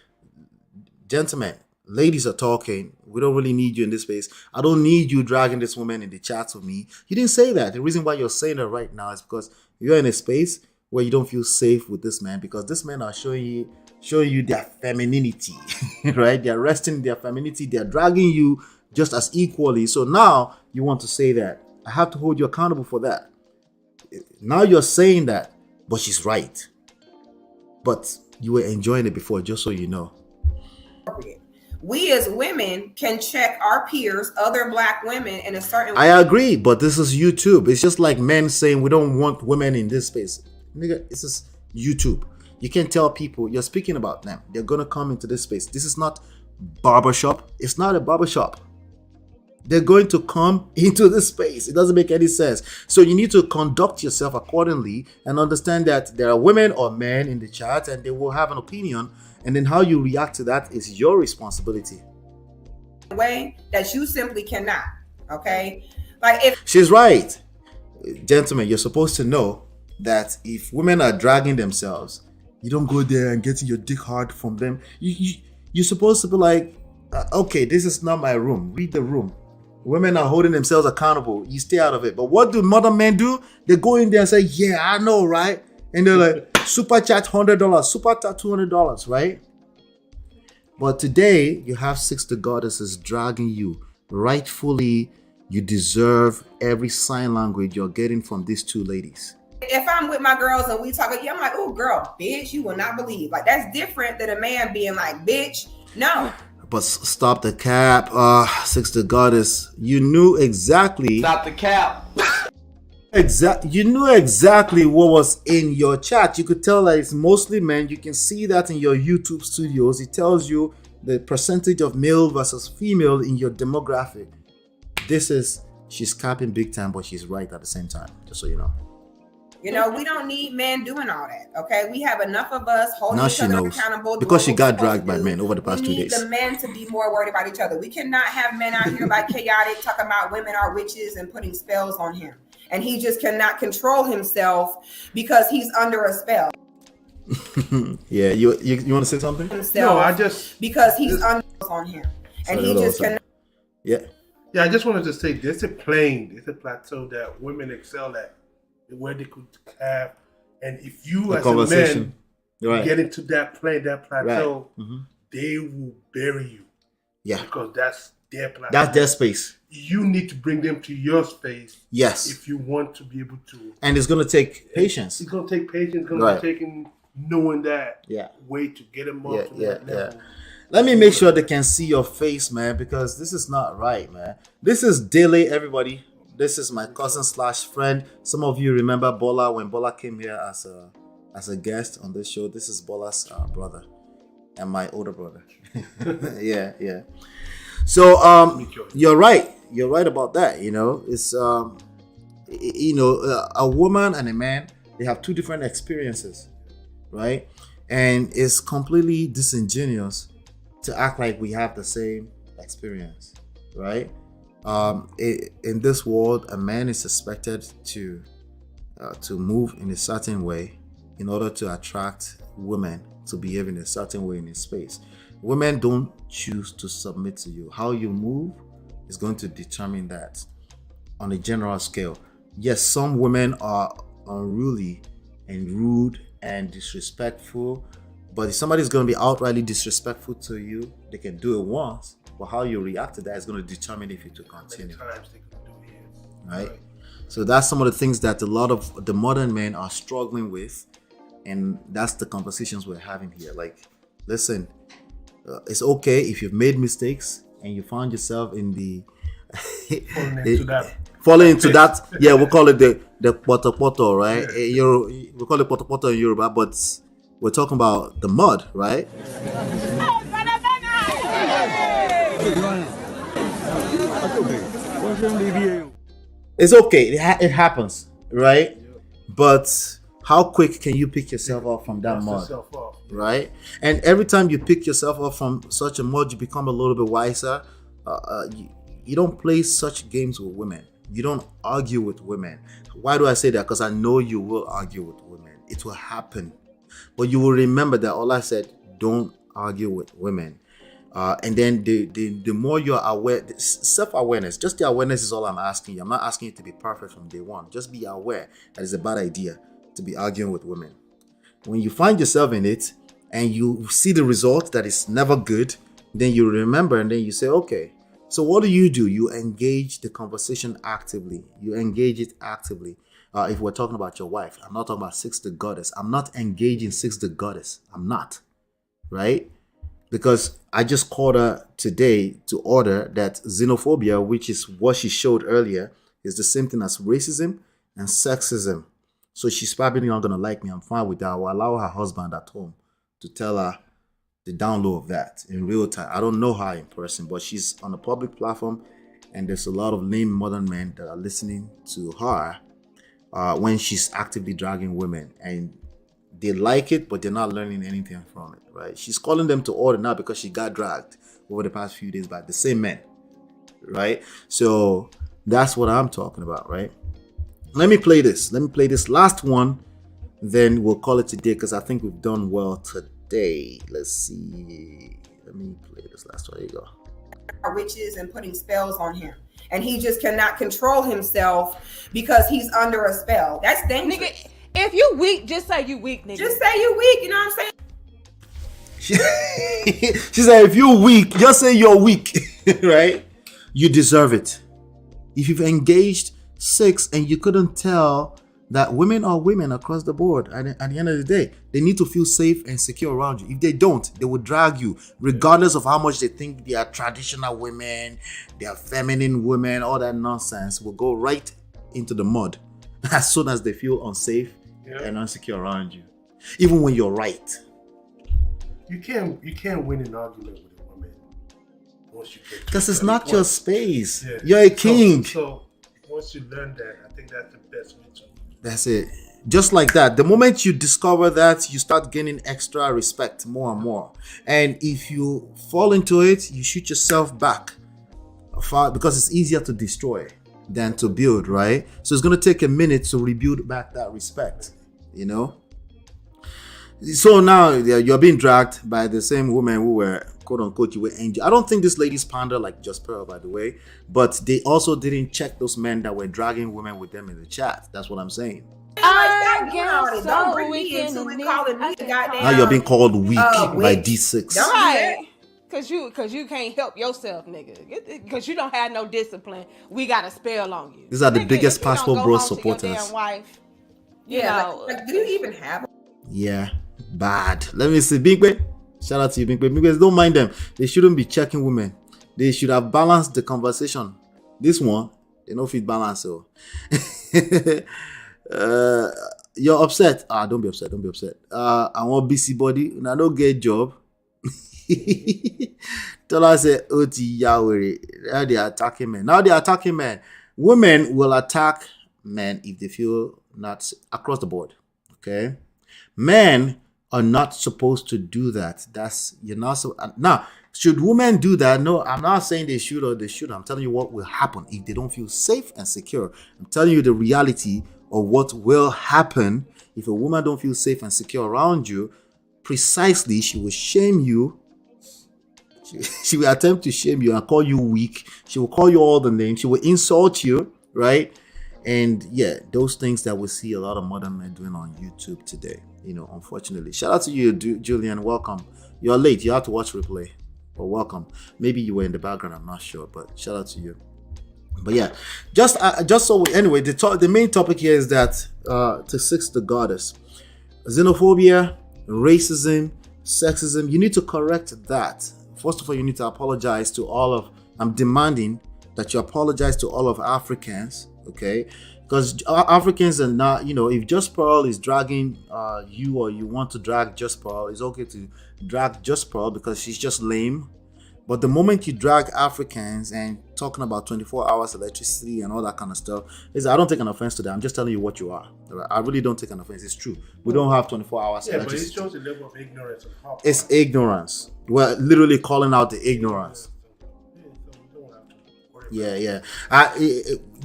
gentlemen, Ladies are talking. We don't really need you in this space. I don't need you dragging this woman in the chats with me. You didn't say that. The reason why you're saying that right now is because you're in a space where you don't feel safe with this man, because this men are showing you their femininity, right? They're resting their femininity. They're dragging you just as equally. So now you want to say that. I have to hold you accountable for that. Now you're saying that, but she's right. But you were enjoying it before, just so you know. We as women can check our peers, other black women, in a certain way. I agree, but this is YouTube. It's just like men saying we don't want women in this space. Nigga, this is YouTube. You can tell people you're speaking about them. They're gonna come into this space. This is not barbershop. It's not a barbershop. They're going to come into this space. It doesn't make any sense. So you need to conduct yourself accordingly and understand that there are women or men in the chat and they will have an opinion. And then how you react to that is your responsibility. Way that you simply cannot. Okay? Like if she's right. Gentlemen, you're supposed to know that if women are dragging themselves, you don't go there and getting your dick hard from them. You're supposed to be like, okay, this is not my room. Read the room. Women are holding themselves accountable. You stay out of it. But what do modern men do? They go in there and say, yeah, I know, right? And they're like, super chat $100, super chat $200, right? But today, you have 60 goddesses dragging you. Rightfully, you deserve every sign language you're getting from these two ladies. If I'm with my girls and we talk, I'm like, oh, girl, bitch, you will not believe. Like, that's different than a man being like, bitch, no. But stop the cap, 60 goddess. You knew exactly. Stop the cap. You knew exactly what was in your chat. You could tell that it's mostly men. You can see that in your YouTube studios. It tells you the percentage of male versus female in your demographic. She's capping big time, but she's right at the same time, just so you know. You know, we don't need men doing all that, okay? We have enough of us holding Now each she other knows. accountable. Because she got dragged by men over the past 2 We need days. the men to be more worried about each other. We cannot have men out here like chaotic, talking about women are witches and putting spells on him. And he just cannot control himself because he's under a spell. Yeah, you want to say something? No, I just... Because he's under on him. And he just cannot... Yeah. Yeah, I just wanted to say there's a plateau that women excel at, where they could have, and if you as a man get into that plateau, they will bury you. Yeah. Because that's their plateau. That's their space. You need to bring them to your space. Yes. If you want to be able to. And it's going to take patience. It's going to take patience. It's going to take knowing that way to get them up to that level. Let me make sure they can see your face, man, because this is not right, man. This is Dele, everybody. This is my cousin / friend. Some of you remember Bola when Bola came here as a guest on this show. This is Bola's brother and my older brother. Yeah. So you're right. You're right about that. You know, it's a woman and a man, they have two different experiences, right? And it's completely disingenuous to act like we have the same experience, right? In this world, a man is expected to move in a certain way in order to attract women to behave in a certain way in his space. Women don't choose to submit to you. How you move is going to determine that on a general scale. Yes, some women are unruly and rude and disrespectful, but if somebody's going to be outrightly disrespectful to you, they can do it once, but how you react to that is going to determine if it will continue. Right? So that's some of the things that a lot of the modern men are struggling with, and that's the conversations we're having here. Like, listen, it's okay if you've made mistakes and you found yourself in the falling into that. Yeah, we call it the poto, right? We call it poto in Yoruba, but we're talking about the mud, right? It's okay. It happens, right? But how quick can you pick yourself up from that mud, right? And every time you pick yourself up from such a mud, you become a little bit wiser. You don't play such games with women. You don't argue with women. Why do I say that? Because I know you will argue with women. It will happen. But you will remember that all I said, don't argue with women. And then the more you're aware, self-awareness, just the awareness is all I'm asking you. I'm not asking you to be perfect from day one. Just be aware that it's a bad idea to be arguing with women. When you find yourself in it and you see the result that is never good, then you remember and then you say, okay, so what do? You engage the conversation actively. You engage it actively. If we're talking about your wife, I'm not talking about Six the Goddess. I'm not engaging Six the Goddess. I'm not. Right? Because I just called her today to order that xenophobia, which is what she showed earlier, is the same thing as racism and sexism. So she's probably not going to like me. I'm fine with that. I will allow her husband at home to tell her the download of that in real time. I don't know her in person, but she's on a public platform and there's a lot of lame modern men that are listening to her when she's actively dragging women. And they like it, but they're not learning anything from it, right? She's calling them to order now because she got dragged over the past few days by the same men, right? So that's what I'm talking about, right? Let me play this last one, then we'll call it today because I think we've done well today. Let's see. Let me play this last one. There you go. Witches and putting spells on him. And he just cannot control himself because he's under a spell. That's dangerous. Nigga, if you weak, just say you weak, nigga. Just say you weak, you know what I'm saying? She said, if you're weak, just say you're weak, right? You deserve it. If you've engaged Six and you couldn't tell that women are women across the board, at the end of the day, they need to feel safe and secure around you. If they don't, they will drag you, regardless of how much they think they are traditional women, they are feminine women, all that nonsense will go right into the mud as soon as they feel unsafe and insecure around you, even when you're right. You can't win an argument with a woman once you get because it's not your space. Yeah. You're a king. So once you learn that, I think that's the best way to. That's it. Just like that. The moment you discover that, you start gaining extra respect more and more. And if you fall into it, you shoot yourself back far because it's easier to destroy than to build, right? So it's going to take a minute to rebuild back that respect, you know? So now you're being dragged by the same women who were, quote unquote, you were angel. I don't think this ladies pander like Just Pearl, by the way, but they also didn't check those men that were dragging women with them in the chat. That's what I'm saying. Don't bring me into it, calling me a goddamn. Now you're being called weak by D6. Right. Cause you can't help yourself, nigga. Cause you don't have no discipline. We got a spell on you. These are the biggest Passport Bros supporters. Damn wife, like, do you even have them? Yeah, bad. Let me see. Bigwe. Shout out to you, Bigwe. Bigwe, don't mind them. They shouldn't be checking women. They should have balanced the conversation. This one, they no fit balance. So you're upset. Don't be upset. I want busybody. And I don't get job. Tell us say Oti Yahweh. Now they are attacking men. Women will attack men if they feel not across the board. Okay, men are not supposed to do that. You're not so. Now, should women do that? No, I'm not saying they should or they should. I'm telling you what will happen if they don't feel safe and secure. I'm telling you the reality of what will happen if a woman don't feel safe and secure around you. Precisely, she will shame you. She will attempt to shame you and call you weak. She will call you all the names. She will insult you, right? And yeah, those things that we see a lot of modern men doing on YouTube today, unfortunately. Shout out to you, Julian. Welcome. You're late. You have to watch replay. But welcome. Maybe you were in the background. I'm not sure, but shout out to you. But yeah, anyway, the main topic here is that to Six the Goddess, xenophobia, racism, sexism. You need to correct that. First of all, you need to apologize to I'm demanding that you apologize to all of Africans, okay? Because Africans are not, if Just Pearl is dragging you or you want to drag Just Pearl, it's okay to drag Just Pearl because she's just lame. But the moment you drag Africans and talking about 24 hours electricity and all that kind of stuff, I don't take an offense to that. I'm just telling you what you are. I really don't take an offense. It's true. We don't have 24 hours electricity. But it shows the level of ignorance. It's ignorance. We're literally calling out the ignorance. Yeah.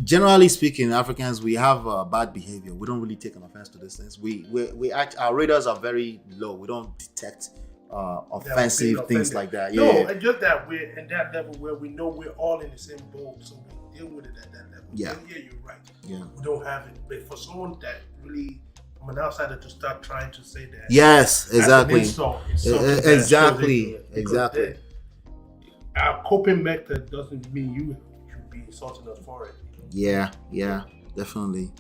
Generally speaking, Africans, we have bad behavior. We don't really take an offense to these things. Our radars are very low. We don't detect offensive things like that. No, Yeah. and just that we're in that level where we know we're all in the same boat, so we deal with it at that level. Yeah. Yeah, you're right. Yeah. We don't have it, but for someone that really from an outsider to start trying to say that. Yes, exactly. Exactly. Exactly. Our coping method doesn't mean you should be insulting us for it. Yeah, definitely.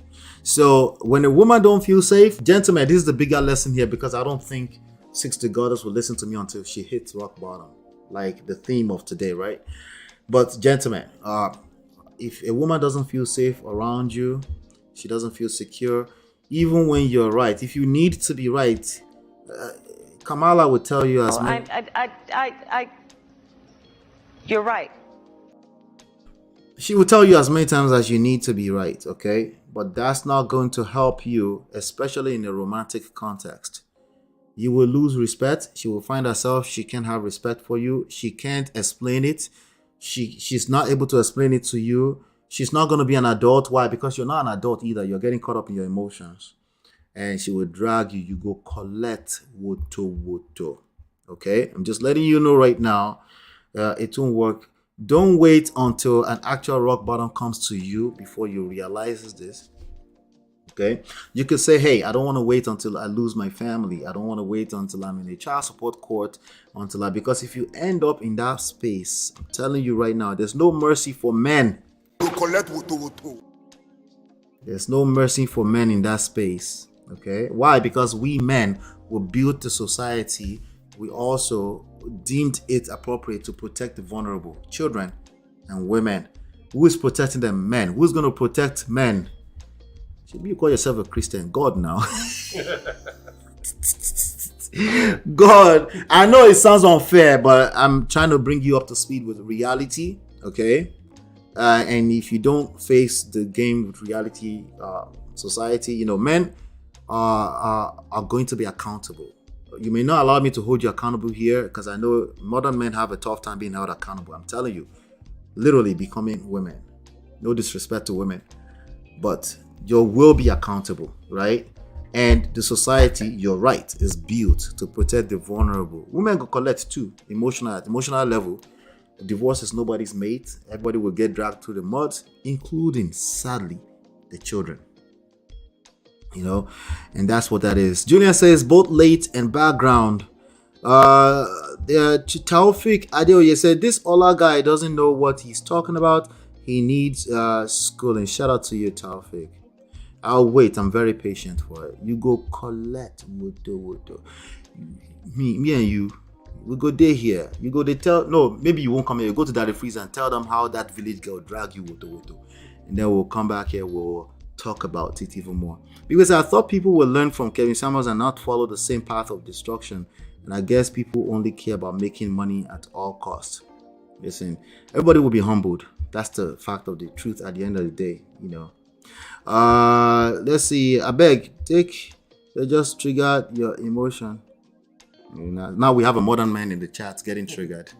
So when a woman don't feel safe, gentlemen, this is the bigger lesson here, because I don't think 60 Goddess will listen to me until she hits rock bottom, like the theme of today, right? But gentlemen, if a woman doesn't feel safe around you, she doesn't feel secure, even when you're right, if you need to be right, Kamala would tell you as many. You're right. She will tell you as many times as you need to be right, okay? But that's not going to help you, especially in a romantic context. You will lose respect. She will find herself, she can't have respect for you. She can't explain it. She's not able to explain it to you. She's not going to be an adult. Why? Because you're not an adult either. You're getting caught up in your emotions. And she will drag you. You go collect woto. Okay? I'm just letting you know right now, it won't work. Don't wait until an actual rock bottom comes to you before you realize this. Okay? You could say, hey, I don't want to wait until I lose my family. I don't want to wait until I'm in a child support court, because if you end up in that space, I'm telling you right now, there's no mercy for men. There's no mercy for men in that space. Okay? Why? Because we men will build the society. We also deemed it appropriate to protect the vulnerable, children and women. Who is protecting them? Men. Who's going to protect men? Should you call yourself a Christian? God now. God. I know it sounds unfair, but I'm trying to bring you up to speed with reality. Okay? And if you don't face the game with reality, society, men are going to be accountable. You may not allow me to hold you accountable here, because I know modern men have a tough time being held accountable. I'm telling you, literally becoming women. No disrespect to women, but you will be accountable, right? And the society, you're right, is built to protect the vulnerable. Women go collect too, emotional level. Divorce is nobody's mate. Everybody will get dragged through the mud, including, sadly, the children. And that's what that is. Julian says both late and background. Taufik Adeoye said this Ola guy doesn't know what he's talking about. He needs schooling. Shout out to you, Taufik. I'll wait. I'm very patient for it. You go collect woto. Me and you, we go there here. You go, they tell, no, maybe you won't come here. You go to Daddy Freeze and tell them how that village girl drag you woto. And then we'll come back here. We'll talk about it even more, because I thought people would learn from Kevin Samuels and not follow the same path of destruction. And I guess people only care about making money at all costs. Listen, everybody will be humbled. That's the fact of the truth at the end of the day. Let's see. I beg, they just triggered your emotion. Now we have a modern man in the chat getting triggered.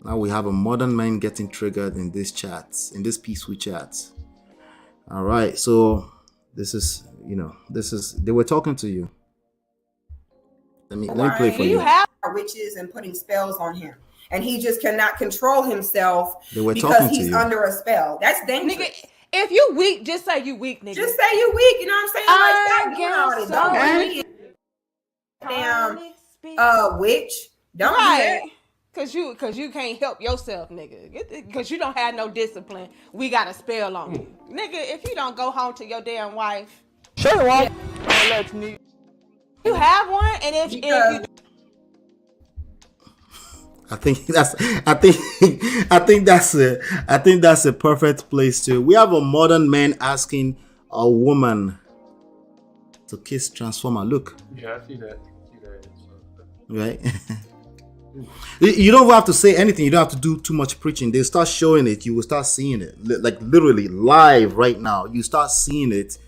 Now we have a modern man getting triggered in this chat, in this peaceful chat. All right, so this is they were talking to you. Let me play for you. You have witches and putting spells on him, and he just cannot control himself because he's under a spell. That's dangerous. Nigga, if you weak, just say you weak, nigga. Just say you weak. You know what I'm saying? Like, damn witch. Don't do that. Cause you can't help yourself, nigga. Cause you don't have no discipline. We got a spell on you, nigga. If you don't go home to your damn wife, you have one, and if you. I think that's a perfect place to. We have a modern man asking a woman to kiss Transformer. Look. Yeah, I see that. Right. You don't have to say anything. You don't have to do too much preaching. They start showing it. You will start seeing it, like literally live right now. You start seeing it.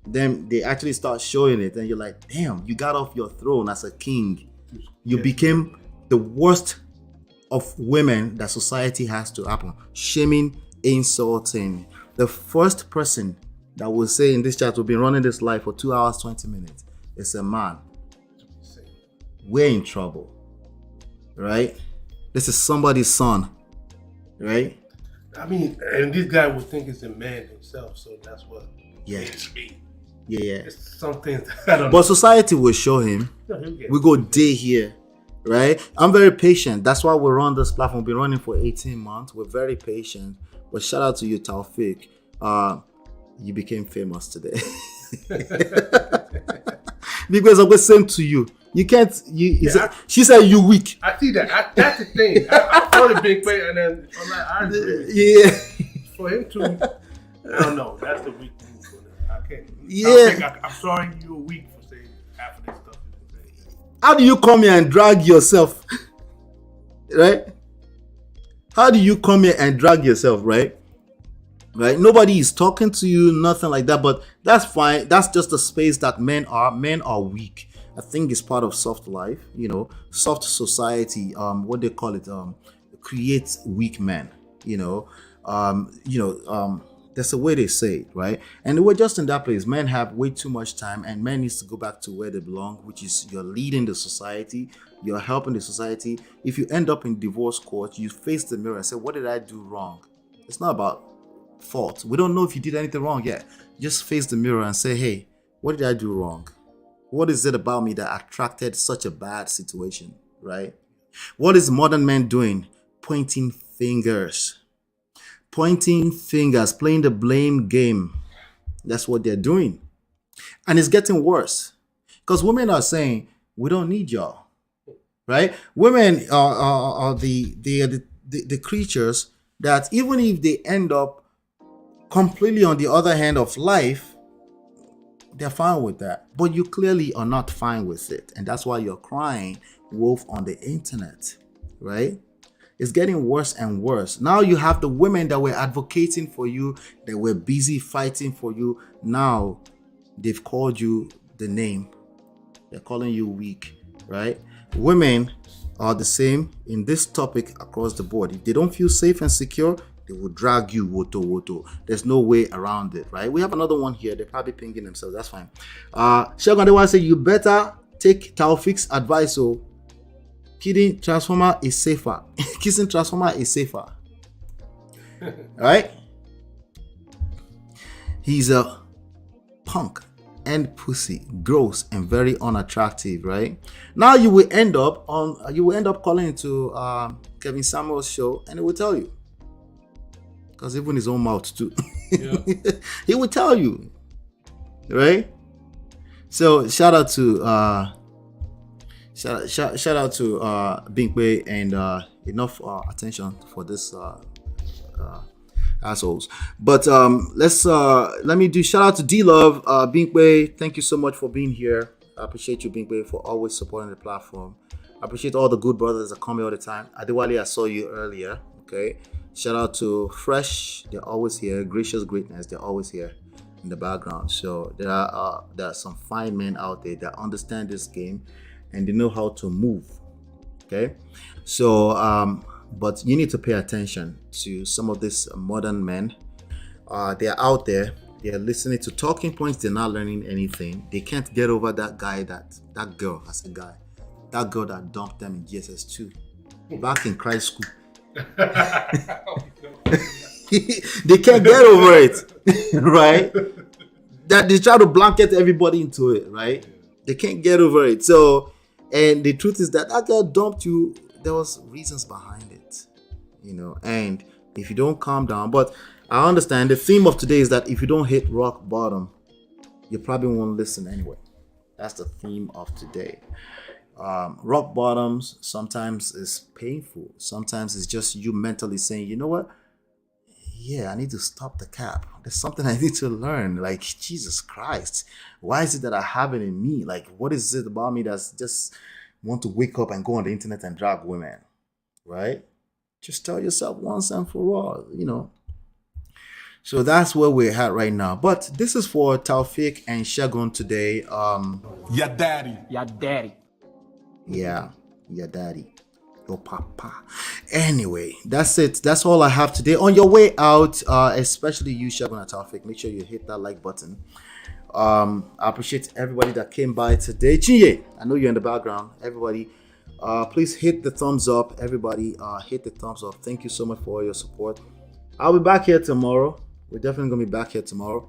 Then they actually start showing it, and you're like, damn, you got off your throne as a king. You became the worst of women that society has to happen. Shaming, insulting. The first person that will say in this chat, we've been running this live for 2 hours, 20 minutes. It's a man. we're in trouble, right? This is somebody's son, right? I mean, and this guy would think it's a man himself, so that's what it's me. Yeah. It's some things I don't know. But society will show him. We go day here, right? I'm very patient. That's why we're on this platform. We've been running for 18 months. We're very patient. But shout out to you, Taufik. You became famous today. Because I'm the same to you. You can't. She said you weak. I see that. That's the thing. I saw the big play, and then I'm like, I agree. Yeah. For him to, I don't know. That's the weak thing for them. I can't. Yeah. I'm sorry you're weak for saying half of this stuff. How do you come here and drag yourself? Right? How do you come here and drag yourself, right? Right? Nobody is talking to you, nothing like that, but that's fine. That's just the space that men are weak. I think it's part of soft life, soft society, what they call it, creates weak men, that's the way they say it, right? And we're just in that place. Men have way too much time, and men needs to go back to where they belong, which is you're leading the society, you're helping the society. If you end up in divorce court, you face the mirror and say, what did I do wrong? It's not about fault. We don't know if you did anything wrong yet. Just face the mirror and say, hey, what did I do wrong? What is it about me that attracted such a bad situation, right? What is modern men doing? Pointing fingers, playing the blame game. That's what they're doing. And it's getting worse because women are saying, we don't need y'all, right? Women are the creatures that even if they end up completely on the other hand of life, they're fine with that. But you clearly are not fine with it. And that's why you're crying wolf on the internet, right? It's getting worse and worse. Now you have the women that were advocating for you, that were busy fighting for you. Now they've called you the name. They're calling you weak, right? Women are the same in this topic across the board. If they don't feel safe and secure, they will drag you woto. There's no way around it, right? We have another one here. They're probably pinging themselves. That's fine. Shegun, they want to say you better take Taufik's advice. So kidding transformer is safer. Kissing transformer is safer. Right? He's a punk and pussy, gross and very unattractive, right? Now you will end up calling into Kevin Samuel's show, and he will tell you. Because even his own mouth too. Yeah. He will tell you. Right? So shout out to Binkwe, and enough attention for this assholes. But let me do shout out to D-Love. Binkwe, thank you so much for being here. I appreciate you, Binkwe, for always supporting the platform. I appreciate all the good brothers that come here all the time. Adewale, I saw you earlier. Okay. Shout out to Fresh, they're always here. Gracious Greatness, they're always here in the background. So there are some fine men out there that understand this game and they know how to move. Okay, so but you need to pay attention to some of these modern men. They're out there, they're listening to talking points, they're not learning anything. They can't get over that girl that dumped them in GSS2 back in Christ school. They can't get over it, right? That they try to blanket everybody into it, right? They can't get over it. So, and the truth is that girl dumped you. There was reasons behind it, and if you don't calm down, but I understand the theme of today is that if you don't hit rock bottom, you probably won't listen anyway. That's the theme of today. Rock bottoms sometimes is painful. Sometimes it's just you mentally saying, you know what? Yeah, I need to stop the cap. There's something I need to learn. Like, Jesus Christ, why is it that I have it in me? Like, what is it about me that's just want to wake up and go on the internet and drag women, right? Just tell yourself once and for all, So that's where we're at right now. But this is for Taufik and Shegun today. Your daddy. Yeah, your daddy. Dr. Papa. Anyway, that's it. That's all I have today. On your way out, especially you, Shagun Atafik, make sure you hit that like button. I appreciate everybody that came by today. Chinye, I know you're in the background. Everybody, please hit the thumbs up. Everybody, hit the thumbs up. Thank you so much for all your support. I'll be back here tomorrow. We're definitely going to be back here tomorrow.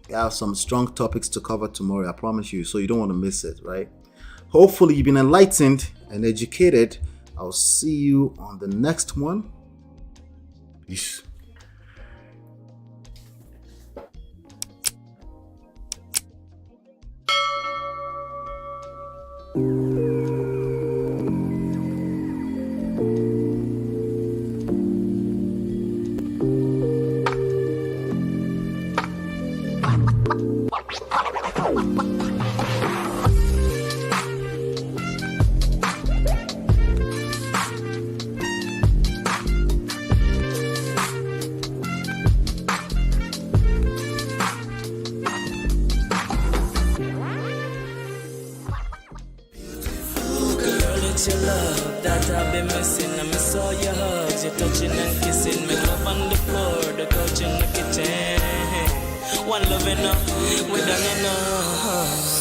We have some strong topics to cover tomorrow, I promise you. So you don't want to miss it, right? Hopefully you've been enlightened and educated. I'll see you on the next one. Peace. Your love that I've been missing. I miss all your hugs, your touching and kissing. Make love on the floor, the couch in the kitchen. One love enough, we done enough.